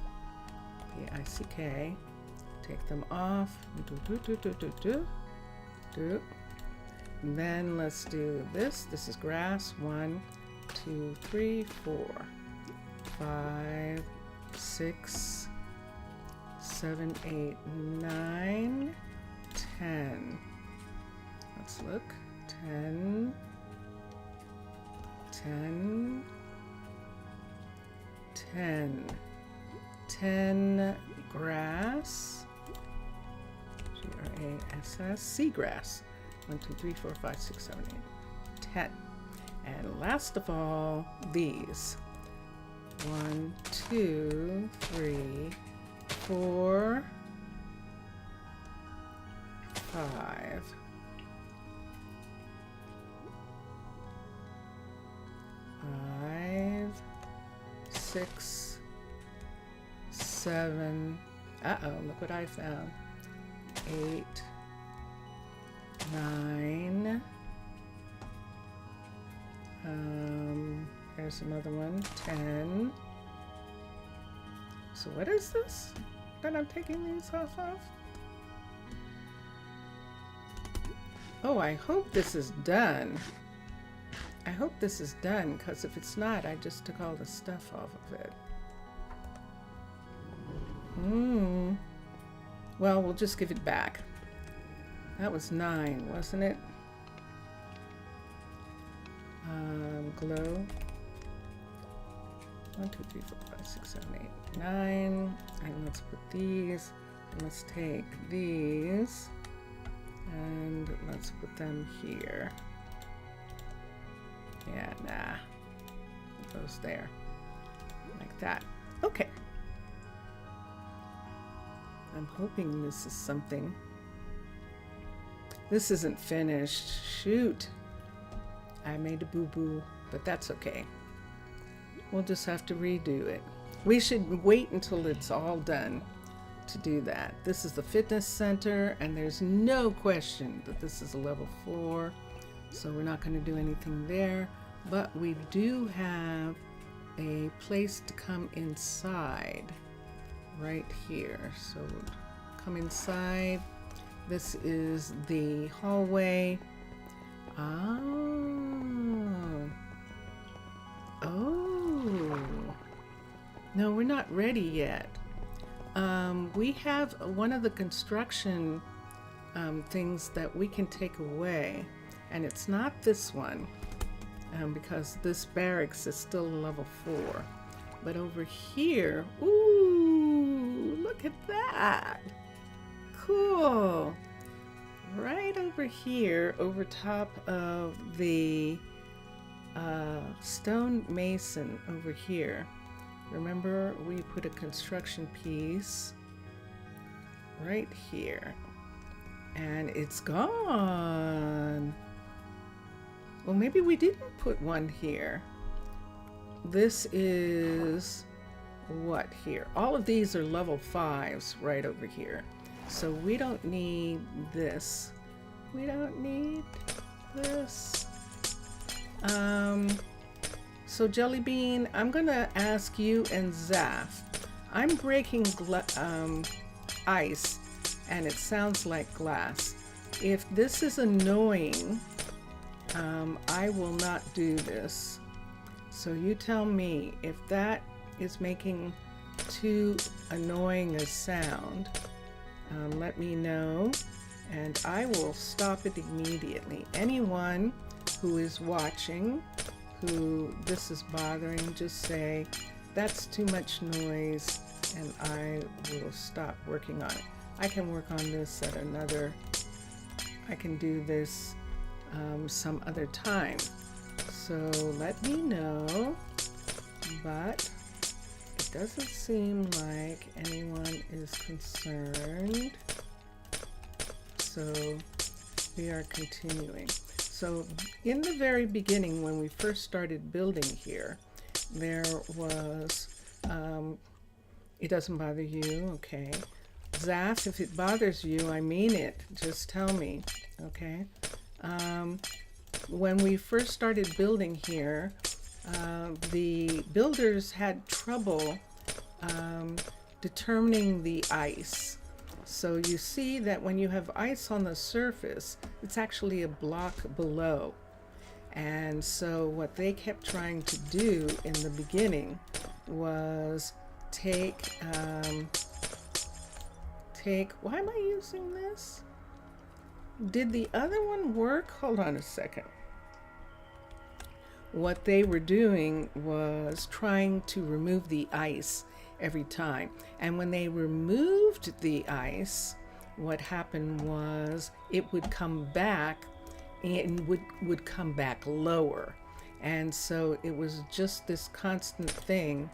P-I-C-K. Take them off. And then let's do this. This is grass. 1, 2, 3, 4, 5, 6, 7, 8, 9, 10. Let's look. 10, 10, 10. 10 grass. G-R-A-S-S. Seagrass. 1, 2, 3, 4, 5, 6, 7, 8, 10. And last of all, these. 1, 2, 3, 4, 5. 5, 6, 7. Uh-oh, look what I found. 8, 9. There's another one. 10. So what is this that I'm taking these off of? Oh, I hope this is done. I hope this is done, because if it's not, I just took all the stuff off of it. Well, we'll just give it back. That was 9, wasn't it? Glow. 1, 2, 3, 4, 5, 6, 7, 8, 9. And let's put these. And let's take these. And let's put them here. Yeah, nah. It goes there. Like that. Okay. I'm hoping this is something. This isn't finished. Shoot. I made a boo-boo, but that's okay. We'll just have to redo it. We should wait until it's all done to do that. This is the fitness center, and there's no question that this is a level 4, so we're not going to do anything there. But we do have a place to come inside right here. So come inside. This is the hallway. Oh. No, we're not ready yet. We have one of the construction things that we can take away, and it's not this one, because this barracks is still level 4. But over here, ooh, look at that. Cool. Right over here, over top of the stone mason over here. Remember, we put a construction piece right here, and it's gone. Well, maybe we didn't put one here. This is what here? All of these are level 5s right over here. So we don't need this. We don't need this. So Jelly Bean, I'm gonna ask you and Zaf. I'm breaking ice, and it sounds like glass. If this is annoying, I will not do this. So you tell me if that is making too annoying a sound. Let me know, and I will stop it immediately. Anyone who is watching, who this is bothering, just say, that's too much noise, and I will stop working on it. I can work on this at another, I can do this some other time. So let me know, but it doesn't seem like anyone is concerned. So we are continuing. So in the very beginning, when we first started building here, there was, it doesn't bother you, okay. Zaf, if it bothers you, I mean it, just tell me, okay. When we first started building here, the builders had trouble determining the ice. So you see that when you have ice on the surface, it's actually a block below. And so what they kept trying to do in the beginning was take, why am I using this? Did the other one work? Hold on a second. What they were doing was trying to remove the ice every time. And when they removed the ice, what happened was it would come back and would come back lower. And so it was just this constant thing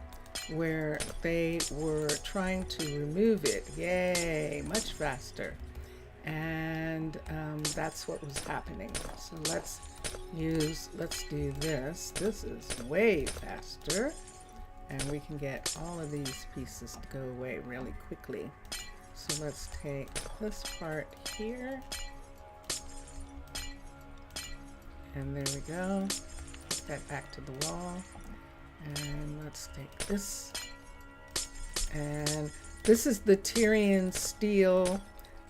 where they were trying to remove it. Yay, much faster. And that's what was happening. So let's do this. This is way faster. And we can get all of these pieces to go away really quickly. So let's take this part here. And there we go. Put that back to the wall. And let's take this. And this is the Tyrian steel.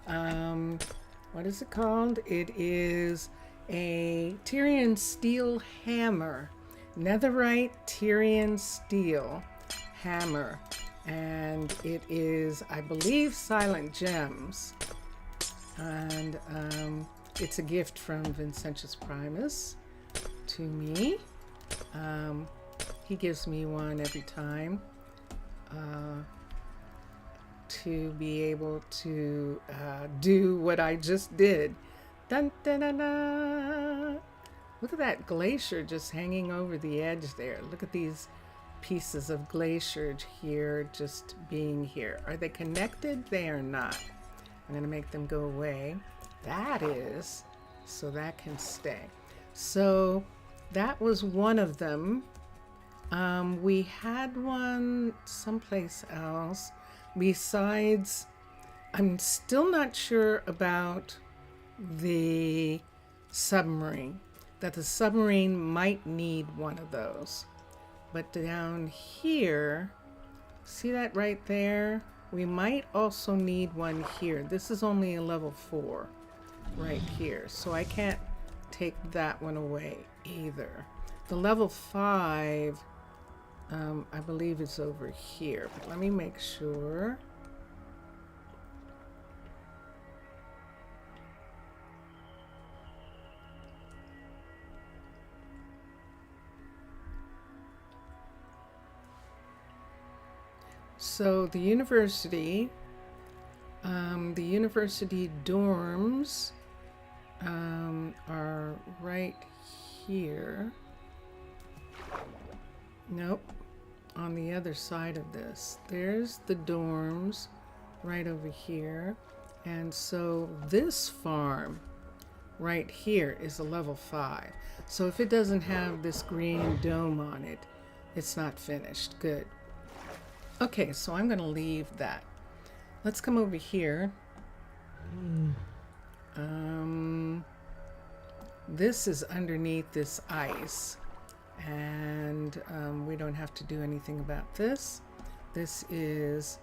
What is it called? It is a Tyrian steel hammer. Netherite Tyrian steel hammer, and it is, I believe, silent gems, and it's a gift from Vincentius Primus to me. He gives me one every time to be able to do what I just did. Dun, dun, dun, dun. Look at that glacier just hanging over the edge there. Look at these pieces of glacier here just being here. Are they connected? They are not. I'm going to make them go away. That is, so that can stay. So that was one of them. We had one someplace else. Besides, I'm still not sure about the submarine. That the submarine might need one of those. But down here, see that right there? We might also need one here. This is only a level 4 right here. So I can't take that one away either. The level 5, I believe is over here. But let me make sure. So the university dorms are right here. Nope, on the other side of this. There's the dorms right over here. And so this farm right here is a level 5. So if it doesn't have this green dome on it, it's not finished. Good. Okay, so I'm going to leave that. Let's come over here. This is underneath this ice, and we don't have to do anything about this. This is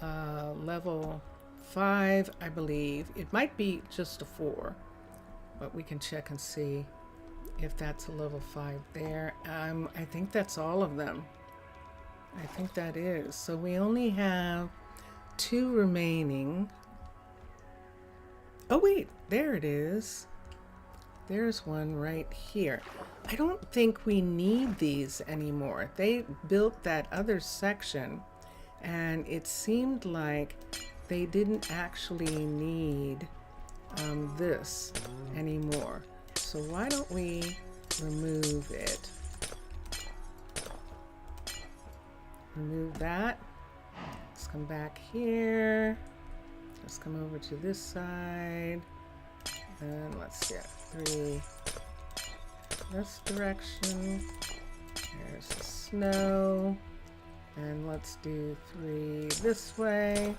level 5, I believe. It might be just a 4, but we can check and see if that's a level 5 there. I think that's all of them. I think that is. So we only have 2 remaining. Oh wait, there it is. There's one right here. I don't think we need these anymore. They built that other section, and it seemed like they didn't actually need this anymore. So why don't we remove it? Remove that. Let's come back here. Let's come over to this side. And let's get 3 this direction. There's the snow. And let's do 3 this way.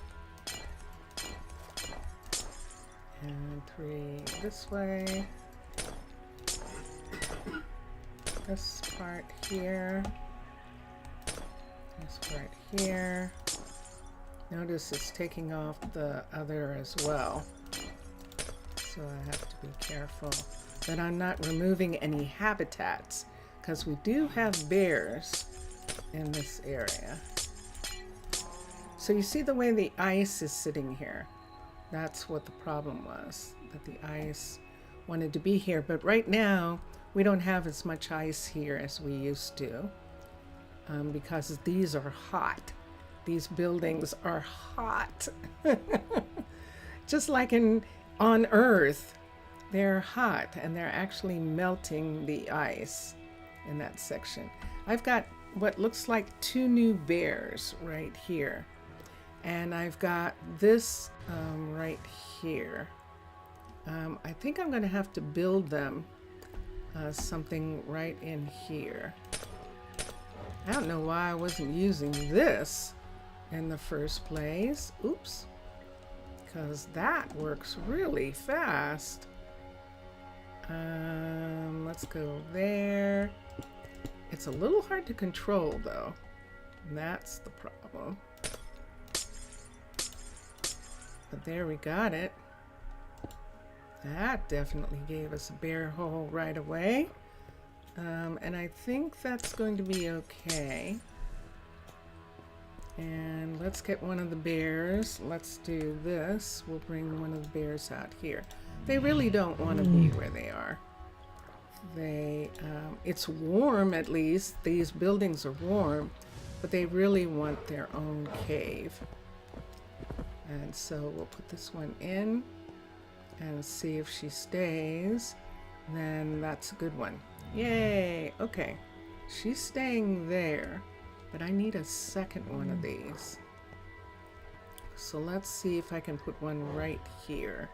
And 3 this way. This part here. This part here. Notice it's taking off the other as well. So I have to be careful that I'm not removing any habitats, because we do have bears in this area. So you see the way the ice is sitting here. That's what the problem was, that the ice wanted to be here. But right now, we don't have as much ice here as we used to, because these are hot. These buildings are hot. Just like on Earth, they're hot, and they're actually melting the ice in that section. I've got what looks like 2 new bears right here. And I've got this right here. I think I'm going to have to build them something right in here. I don't know why I wasn't using this in the first place. Oops. Because that works really fast. Let's go there. It's a little hard to control though. And that's the problem. But there, we got it. That definitely gave us a bear hole right away. And I think that's going to be okay. And let's get one of the bears. Let's do this. We'll bring one of the bears out here. They really don't want to be where they are. It's warm, at least. These buildings are warm, but they really want their own cave. And so we'll put this one in and see if she stays. Then that's a good one. Yay! Okay, she's staying there, but I need a second one of these. So let's see if I can put one right here.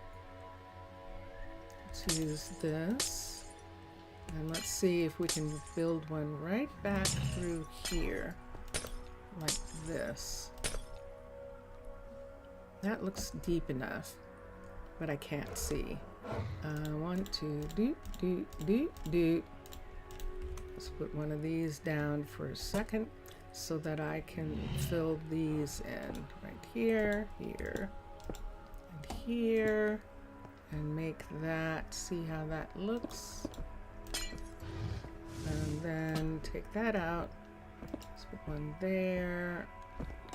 Let's use this. And let's see if we can build one right back through here, like this. That looks deep enough, but I can't see. I want to do. Let's put one of these down for a second so that I can fill these in right here, here, and here, and make that, see how that looks. And then take that out. Let's put one there.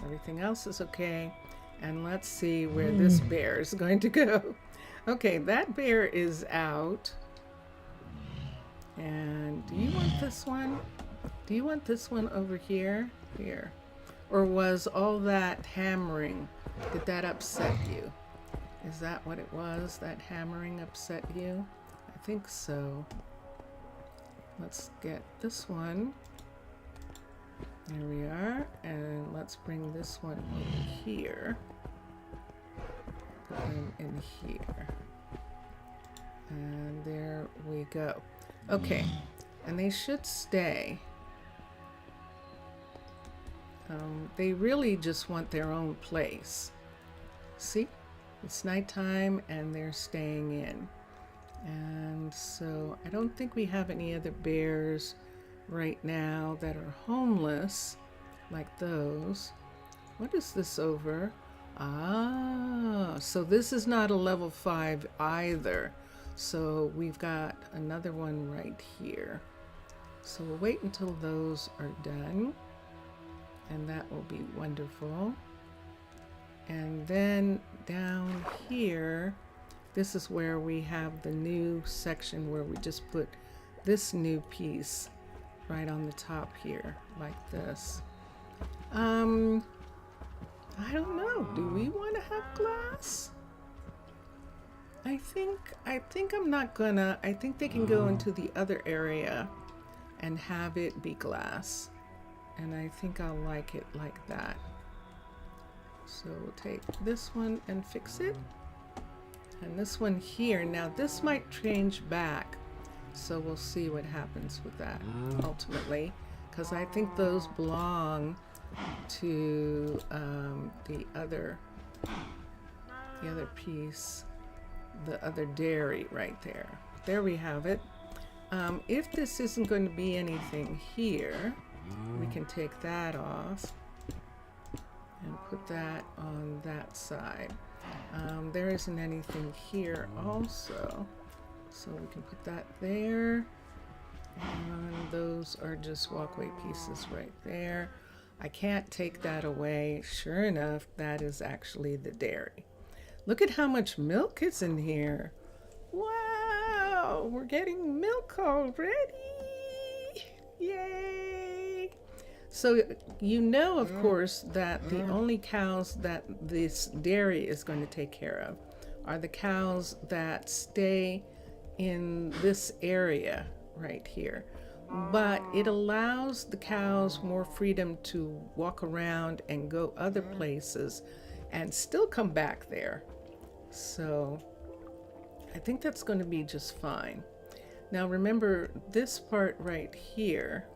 Everything else is okay. And let's see where this bear is going to go. Okay, that bear is out. And do you want this one? Do you want this one over here? Here. Or was all that hammering, did that upset you? Is that what it was? That hammering upset you? I think so. Let's get this one. There we are. And let's bring this one over here. Put them in here. And there we go. Okay. And they should stay. They really just want their own place. See? It's nighttime and they're staying in. And so I don't think we have any other bears right now that are homeless like those. What is this over? Ah, so this is not a level 5 either. So we've got another one right here. So we'll wait until those are done. And that will be wonderful. And then down here, This is where we have the new section where we just put this new piece right on the top here, like this. I don't know. Do we want to have glass? I think I'm not gonna. I think they can go into the other area and have it be glass. And I think I'll like it like that. So we'll take this one and fix it. And this one here, now this might change back. So we'll see what happens with that ultimately. Because I think those belong to the other piece, the other dairy right there. There we have it. If this isn't going to be anything here, we can take that off and put that on that side. There isn't anything here also, so we can put that there. And those are just walkway pieces right there. I can't take that away. Sure enough, that is actually the dairy. Look at how much milk is in here. Wow, we're getting milk already. Yay. So you know, of course, that the only cows that this dairy is going to take care of are the cows that stay in this area right here. But it allows the cows more freedom to walk around and go other places and still come back there. So I think that's going to be just fine. Now remember, this part right here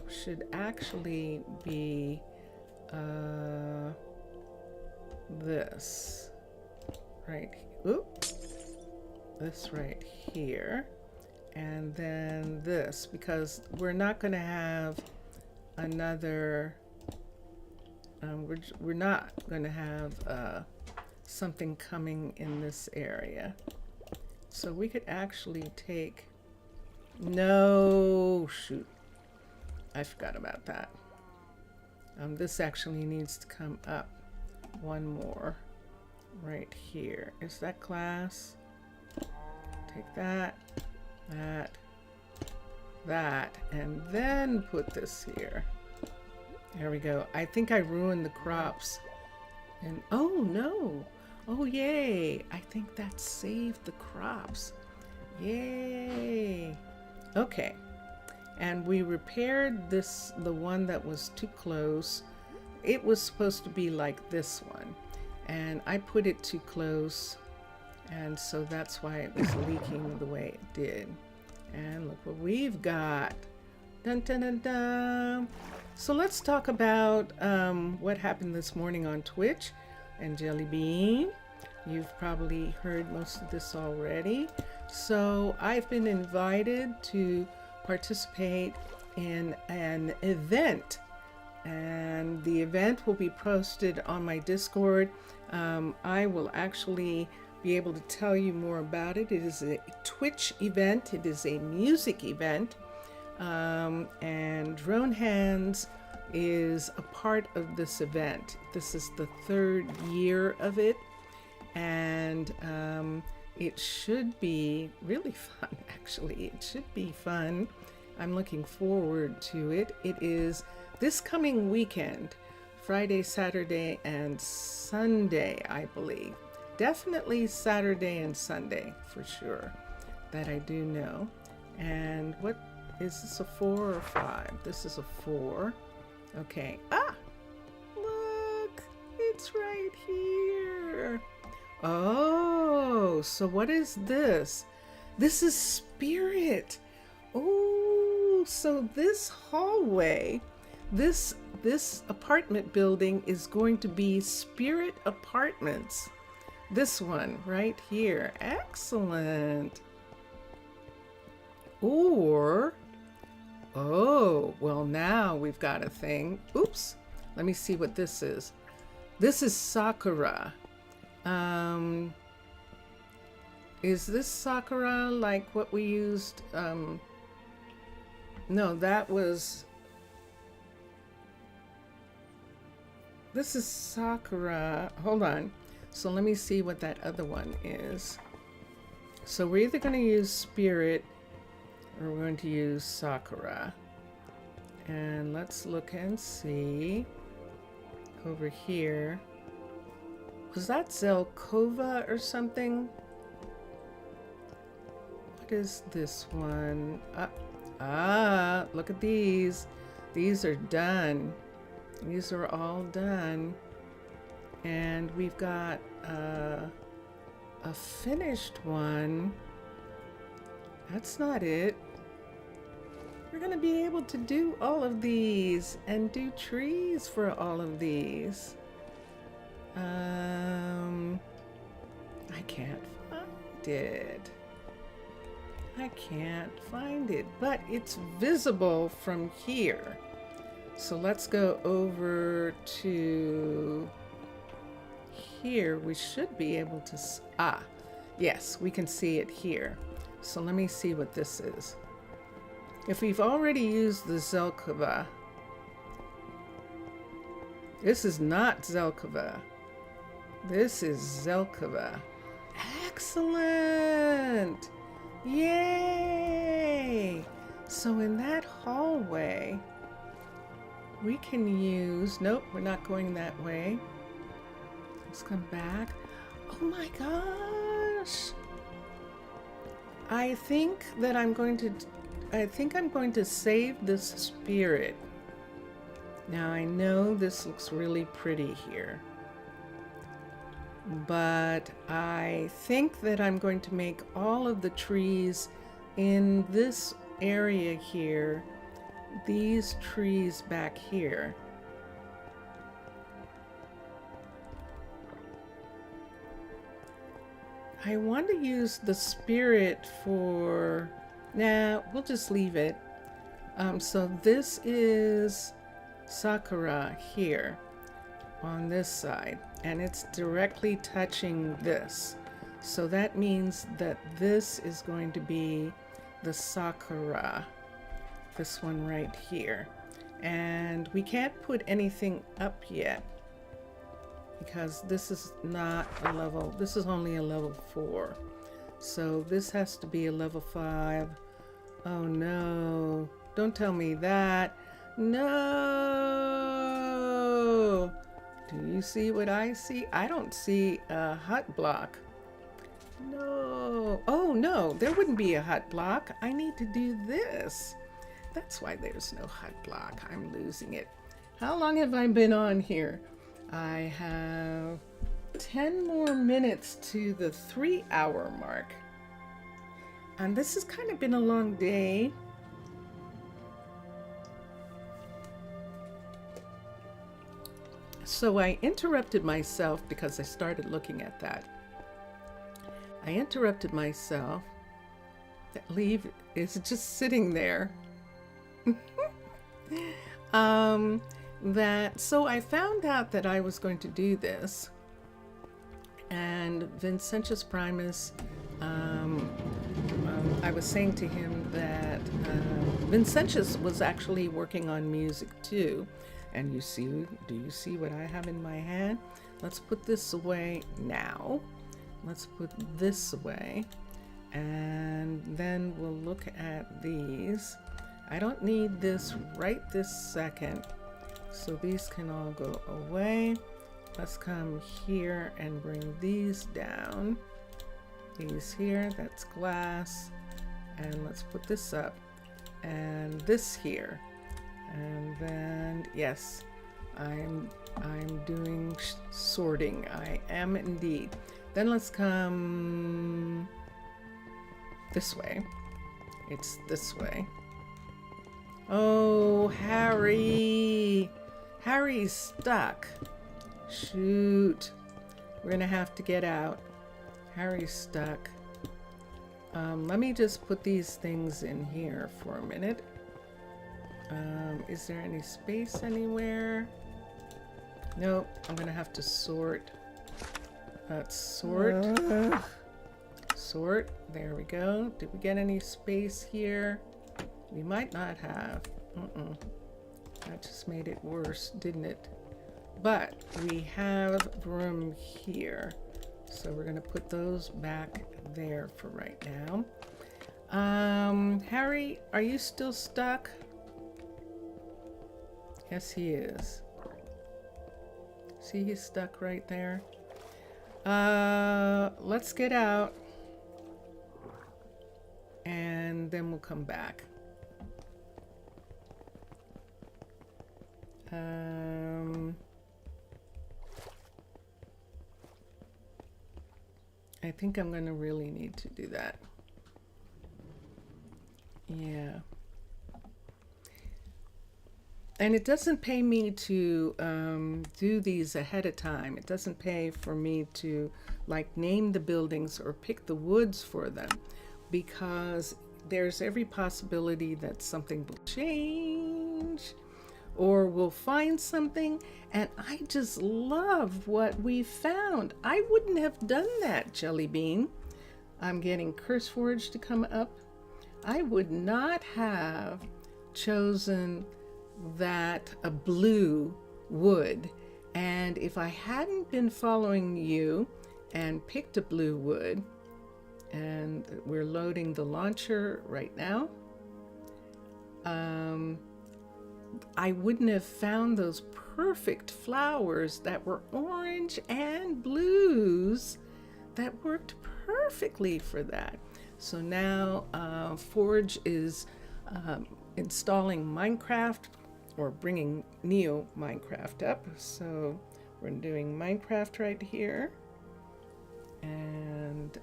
should actually be this right. Oop, this right here. And then this, because we're not going to have another, we're not going to have something coming in this area. So we could actually take, no, shoot, I forgot about that. This actually needs to come up one more right here. Is that glass? Take that. That, and then put this here. There we go. I think I ruined the crops. And oh no. Oh yay. I think that saved the crops. Yay. Okay. And we repaired this, the one that was too close. It was supposed to be like this one. And I put it too close. And so that's why it was leaking the way it did. And look what we've got. Dun, dun, dun, dun. So let's talk about what happened this morning on Twitch. And Jelly Bean, you've probably heard most of this already. So I've been invited to participate in an event. And the event will be posted on my Discord. I will actually be able to tell you more about it. It is a Twitch event. It is a music event. And Drone Hands is a part of this event. This is the 3rd year of it. And it should be really fun, actually. It should be fun. I'm looking forward to it. It is this coming weekend, Friday, Saturday, and Sunday, I believe. Definitely Saturday and Sunday for sure, that I do know. And what is this, a 4 or 5? This is a 4. Okay. Ah, look, it's right here. Oh, so what is this? This is spirit. Oh, so this hallway, this apartment building is going to be spirit apartments. This one right here. Excellent. Or, oh, well, now we've got a thing. Oops. Let me see what this is. This is Sakura. Is this Sakura like what we used? No, that was... This is Sakura. Hold on. So let me see what that other one is. So we're either going to use Spirit or we're going to use Sakura. And let's look and see over here. Was that Zelkova or something? What is this one? Look at these. These are done. These are all done. And we've got a finished one. That's not it. We're going to be able to do all of these and do trees for all of these. I can't find it. I can't find it, but it's visible from here. So let's go over to here. We should be able to, yes, we can see it here. So let me see what this is. If we've already used the Zelkova, this is not Zelkova. This is Zelkova. Excellent! Yay! So in that hallway, we can use, nope, we're not going that way. Let's come back. Oh my gosh! I think I'm going to save this spirit. Now I know this looks really pretty here, but I think that I'm going to make all of the trees in this area here, these trees back here. I want to use the spirit for, nah, we'll just leave it. So this is Sakura here on this side, and it's directly touching this. So that means that this is going to be the Sakura, this one right here. And we can't put anything up yet because this is not a level, this is only a level 4. So this has to be a level 5. Oh no, don't tell me that. No! Do you see what I see? I don't see a hut block. No. Oh no, there wouldn't be a hut block. I need to do this. That's why there's no hut block. I'm losing it. How long have I been on here? I have 10 more minutes to the 3-hour mark. And this has kind of been a long day. So I interrupted myself because I started looking at that. I interrupted myself. That leaf is just sitting there. So I found out that I was going to do this, and Vincentius Primus, I was saying to him that Vincentius was actually working on music too. And you see, do you see what I have in my hand? Let's put this away now. Let's put this away, and then we'll look at these. I don't need this right this second, so these can all go away. Let's come here and bring these down. These here, that's glass. And let's put this up and this here. And then, yes, I'm doing sorting. I am indeed. Then let's come this way. It's this way. Oh, Harry. Harry's stuck. Shoot. We're gonna have to get out. Harry's stuck. Let me just put these things in here for a minute. Is there any space anywhere? Nope. I'm gonna have to sort. Sort. Sort. There we go. Did we get any space here? We might not have. That just made it worse, didn't it? But we have room here. So we're going to put those back there for right now. Harry, are you still stuck? Yes, he is. See, he's stuck right there. Let's get out. And then we'll come back. I think I'm going to really need to do that. Yeah. And it doesn't pay me to do these ahead of time. It doesn't pay for me to like name the buildings or pick the woods for them, because there's every possibility that something will change or we'll find something. And I just love what we found. I wouldn't have done that, Jelly Bean. I'm getting CurseForge to come up. I would not have chosen that a blue wood, and if I hadn't been following you and picked a blue wood, and we're loading the launcher right now, I wouldn't have found those perfect flowers that were orange and blues that worked perfectly for that. So now Forge is installing Minecraft, or bringing Neo Minecraft up. So we're doing Minecraft right here, and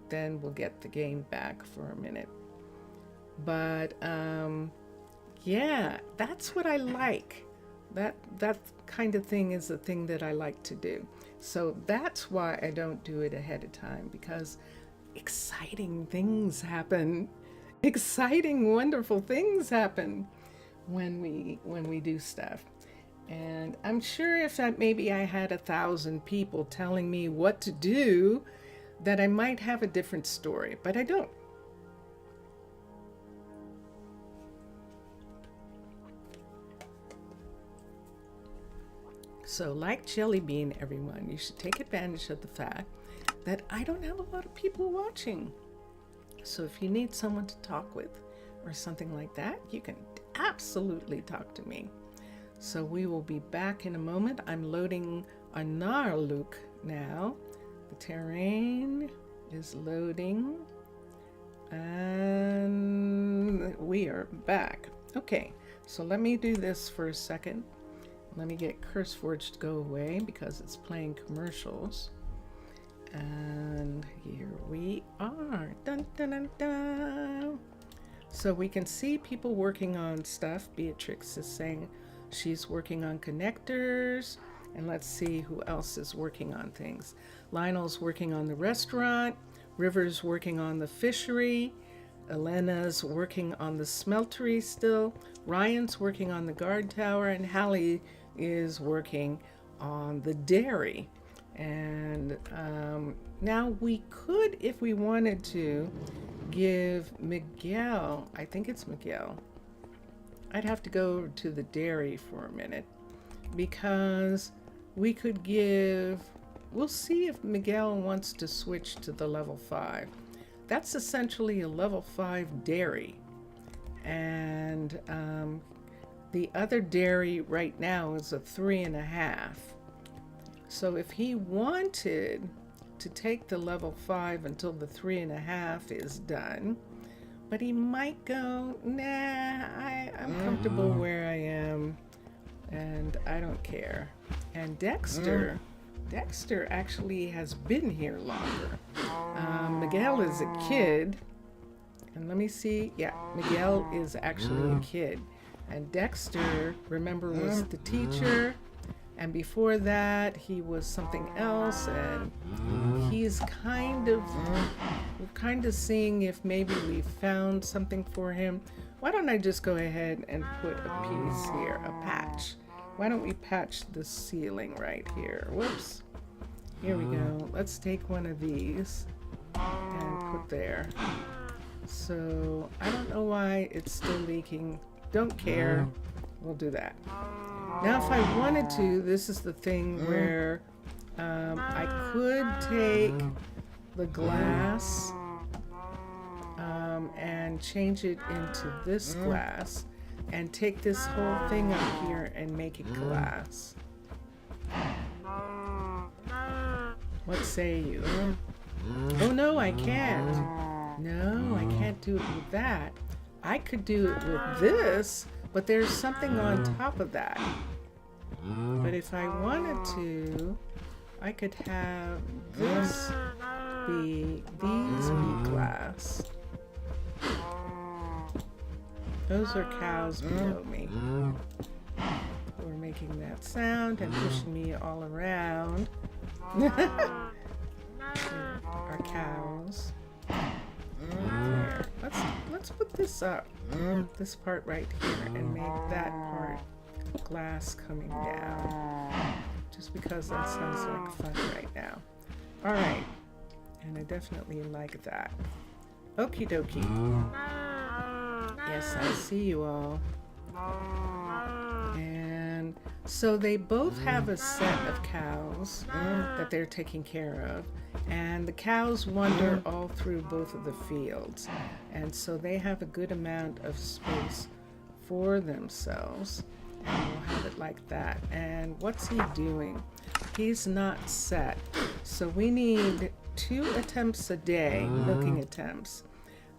then we'll get the game back for a minute. But yeah, that's what I like. That kind of thing is the thing that I like to do. So that's why I don't do it ahead of time, because exciting things happen. Exciting, wonderful things happen when we do stuff. And I'm sure if maybe I had 1,000 people telling me what to do, that I might have a different story, but I don't. So like Jelly Bean, everyone, you should take advantage of the fact that I don't have a lot of people watching. So if you need someone to talk with or something like that, you can absolutely talk to me. So we will be back in a moment. I'm loading Arnaaluk now. The terrain is loading. And we are back. Okay, so let me do this for a second. Let me get CurseForge to go away because it's playing commercials. And here we are. Dun, dun, dun, dun. So we can see people working on stuff. Beatrix is saying she's working on connectors. And let's see who else is working on things. Lionel's working on the restaurant. River's working on the fishery. Elena's working on the smeltery still. Ryan's working on the guard tower. And Hallie is working on the dairy. And now we could, if we wanted to, give Miguel, I think it's Miguel, I'd have to go to the dairy for a minute, because we could give, we'll see if Miguel wants to switch to the level 5. That's essentially a level 5 dairy. And the other dairy right now is a 3.5. So if he wanted to take the level 5 until the 3.5 is done, but he might go, nah, I'm comfortable where I am and I don't care. And Dexter actually has been here longer. Miguel is a kid, and let me see, yeah, Miguel is actually a kid. And Dexter, remember, was the teacher. And before that, he was something else, and he's kind of seeing if maybe we found something for him. Why don't I just go ahead and put a piece here, a patch. Why don't we patch the ceiling right here? Whoops. Here we go. Let's take one of these and put there. So I don't know why it's still leaking. Don't care. we'll do that. Now, if I wanted to, this is the thing where I could take the glass and change it into this glass and take this whole thing up here and make it glass. What say you? Oh no, I can't. No, I can't do it with that. I could do it with this, but there's something on top of that. But if I wanted to, I could have this be, these be glass. Those are cows below me. We're making that sound and pushing me all around. Our cows. There. Let's put this up. This part right here and make that part glass coming down. Just because that sounds like fun right now. Alright. And I definitely like that. Okie dokie. Yes, I see you all. And so they both have a set of cows that they're taking care of. And the cows wander all through both of the fields. And so they have a good amount of space for themselves. And we'll have it like that. And what's he doing? He's not set. So we need 2 attempts a day, milking attempts,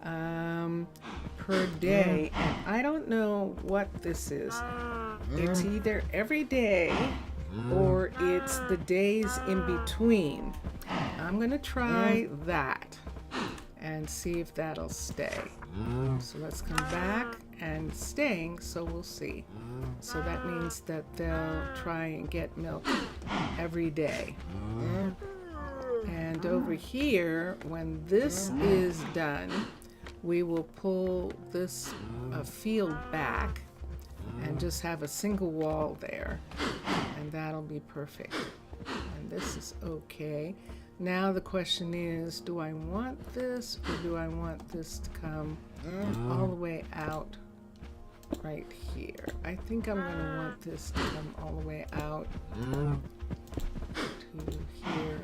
per day. And I don't know what this is. It's either every day or it's the days in between. I'm gonna try that and see if that'll stay. So let's come back and staying, so we'll see. So that means that they'll try and get milk every day. And over here, when this is done, we will pull this field back and just have a single wall there, and that'll be perfect. And this is okay. Now the question is, do I want this or do I want this to come all the way out right here? I think I'm going to want this to come all the way out to here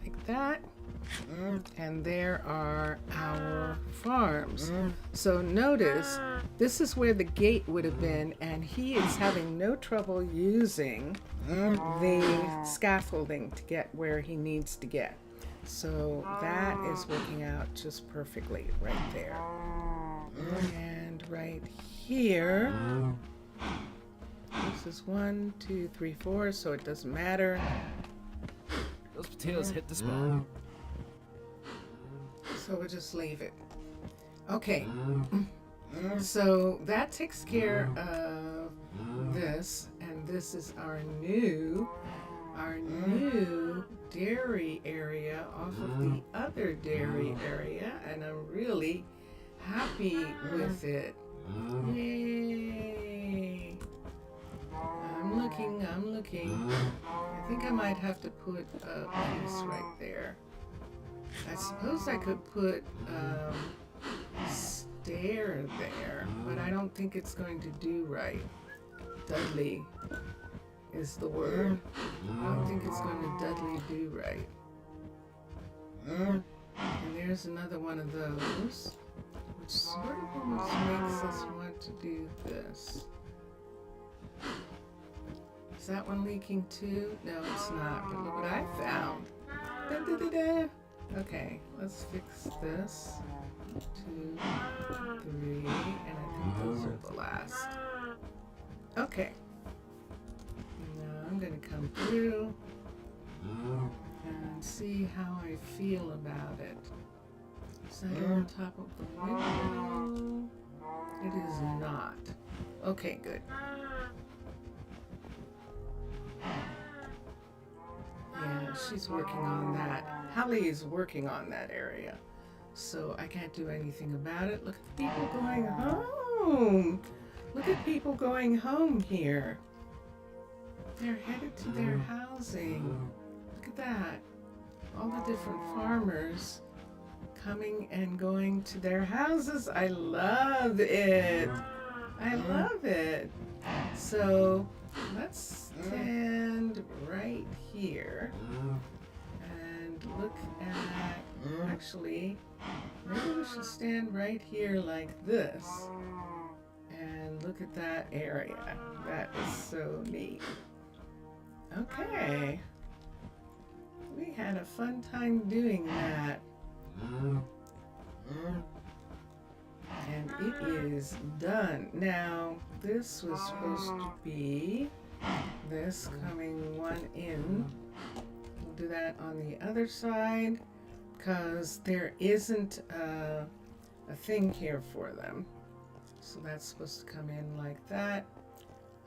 like that. And there are our farms. So notice, this is where the gate would have been, and he is having no trouble using the scaffolding to get where he needs to get. So that is working out just perfectly right there. And right here, this is 1, 2, 3, 4, so it doesn't matter. Those potatoes hit the spot. So we'll just leave it. Okay. So that takes care of this, and this is our new dairy area off of the other dairy area, and I'm really happy with it. Yay! I'm looking. I think I might have to put a piece right there. I suppose I could put stair there, but I don't think it's going to do right. Dudley is the word. I don't think it's going to Dudley do right. And there's another one of those, which sort of almost makes us want to do this. Is that one leaking too? No, it's not, but look what I found. Da, da, da, da. Okay, let's fix this. 2, 3, and I think those are the last. Okay. Now I'm going to come through and see how I feel about it. Is that on top of the window? It is not. Okay, good. Yeah, she's working on that. Hallie is working on that area. So I can't do anything about it. Look at the people going home. Look at people going home here. They're headed to their housing. Look at that. All the different farmers coming and going to their houses. I love it. I love it. So let's stand right here and look at, actually, maybe we should stand right here like this and look at that area. That is so neat. Okay. We had a fun time doing that. And it is done. Now, this was supposed to be this coming one in. We'll do that on the other side because there isn't a thing here for them. So that's supposed to come in like that.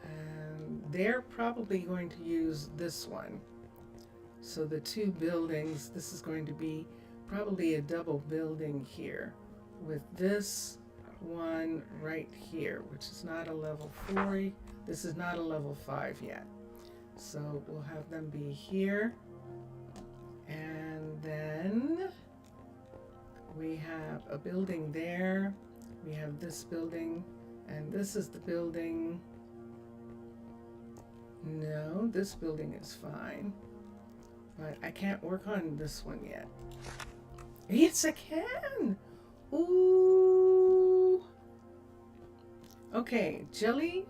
And they're probably going to use this one. So the two buildings, this is going to be probably a double building here with this one right here, which is not a level 4. This is not a level 5 yet. So we'll have them be here. And then we have a building there. We have this building, and this is the building. No, this building is fine. But I can't work on this one yet. Yes, I can! Ooh! Okay, Jelly,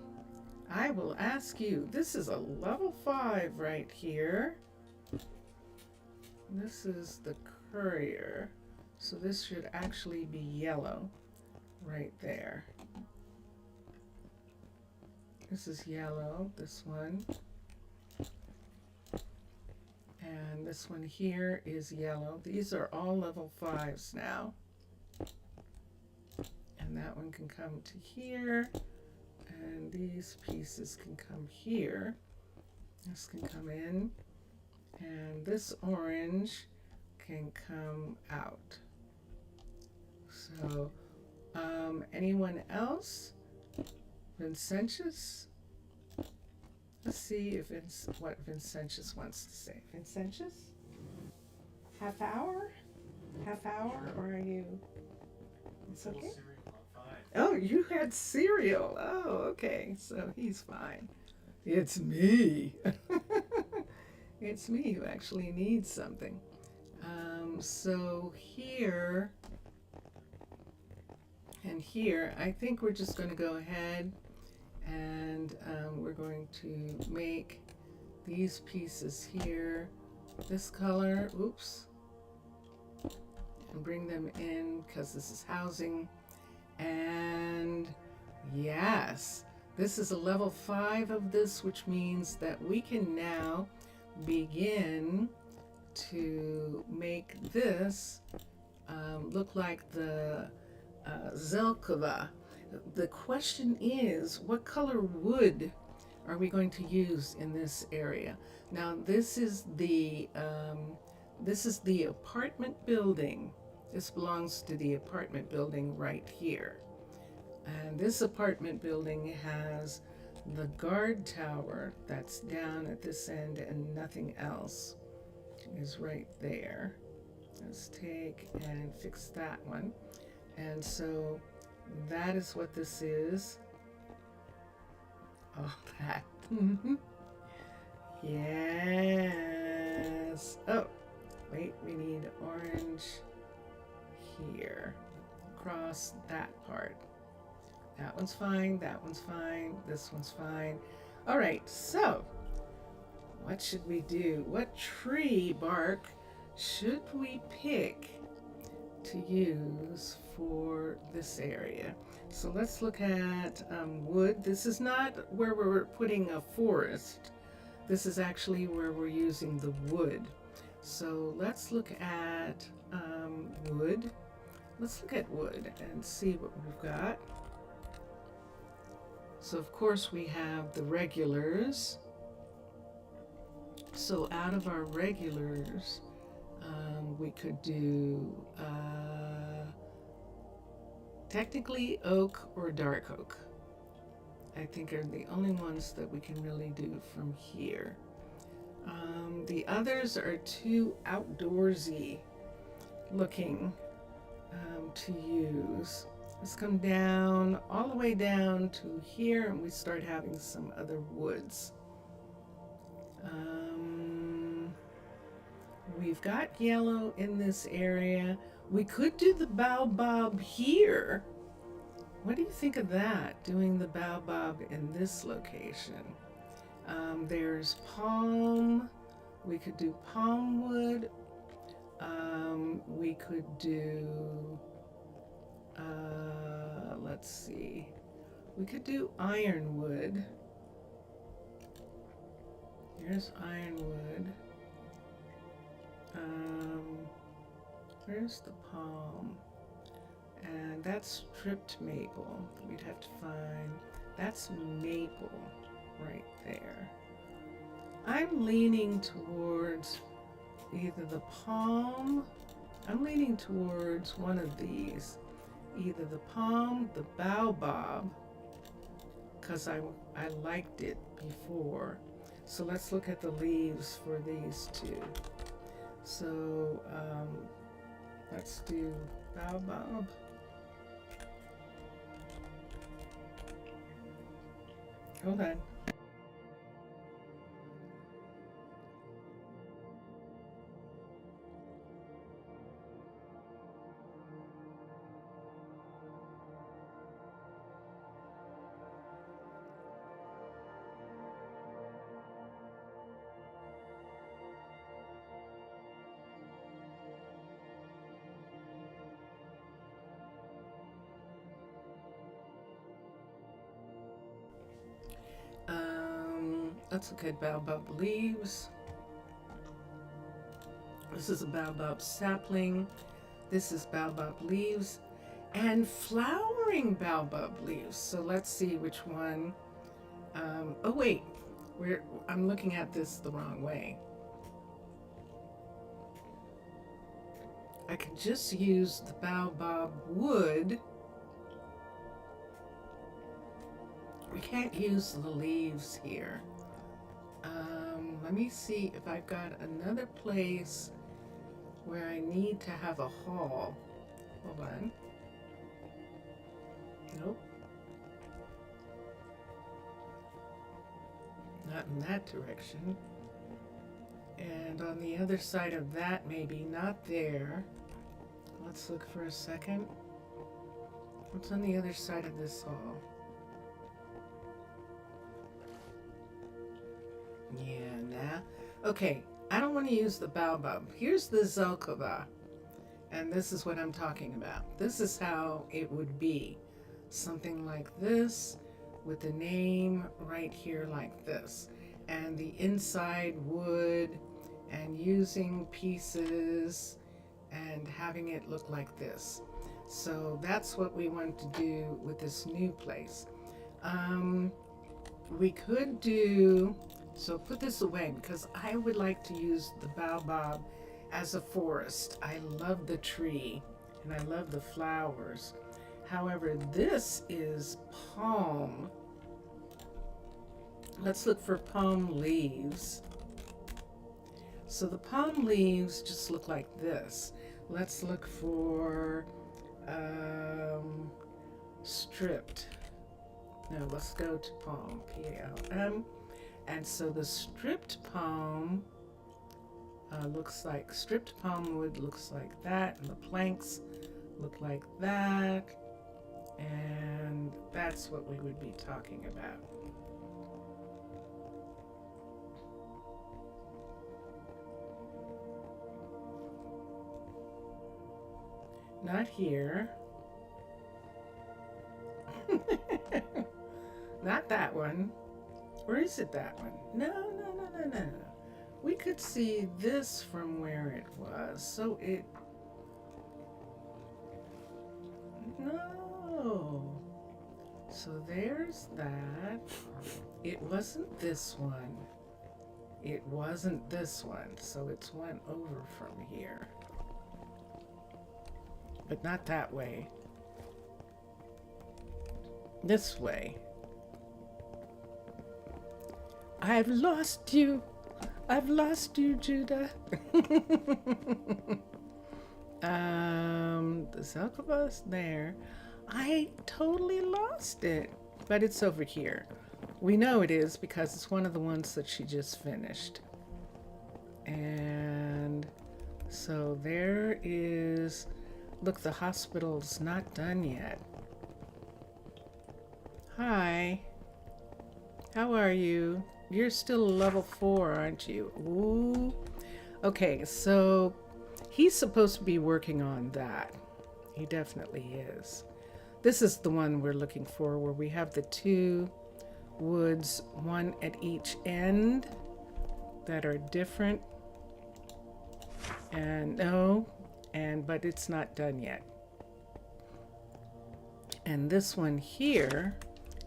I will ask you. This is a level 5 right here. This is the courier. So this should actually be yellow right there. This is yellow, this one. And this one here is yellow. These are all level 5s now. And that one can come to here. And these pieces can come here. This can come in. And this orange can come out. So, anyone else? Vincentius? Let's see if it's what Vincentius wants to say. Vincentius? Half hour? Half hour? Or are you? It's okay. Oh, you had cereal. Oh, okay. So he's fine. It's me. It's me who actually needs something. So here and here, I think we're just going to go ahead and we're going to make these pieces here this color, oops, and bring them in because this is housing. And yes, this is a level 5 of this, which means that we can now begin to make this look like the Zelkova. The question is, what color wood are we going to use in this area? Now, this is the apartment building. This belongs to the apartment building right here. And this apartment building has the guard tower that's down at this end, and nothing else is right there. Let's take and fix that one. And so that is what this is. Oh, that. Yes. Oh, wait, we need orange here across that part. That one's fine, that one's fine, this one's fine. All right, so what should we do? What tree bark should we pick to use for this area? So let's look at wood. This is not where we're putting a forest. This is actually where we're using the wood. So let's look at wood. Let's look at wood and see what we've got. So of course we have the regulars. So out of our regulars, we could do technically oak or dark oak. I think are the only ones that we can really do from here. The others are too outdoorsy looking to use. Let's come down, all the way down to here, and we start having some other woods. We've got yellow in this area. We could do the baobab here. What do you think of that, doing the baobab in this location? There's palm. We could do palm wood. We could do, let's see. We could do ironwood. Here's ironwood. Where's the palm? And that's stripped maple. We'd have to find, that's maple right there. I'm leaning towards either the palm, I'm leaning towards one of these, either the palm, the baobab, because I liked it before. So let's look at the leaves for these two. So let's do baobab. Hold on. Let's look at baobab leaves. This is a baobab sapling. This is baobab leaves and flowering baobab leaves. So let's see which one. Oh wait, I'm looking at this the wrong way. I could just use the baobab wood. We can't use the leaves here. Let me see if I've got another place where I need to have a hall. Hold on. Nope. Not in that direction. And on the other side of that, maybe not there. Let's look for a second. What's on the other side of this hall? Yeah, nah. Okay, I don't want to use the baobab. Here's the zelkova. And this is what I'm talking about. This is how it would be. Something like this, with the name right here like this. And the inside wood, and using pieces, and having it look like this. So that's what we want to do with this new place. We could do... So put this away because I would like to use the baobab as a forest. I love the tree and I love the flowers. However, this is palm. Let's look for palm leaves. So the palm leaves just look like this. Let's look for stripped. No, let's go to palm, P-A-L-M. And so the stripped palm looks like, stripped palm wood looks like that, and the planks look like that, and that's what we would be talking about. Not here. Not that one. Or is it that one? No. We could see this from where it was. So it... No. So there's that. It wasn't this one. It wasn't this one. So it's one over from here. But not that way. This way. I've lost you. I've lost you, Judah. The Zelkova's there. I totally lost it. But it's over here. We know it is because it's one of the ones that she just finished. And so there is... Look, the hospital's not done yet. Hi. How are you? You're still level 4, aren't you? Ooh. Okay, so he's supposed to be working on that. He definitely is. This is the one we're looking for, where we have the 2 woods, one at each end, that are different. And but it's not done yet. And this one here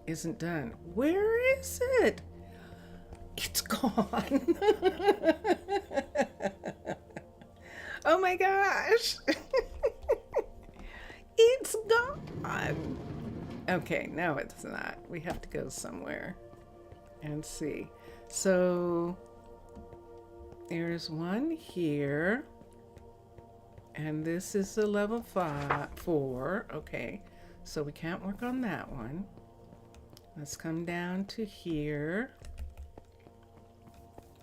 isn't done. Where is it? It's gone. Oh my gosh. It's gone. Okay, no, it's not. We have to go somewhere and see. So there's one here. And this is a level 4. Okay, so we can't work on that one. Let's come down to here.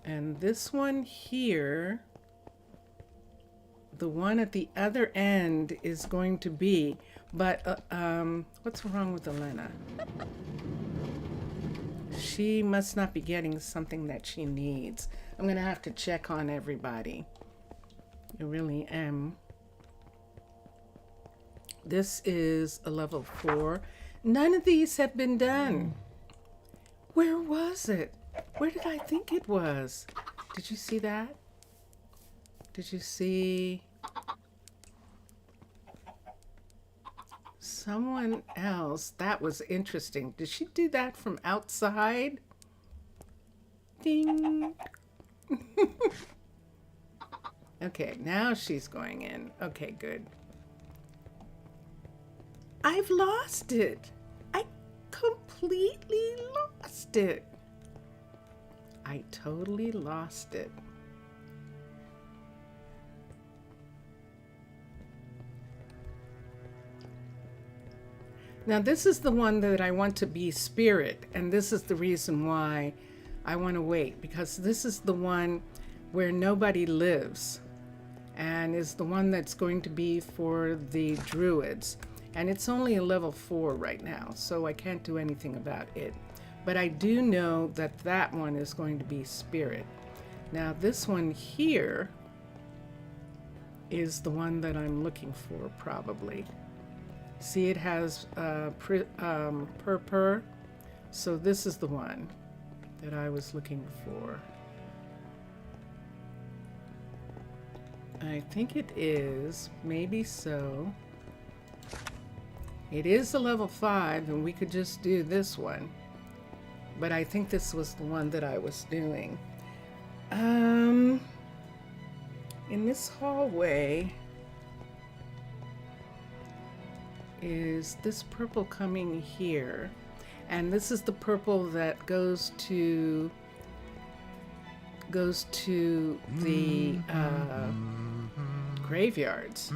And this one here, the one at the other end is going to be, but what's wrong with Elena? She must not be getting something that she needs. I'm going to have to check on everybody. I really am. This is a level 4. None of these have been done. Where was it? Where did I think it was? Did you see that? Did you see someone else? That was interesting. Did she do that from outside? Ding. Okay, now she's going in. Okay, good. I've lost it. I completely lost it. I totally lost it. Now this is the one that I want to be spirit, and this is the reason why I want to wait, because this is the one where nobody lives, and is the one that's going to be for the Druids. And it's only a level 4 right now, so I can't do anything about it. But I do know that that one is going to be spirit. Now this one here is the one that I'm looking for, probably. See, it has purpur. So this is the one that I was looking for. I think it is, maybe so. It is a level 5, and we could just do this one. But I think this was the one that I was doing. In this hallway is this purple coming here. And this is the purple that goes to the graveyards.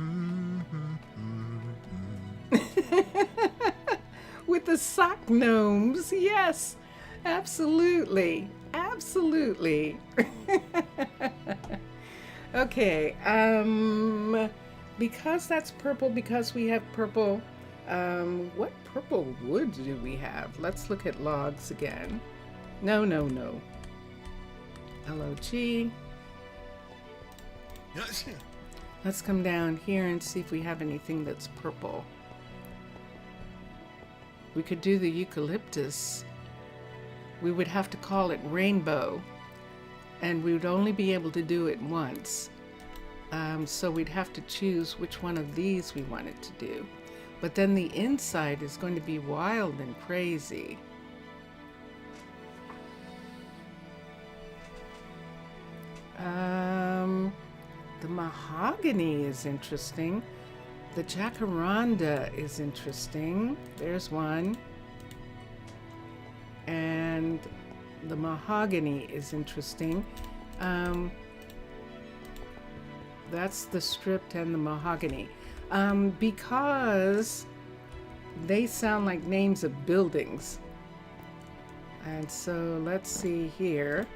With the sock gnomes, yes, absolutely, absolutely. Okay, because that's purple, because we have purple, what purple wood do we have? Let's look at logs again. No. LOG. Let's come down here and see if we have anything that's purple. We could do the eucalyptus. We would have to call it rainbow, and we would only be able to do it once. So we'd have to choose which one of these we wanted to do. But then the inside is going to be wild and crazy. The mahogany is interesting. The jacaranda is interesting. There's one. And the mahogany is interesting. That's the stripped and the mahogany. Because they sound like names of buildings. And so let's see here.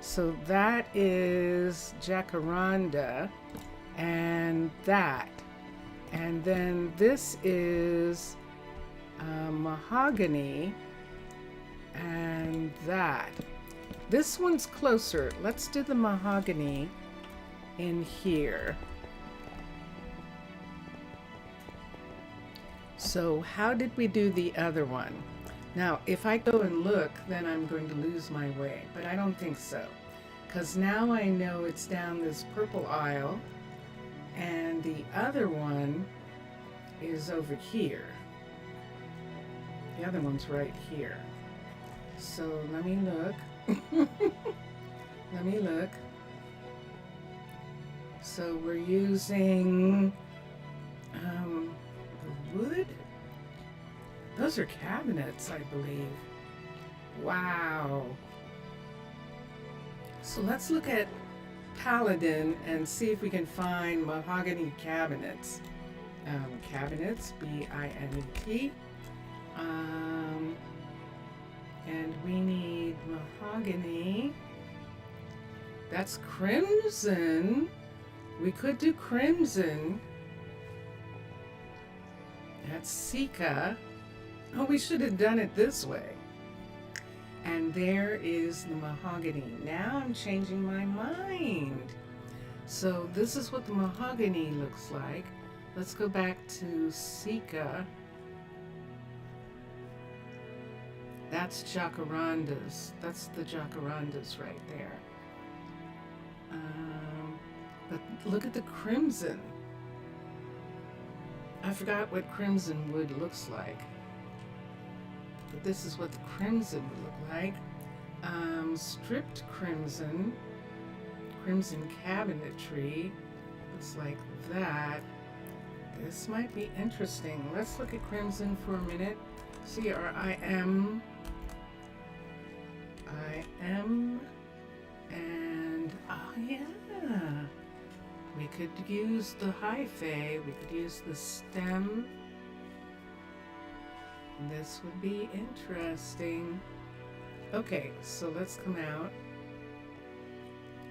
So that is jacaranda and that. And then this is mahogany and that. This one's closer. Let's do the mahogany in here. So how did we do the other one? Now, if I go and look, then I'm going to lose my way, but I don't think so. Because now I know it's down this purple aisle, and the other one is over here. The other one's right here. So let me look. Let me look. So we're using the wood. Those are cabinets, I believe. Wow. So let's look at Paladin and see if we can find mahogany cabinets. Cabinets, B-I-N-E-T. And we need mahogany. That's crimson. We could do crimson. That's Sika. Oh, we should have done it this way. And there is the mahogany. Now I'm changing my mind. So this is what the mahogany looks like. Let's go back to Sika. That's jacarandas. That's the jacarandas right there. But look at the crimson. I forgot what crimson wood looks like. But this is what the crimson would look like. Stripped crimson. Crimson cabinetry. Looks like that. This might be interesting. Let's look at crimson for a minute. C-R-I-M. I-M. And, oh yeah. We could use the hyphae. We could use the stem. This would be interesting. Okay, so let's come out.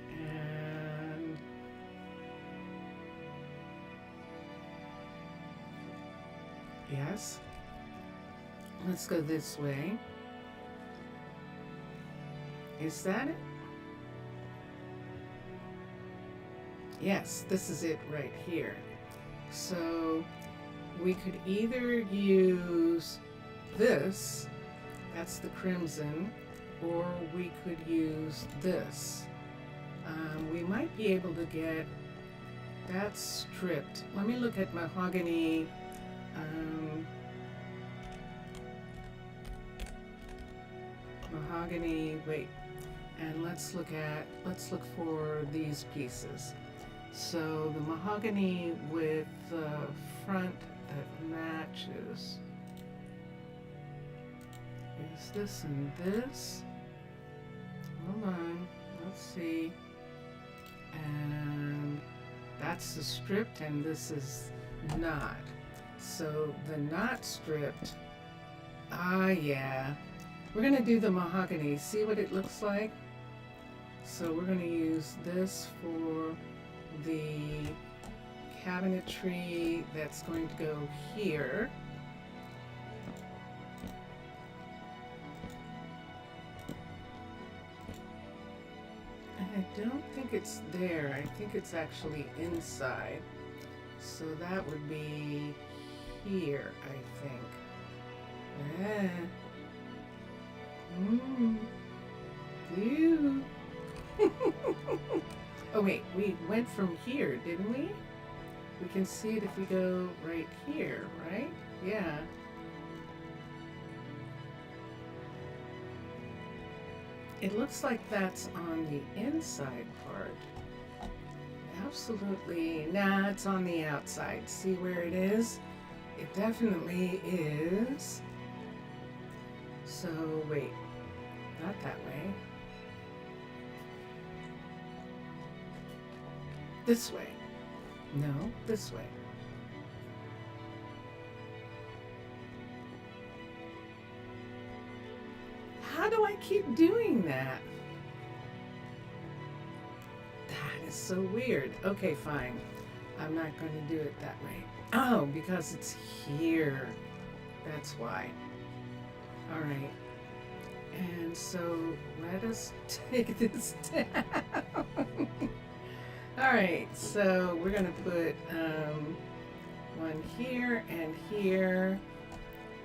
And yes. Let's go this way. Is that it? Yes, this is it right here. So we could either use this, that's the crimson, or we could use this. We might be able to get that stripped. Let me look at mahogany. Mahogany, wait, and let's look for these pieces. So the mahogany with the front that matches is this and this. Hold on, let's see. And that's the stripped and this is not. So the not stripped, yeah. We're gonna do the mahogany, see what it looks like? So we're gonna use this for the cabinetry that's going to go here. And I don't think it's there. I think it's actually inside. So that would be here, I think. Yeah. Ew. Oh wait, we went from here, didn't we? We can see it if we go right here, right? Yeah. It looks like that's on the inside part. Absolutely. Nah, it's on the outside. See where it is? It definitely is. So, wait. Not that way. This way. No, this way. do I keep doing that? That is so weird. Okay, fine. I'm not going to do it that way. Oh, because it's here. That's why. All right. And so let us take this down. All right, so we're going to put one here and here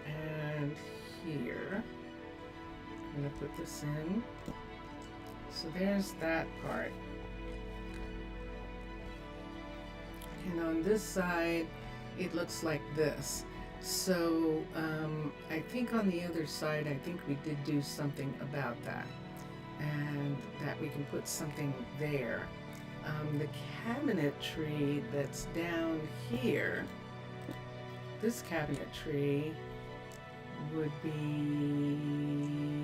and here. I'm going to put this in. So there's that part. And on this side, it looks like this. So I think on the other side, I think we did do something about that. And that we can put something there. The cabinetry that's down here, this cabinetry would be,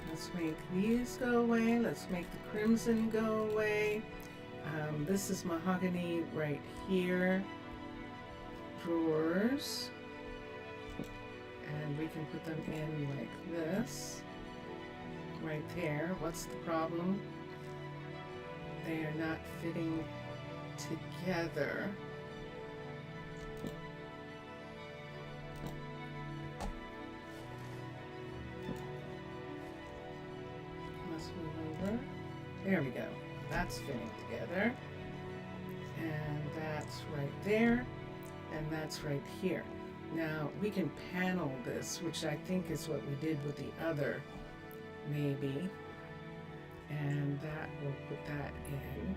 let's make these go away. Let's make the crimson go away. This is mahogany right here. Drawers. And we can put them in like this. Right there. What's the problem? They are not fitting together. Let's move over. There we go. That's fitting together. And that's right there. And that's right here. Now we can panel this, which I think is what we did with the other, maybe. And that, we'll put that in.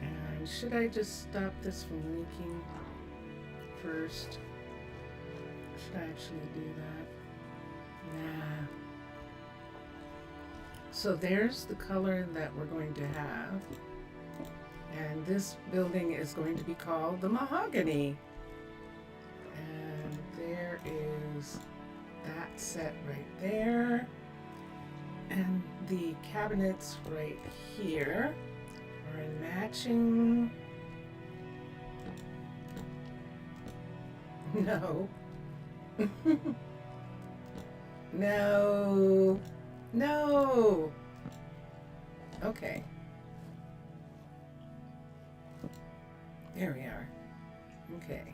And should I just stop this from leaking first? Should I actually do that? Nah. So there's the color that we're going to have. And this building is going to be called the Mahogany. And there is that set right there. And the cabinets right here are in matching. No. No. No. Okay. There we are. Okay.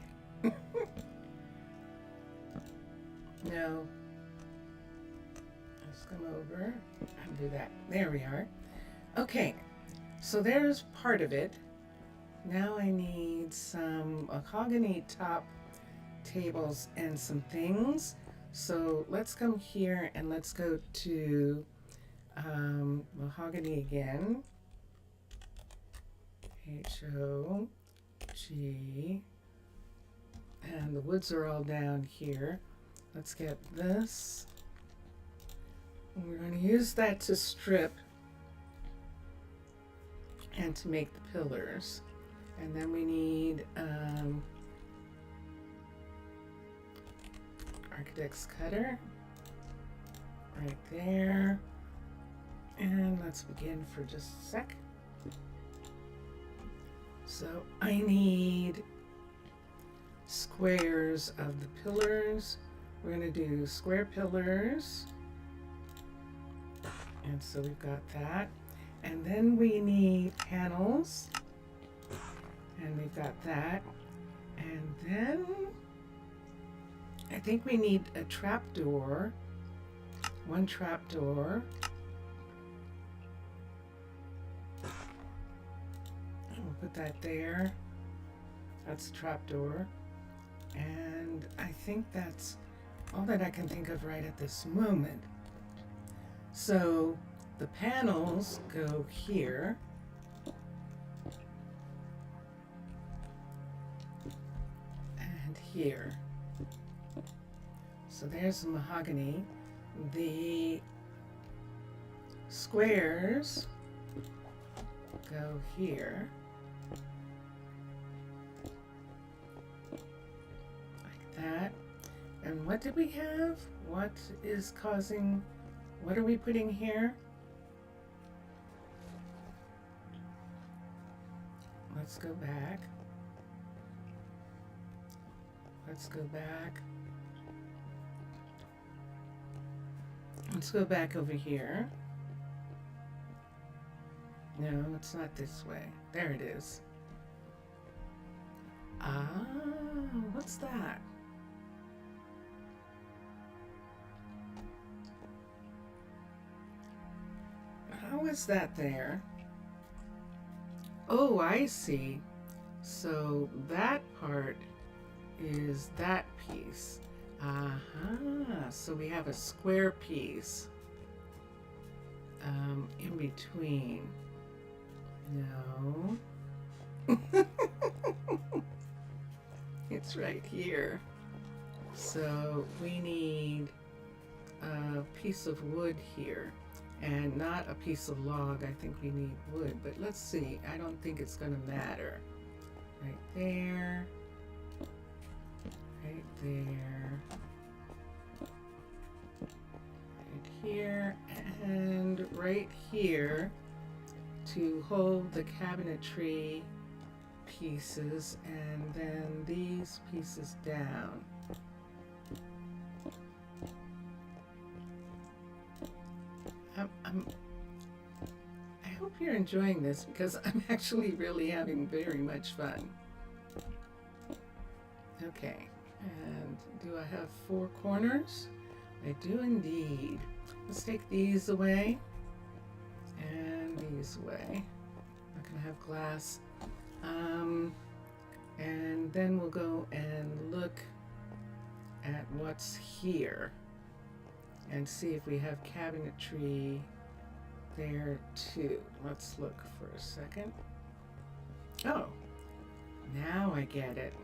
No. Let's come over and do that. There we are. Okay. So there's part of it. Now I need some mahogany top tables and some things. So let's come here and let's go to mahogany again. H-O-G. And the woods are all down here. Let's get this. And we're going to use that to strip and to make the pillars. And then we need architect's cutter right there. And let's begin for just a sec. So I need squares of the pillars. We're going to do square pillars. And so we've got that. And then we need panels. And we've got that. And then I think we need a trapdoor. One trapdoor. We'll put that there. That's a trapdoor. And I think that's all that I can think of right at this moment. So the panels go here. And here. So there's the mahogany. The squares go here. Like that. And what did we have? What is causing, what are we putting here? Let's go back. Let's go back. Let's go back over here. No, it's not this way. There it is. Ah, what's that? How is that there? Oh, I see. So that part is that piece. So we have a square piece in between. No. It's right here. So we need a piece of wood here. And not a piece of log. I think we need wood. But let's see. I don't think it's going to matter. Right there. Right there. Right here. And right here to hold the cabinetry pieces. And then these pieces down. I hope you're enjoying this because I'm actually really having very much fun. Okay, and do I have 4 corners? I do indeed. Let's take these away and these away. I'm not gonna have glass. And then we'll go and look at what's here. And see if we have cabinetry there too. Let's look for a second. Oh, now I get it.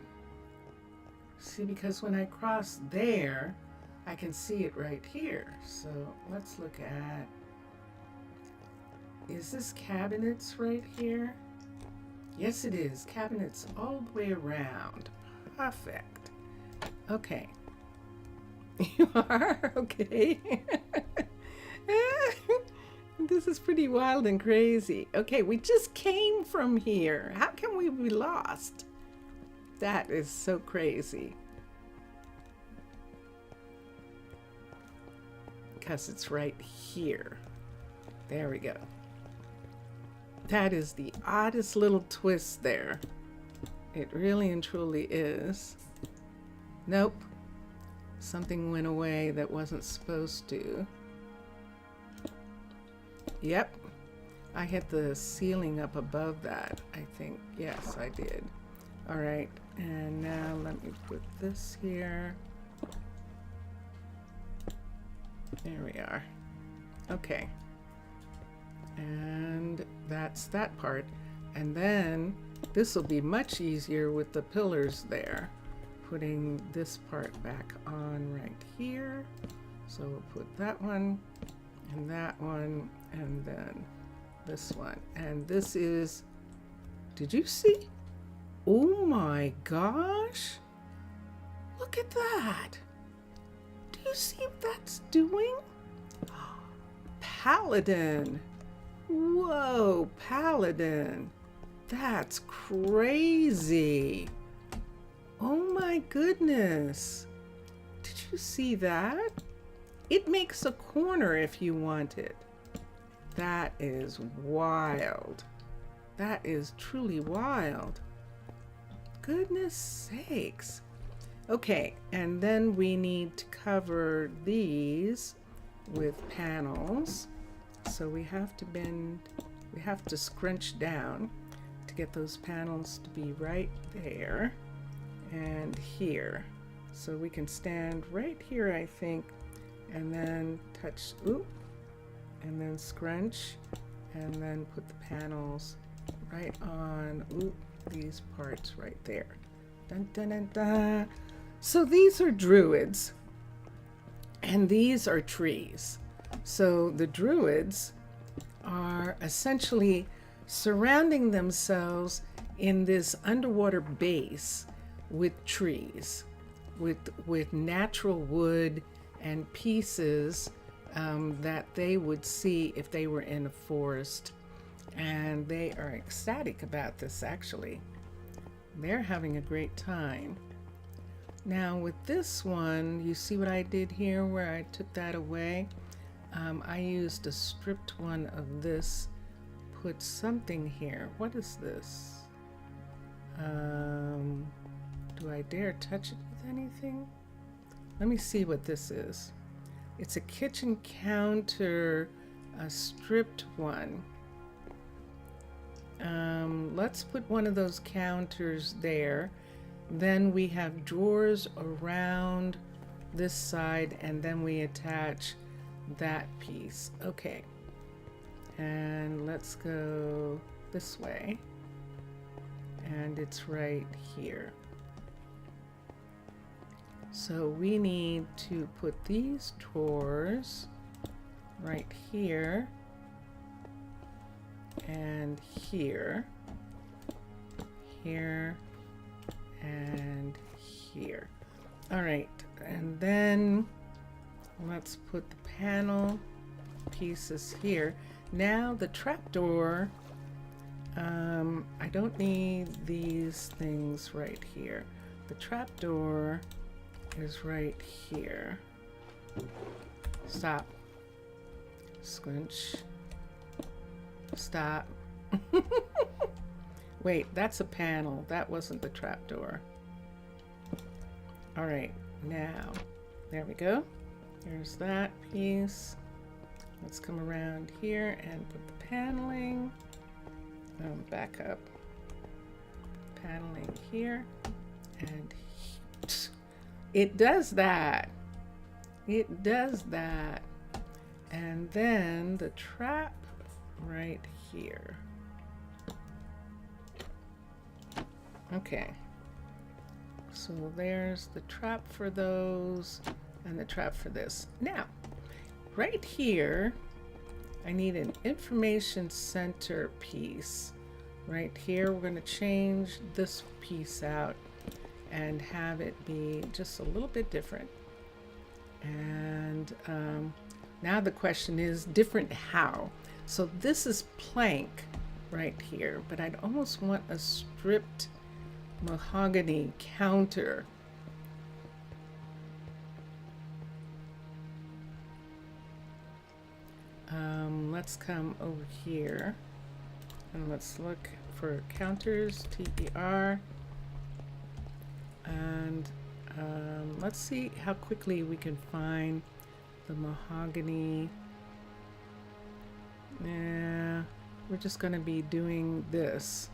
See, because when I cross there, I can see it right here. So let's look at, is this cabinets right here? Yes, it is. Cabinets all the way around. Perfect. Okay. You are? Okay. This is pretty wild and crazy. Okay, we just came from here. How can we be lost? That is so crazy. Because it's right here. There we go. That is the oddest little twist there. It really and truly is. Nope. Something went away that wasn't supposed to. Yep. I hit the ceiling up above that, I think. Yes, I did. All right. And now let me put this here. There we are. Okay. And that's that part. And then this will be much easier with the pillars there. Putting this part back on right here. So we'll put that one and that one and then this one. And this is, did you see? Oh my gosh. Look at that. Do you see what that's doing? Paladin. Whoa, Paladin. That's crazy. Oh my goodness. Did you see that? It makes a corner if you want it. That is wild. That is truly wild. Goodness sakes. Okay, and then we need to cover these with panels. So we have to bend, we have to scrunch down to get those panels to be right there and here. So we can stand right here, I think, and then touch, oop, and then scrunch, and then put the panels right on, oop, these parts right there. Dun, dun, dun, dun. So these are druids, and these are trees. So the druids are essentially surrounding themselves in this underwater base with trees, with natural wood and pieces that they would see if they were in a forest. And they are ecstatic about this, actually. They're having a great time. Now with this one, you see what I did here where I took that away? I used a stripped one of this, put something here. What is this? Do I dare touch it with anything? Let me see what this is. It's a kitchen counter, a stripped one. Let's put one of those counters there. Then we have drawers around this side, and then we attach that piece. Okay. And let's go this way. And it's right here. So we need to put these drawers right here and here, here, and here. All right, and then let's put the panel pieces here. Now the trapdoor, I don't need these things right here. The trapdoor is right here. Stop. Squinch. Stop. Wait, that's a panel. That wasn't the trapdoor. All right, now, there we go. Here's that piece. Let's come around here and put the paneling. Back up. Paneling here. And it does that. It does that. And then the trap right here. Okay. So there's the trap for those and the trap for this. Now, right here, I need an information center piece. Right here, we're going to change this piece out and have it be just a little bit different. And now the question is, different how? So this is plank right here, but I'd almost want a stripped mahogany counter. Let's come over here and let's look for counters, TER, and let's see how quickly we can find the mahogany. Yeah, we're just going to be doing this.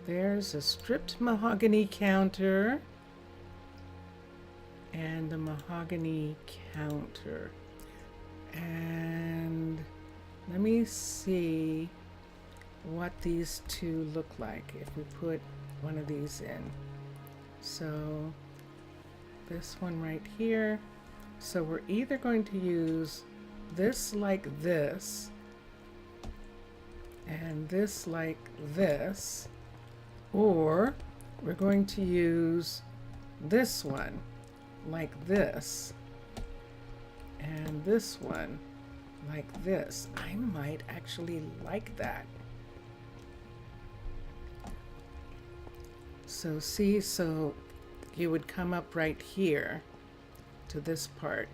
There's a stripped mahogany counter and a mahogany counter. And let me see what these two look like if we put one of these in. So this one right here. So we're either going to use this like this and this like this, or we're going to use this one like this and this one like this. I might actually like that. So see, so you would come up right here to this part,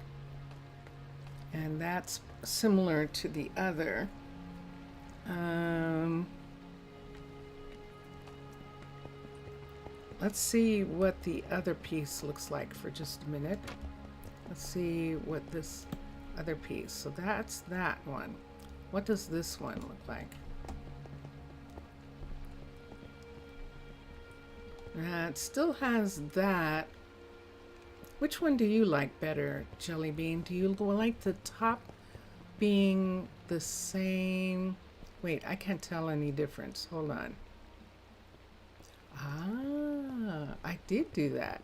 and that's similar to the other. Let's see what the other piece looks like for just a minute. Let's see what this other piece, so that's that one. What does this one look like? It still has that. Which one do you like better, Jelly Bean? Do you like the top being the same? Wait, I can't tell any difference. Hold on. Ah, I did do that.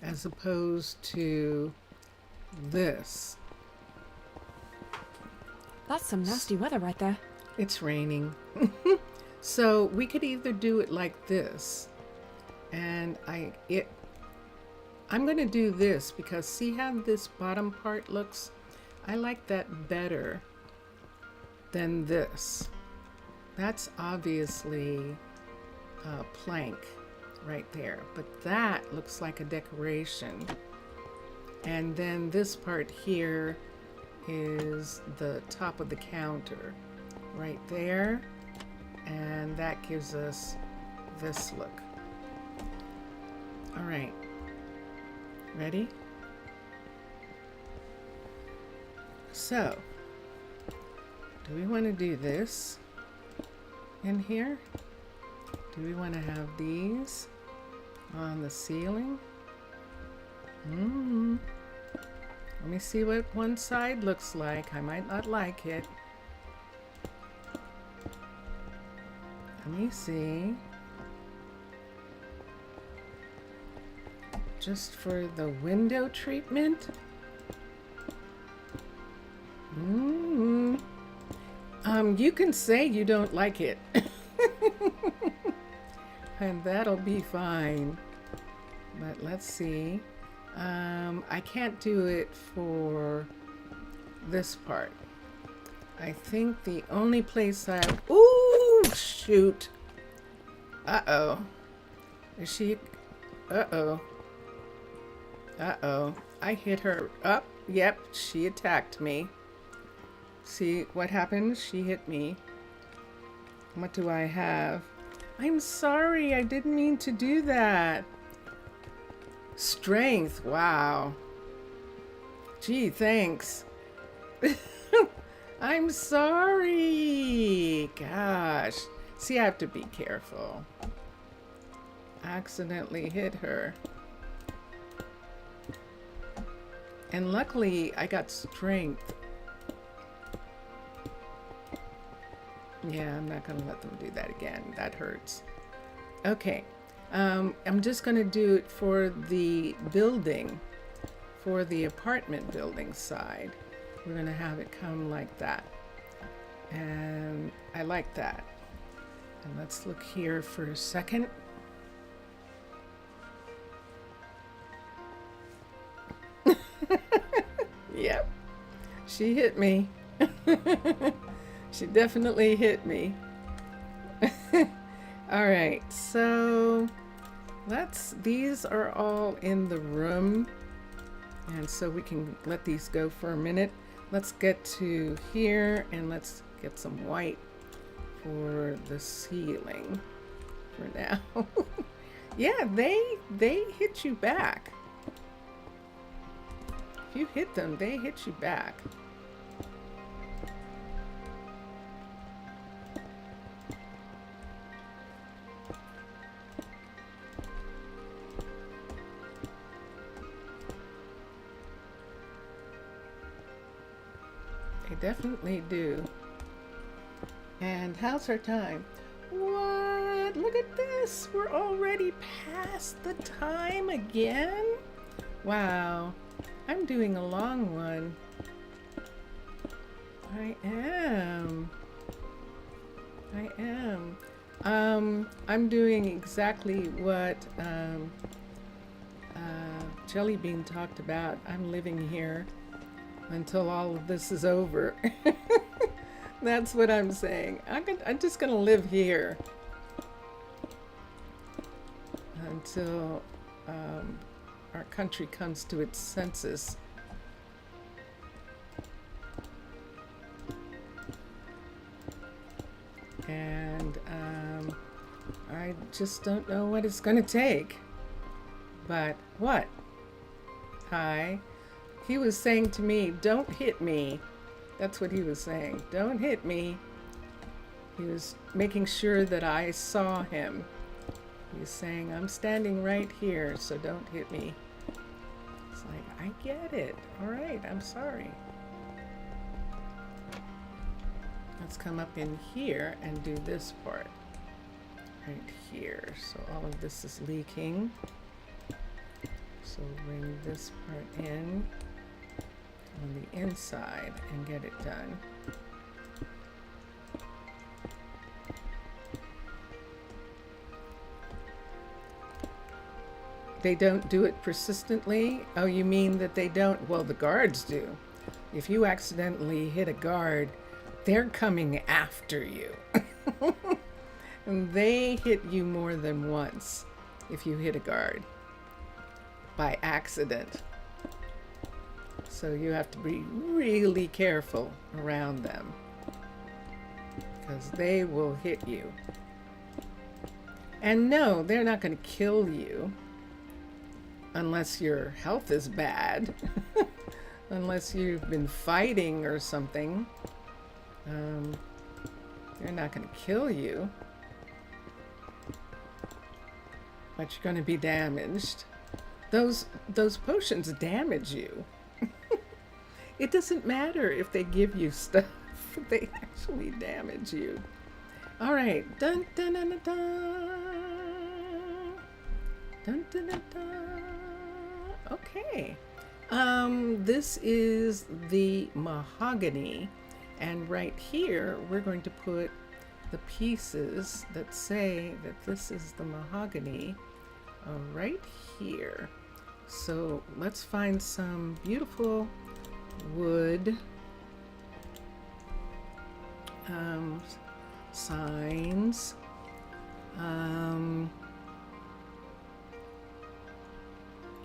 As opposed to this. That's some nasty weather right there. It's raining. So we could either do it like this, and I'm going to do this because see how this bottom part looks? I like that better than this. That's obviously plank. right there. But that looks like a decoration. And then this part here is the top of the counter right there. And that gives us this look. All right. Ready? So, do we want to do this in here? Do we want to have these on the ceiling? Let me see what one side looks like. I might not like it. Let me see. Just for the window treatment? You can say you don't like it. And that'll be fine. But let's see. I can't do it for this part. I think the only place I... Ooh, shoot. Uh-oh. Is she... Uh-oh. Uh-oh. I hit her up. Yep, she attacked me. See what happened? She hit me. What do I have? I'm sorry, I didn't mean to do that. Strength, wow. Gee, thanks. I'm sorry. Gosh. See, I have to be careful. Accidentally hit her. And luckily, I got strength. Yeah, I'm not gonna let them do that again. That hurts. Okay. I'm just gonna do it for the building, for the apartment building side. We're gonna have it come like that. And I like that. And let's look here for a second. Yep, she hit me. She definitely hit me. All right, so these are all in the room. And so we can let these go for a minute. Let's get to here and let's get some white for the ceiling for now. Yeah, they hit you back. If you hit them, they hit you back. They definitely do. And how's our time? What? Look at this. We're already past the time again? Wow. I'm doing a long one. I am. I'm doing exactly what Jellybean talked about. I'm living here until all of this is over. That's what I'm saying. I'm just gonna live here until our country comes to its senses. And I just don't know what it's gonna take. But what? Hi. He was saying to me, don't hit me. That's what he was saying. Don't hit me. He was making sure that I saw him. He's saying, I'm standing right here, so don't hit me. It's like, I get it. All right, I'm sorry. Let's come up in here and do this part. Right here. So all of this is leaking. So bring this part in on the inside and get it done. They don't do it persistently? Oh, you mean that they don't? Well, the guards do. If you accidentally hit a guard, they're coming after you. And they hit you more than once. if you hit a guard by accident. So you have to be really careful around them because they will hit you. And no, they're not going to kill you unless your health is bad, unless you've been fighting or something. They're not going to kill you, but you're going to be damaged. Those potions damage you. It doesn't matter if they give you stuff, they actually damage you. All right. Dun, dun, dun, dun, dun. Dun, dun, dun, dun. Okay. This is the Mahogany, and right here we're going to put the pieces that say that this is the Mahogany right here. So let's find some beautiful wood signs.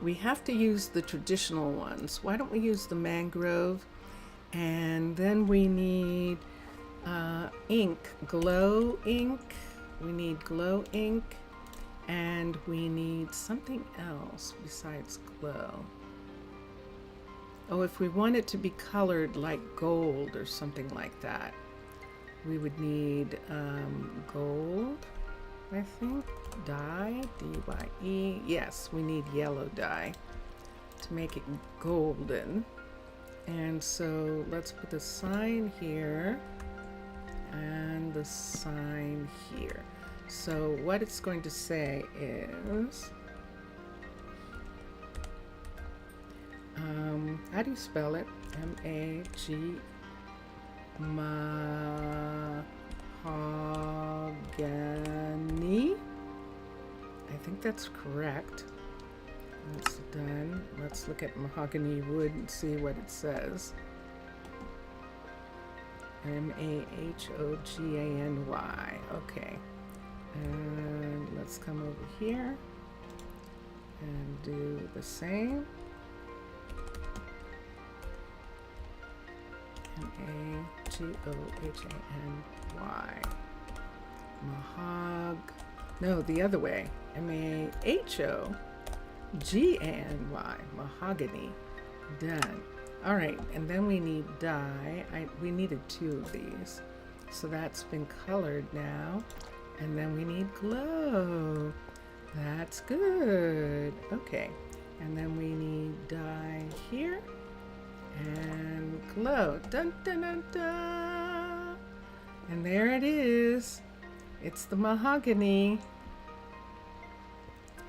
We have to use the traditional ones. Why don't we use the mangrove? And then we need ink, glow ink. We need glow ink, and we need something else besides glow. Oh, if we want it to be colored like gold or something like that, we would need gold, I think. Dye, D-Y-E. Yes, we need yellow dye to make it golden. And so let's put the sign here and the sign here. So what it's going to say is, how do you spell it? M-A-G, Mahogany. I think that's correct. That's done. Let's look at mahogany wood and see what it says. M-A-H-O-G-A-N-Y. Okay. And let's come over here and do the same. M-A-G-O-H-A-N-Y. No, the other way. M-A-H-O-G-A-N-Y. Mahogany. Done. All right, and then we need dye. We needed 2 of these. So that's been colored now. And then we need glow. That's good. Okay. And then we need dye here. And glow. Dun, dun, dun, dun. And there it is. It's the mahogany.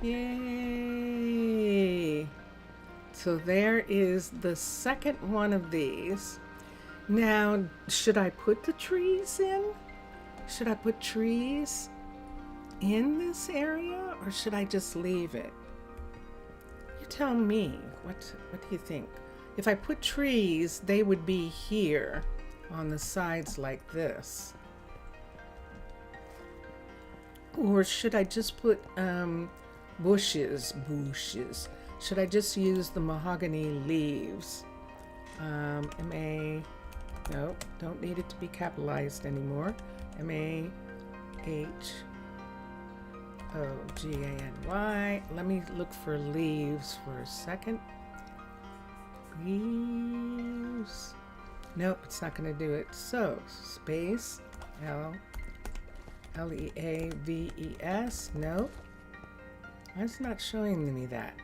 Yay! So there is the second one of these. Now, should I put the trees in? Should I put trees in this area, or should I just leave it? You tell me. What do you think? If I put trees, they would be here on the sides like this. Or should I just put bushes? Should I just use the mahogany leaves? No, don't need it to be capitalized anymore. M-A-H-O-G-A-N-Y. Let me look for leaves for a second. Leaves. Nope, it's not going to do it. So, space, L-E-A-V-E-S. Nope. It's not showing me that.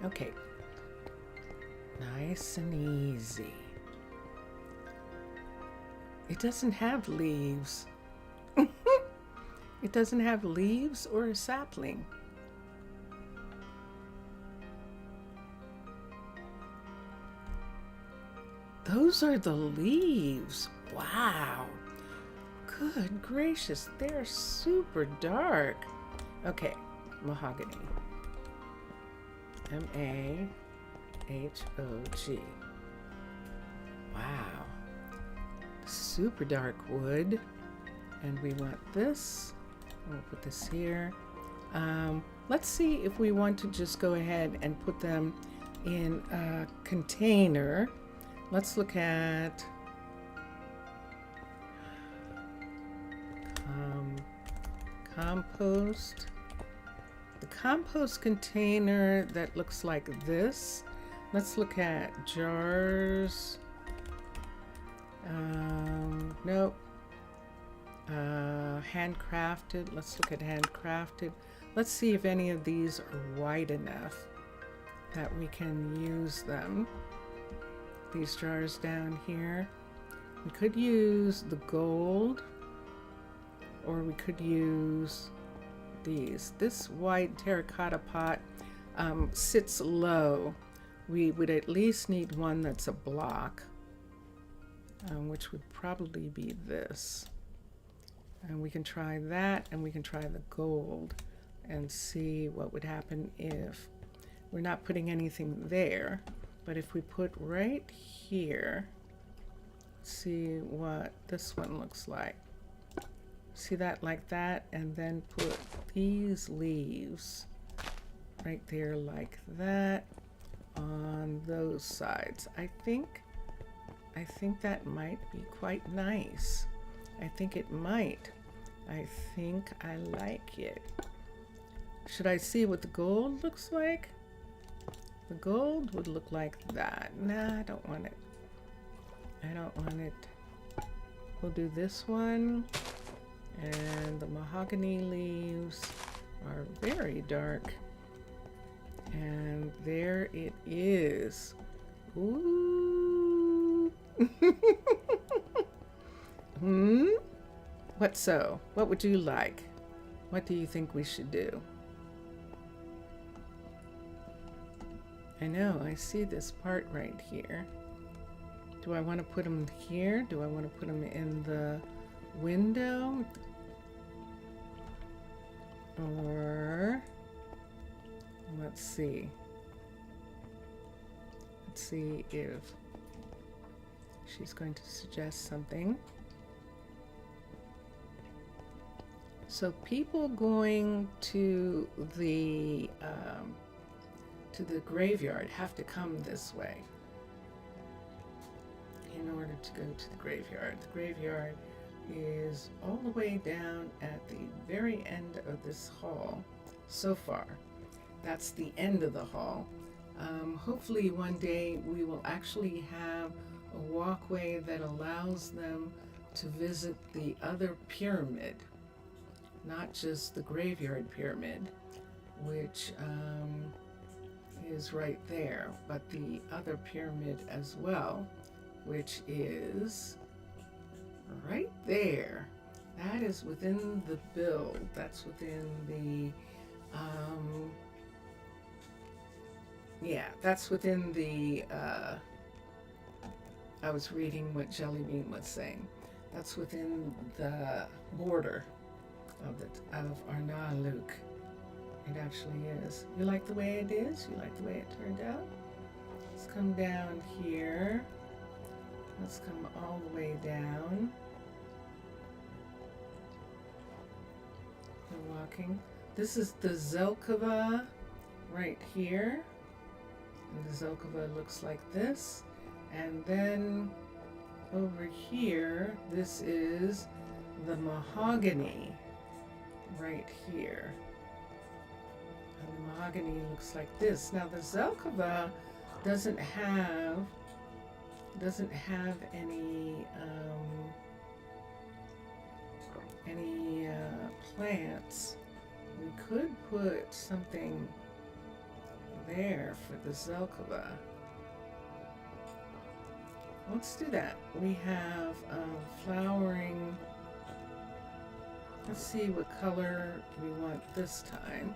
Okay. Nice and easy. It doesn't have leaves. It doesn't have leaves or a sapling. Those are the leaves. Wow. Good gracious, they're super dark. Okay, mahogany. M-A-H-O-G. Wow. Super dark wood. And we want this. We'll put this here. Let's see if we want to just go ahead and put them in a container. Let's look at compost. The compost container that looks like this. Let's look at jars. Nope. Handcrafted. Let's look at handcrafted. Let's see if any of these are wide enough that we can use them. These jars down here. We could use the gold, or we could use these. This white terracotta pot sits low. We would at least need one that's a block, which would probably be this. And we can try that, and we can try the gold and see what would happen if we're not putting anything there. But if we put right here, see what this one looks like. See that like that, and then put these leaves right there like that on those sides. I think that might be quite nice. I think it might. I think I like it. Should I see what the gold looks like? The gold would look like that. Nah, I don't want it. I don't want it. We'll do this one. And the mahogany leaves are very dark. And there it is. Ooh. What so? What would you like? What do you think we should do? I know, I see this part right here. Do I want to put them here? Do I want to put them in the window? Or, let's see. Let's see if she's going to suggest something. So people going to the graveyard have to come this way in order to go to the graveyard. The graveyard is all the way down at the very end of this hall. So far, that's the end of the hall. Hopefully one day we will actually have a walkway that allows them to visit the other pyramid, not just the graveyard pyramid, which is right there, but the other pyramid as well, which is right there. That is within the build. That's within the that's within the I was reading what Jellybean was saying. That's within the border of Arnaaluk. It actually is. You like the way it is? You like the way it turned out? Let's come down here. Let's come all the way down. We're walking. This is the Zelkova right here. And the Zelkova looks like this. And then over here, this is the Mahogany right here. And the Mahogany looks like this. Now the Zelkova doesn't have any plants. We could put something there for the Zelkova. Let's do that. We have flowering. Let's see what color we want this time.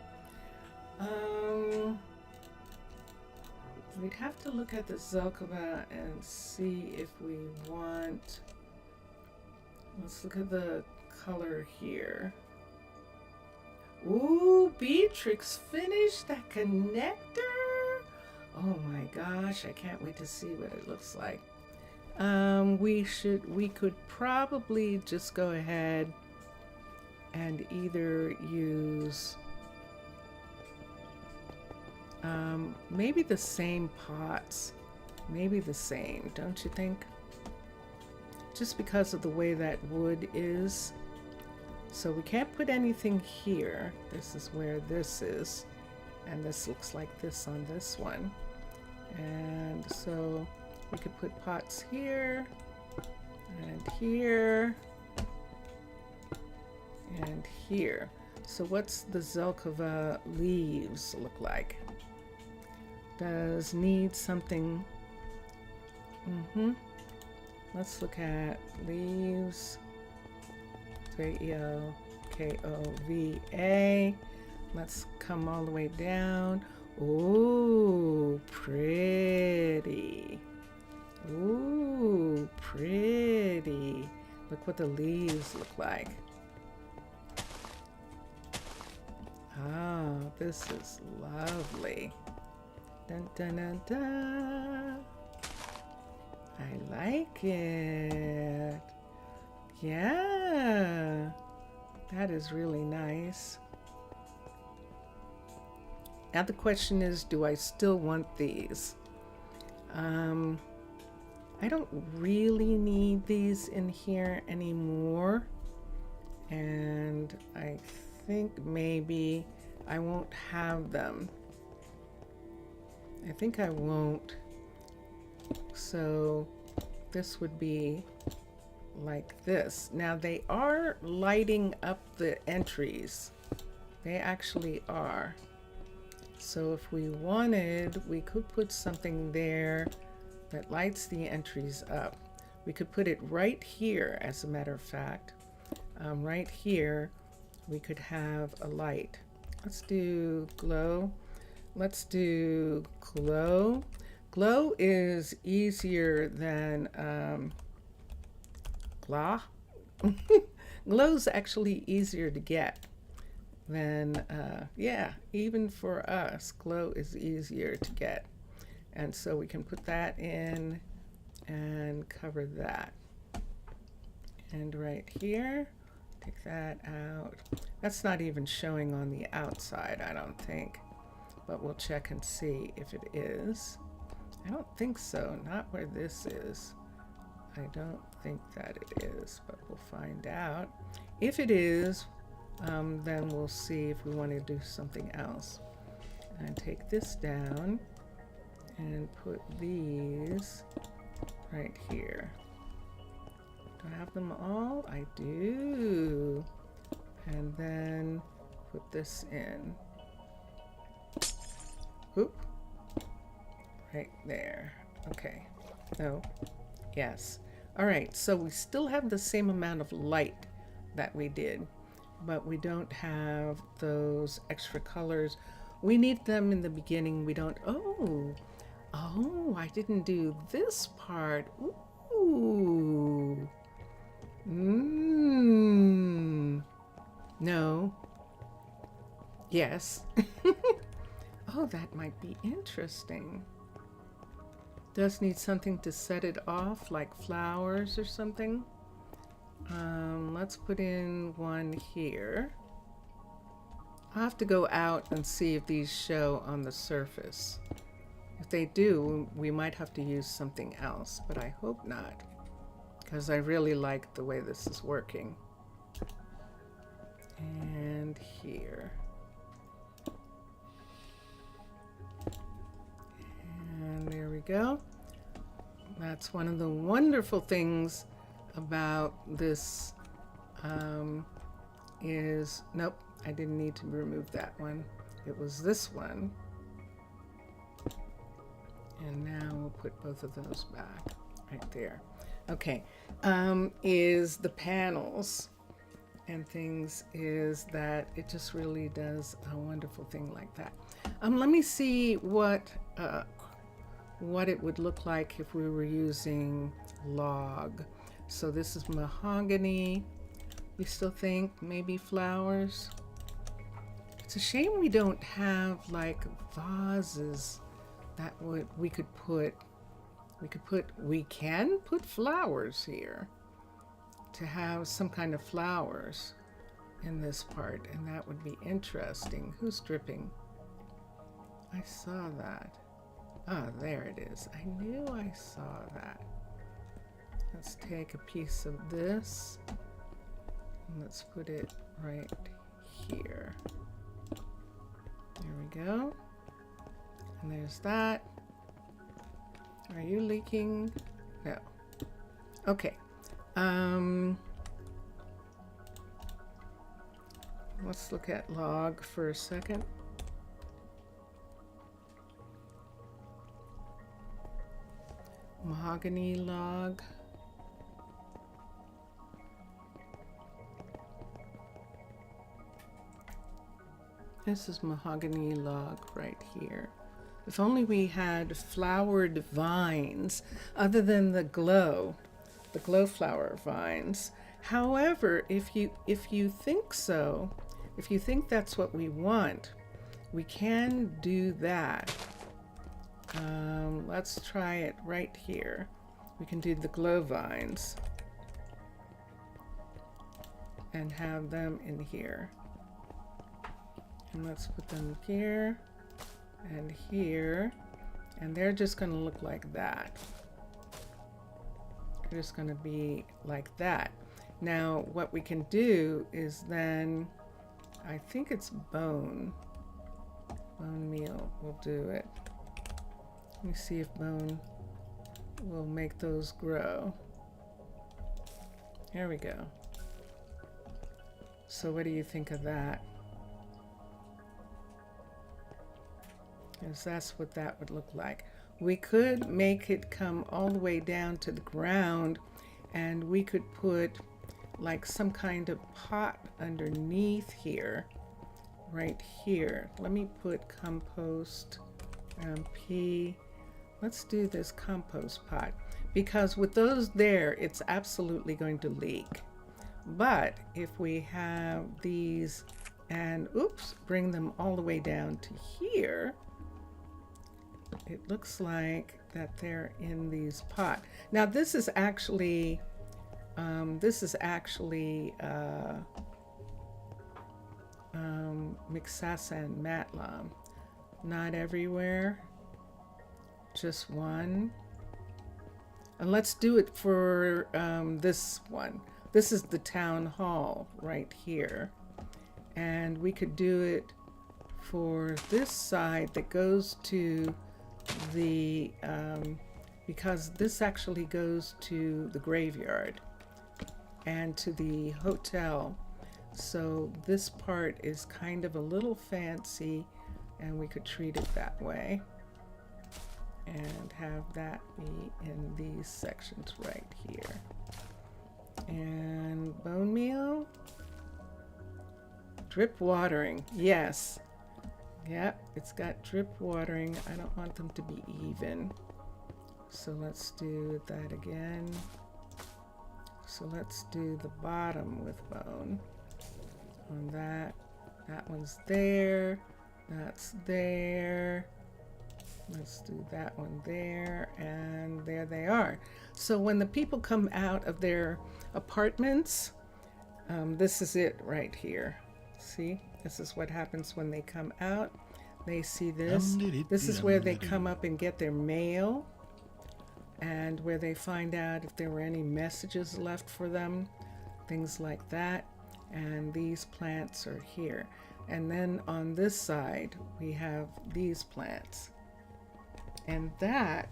We'd have to look at the Zelkova and see if we want. Let's look at the color here. Ooh, Beatrix finished that connector. Oh my gosh, I can't wait to see what it looks like. We could probably just go ahead and either use maybe the same pots. Maybe the same, don't you think? Just because of the way that wood is. So we can't put anything here. This is where this is. And this looks like this on this one. And so we could put pots here and here and here. So what's the Zelkova leaves look like? Does need something. Let's look at leaves. Zelkova. Let's come all the way down. Ooh, pretty. Ooh, pretty. Look what the leaves look like. Oh, this is lovely. Dun, dun, dun, dun. I like it. Yeah, that is really nice. Now the question is, do I still want these? I don't really need these in here anymore. And I think maybe I won't have them. I think I won't. So this would be like this. Now they are lighting up the entries. They actually are. So if we wanted, we could put something there that lights the entries up. We could put it right here, as a matter of fact. Right here, we could have a light. Let's do glow. Let's do glow. Glow is easier than glah. Glow's actually easier to get than, yeah, even for us, glow is easier to get. And so we can put that in and cover that. And right here, take that out. That's not even showing on the outside, I don't think. But we'll check and see if it is. I don't think so, not where this is. I don't think that it is, but we'll find out. If it is, then we'll see if we want to do something else. And take this down and put these right here. Do I have them all? I do. And then put this in. Oop. Right there. Okay. No. Yes. All right. So we still have the same amount of light that we did, but we don't have those extra colors. We need them in the beginning. We don't. Oh, I didn't do this part. Ooh. No. Yes. Oh, that might be interesting. Does need something to set it off, like flowers or something. Let's put in one here. I'll have to go out and see if these show on the surface. If they do, we might have to use something else, but I hope not, because I really like the way this is working. And here. And there we go. That's one of the wonderful things about this is, nope, I didn't need to remove that one. It was this one. And now we'll put both of those back right there. Okay, is the panels and things is that it just really does a wonderful thing like that. Let me see what it would look like if we were using log. So this is mahogany. We still think maybe flowers. It's a shame we don't have like vases that would, we can put flowers here to have some kind of flowers in this part, and that would be interesting. Who's dripping? I saw that. Ah, there it is. I knew I saw that. Let's take a piece of this and let's put it right here. There we go. And there's that. Are you leaking? No. Okay. Let's look at log for a second. Mahogany log. This is mahogany log right here. If only we had flowered vines other than the glow flower vines. However, if you think so, if you think that's what we want, we can do that. Let's try it right here. We can do the glow vines and have them in here. And let's put them here and here, and they're just going to look like that. They're just going to be like that. Now what we can do is then, I think it's bone meal will do it. Let me see if bone will make those grow. There we go. So what do you think of that? Because that's what that would look like. We could make it come all the way down to the ground, and we could put like some kind of pot underneath here, right here. Let me put compost P. Let's do this compost pot, because with those there, it's absolutely going to leak. But if we have these and bring them all the way down to here, it looks like that they're in these pot. Now this is actually Mixasan Matlam. Not everywhere, just one. And let's do it for this one. This is the town hall right here. And we could do it for this side that goes to the, because this actually goes to the graveyard and to the hotel. So this part is kind of a little fancy, and we could treat it that way and have that be in these sections right here. And bone meal, drip watering, yes. Yep, it's got drip watering. I don't want them to be even. So let's do that again. So let's do the bottom with bone on that. That one's there. That's there. Let's do that one there, and there they are. So when the people come out of their apartments, this is it right here. See, this is what happens when they come out. They see this. This is where they come up and get their mail, and where they find out if there were any messages left for them, things like that. And these plants are here. And then on this side, we have these plants. And that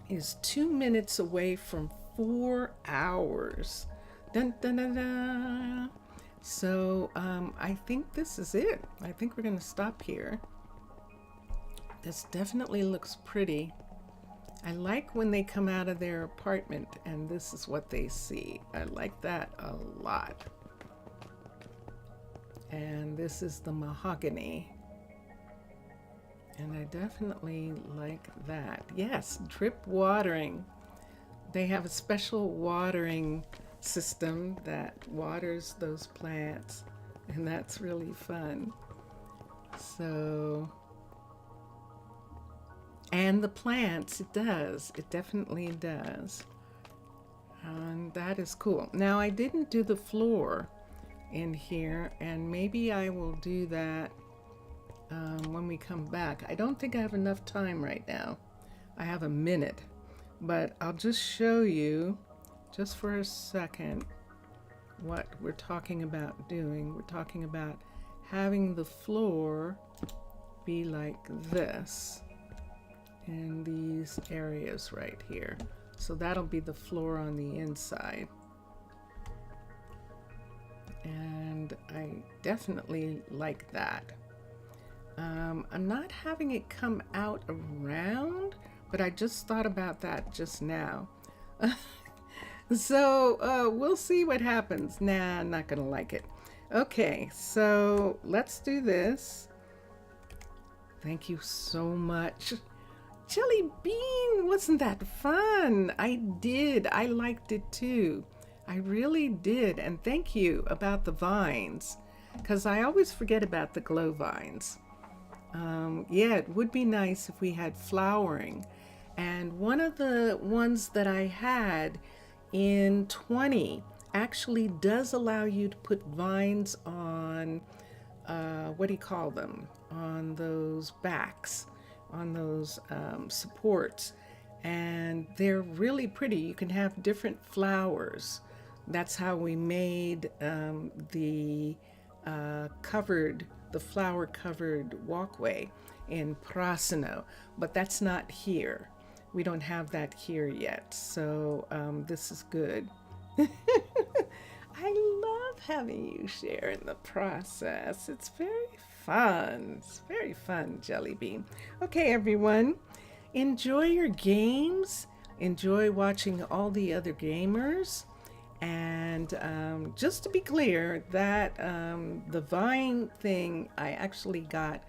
is 2 minutes away from 4 hours. Dun, dun, dun, dun. So I think this is it. I think we're going to stop here. This definitely looks pretty. I like when they come out of their apartment and this is what they see. I like that a lot. And this is the mahogany. And I definitely like that. Yes, drip watering. They have a special watering system that waters those plants, and that's really fun. So And the plants, it does. It definitely does. And that is cool. Now, I didn't do the floor in here, and maybe I will do that when we come back. I don't think I have enough time right now. I have a minute, but I'll just show you just for a second what we're talking about doing. We're talking about having the floor be like this in these areas right here. So that'll be the floor on the inside. And I definitely like that. I'm not having it come out around, but I just thought about that just now. So we'll see what happens. Nah, I'm not gonna like it. Okay, so let's do this. Thank you so much. Jelly bean, wasn't that fun? I did. I liked it too. I really did. And thank you about the vines, because I always forget about the glow vines. Yeah, it would be nice if we had flowering. And one of the ones that I had in 20 actually does allow you to put vines on, what do you call them? On those backs, on those supports. And they're really pretty. You can have different flowers. That's how we made the flower covered walkway in Prasino, but that's not here. We don't have that here yet, so this is good. I love having you share in the process. It's very fun. It's very fun, Jelly Bean. Okay, everyone, enjoy your games. Enjoy watching all the other gamers. And just to be clear, that the vine thing I actually got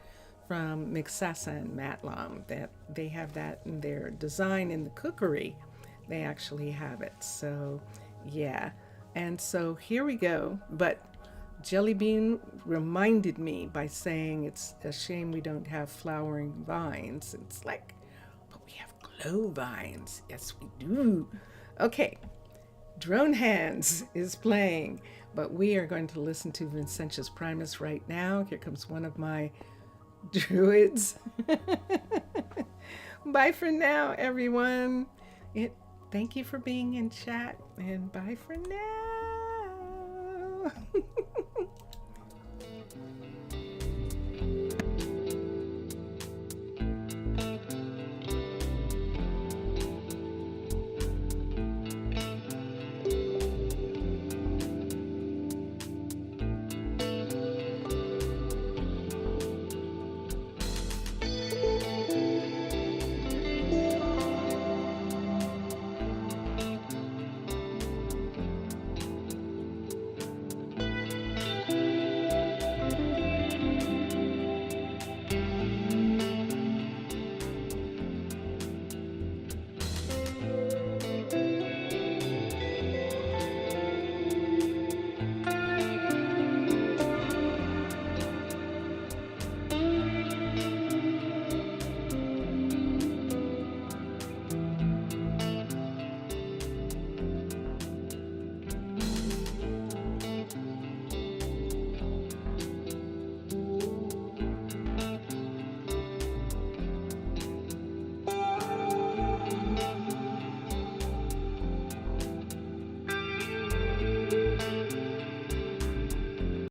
from Mixasa and Matlam. That they have that in their design in the cookery. They actually have it. So yeah. And so here we go. But Jelly Bean reminded me by saying it's a shame we don't have flowering vines. It's like, but we have glow vines. Yes, we do. Okay. Drone Hands is playing, but we are going to listen to Vincentius Primus right now. Here comes one of my druids. Bye for now, everyone. Thank you for being in chat, and bye for now.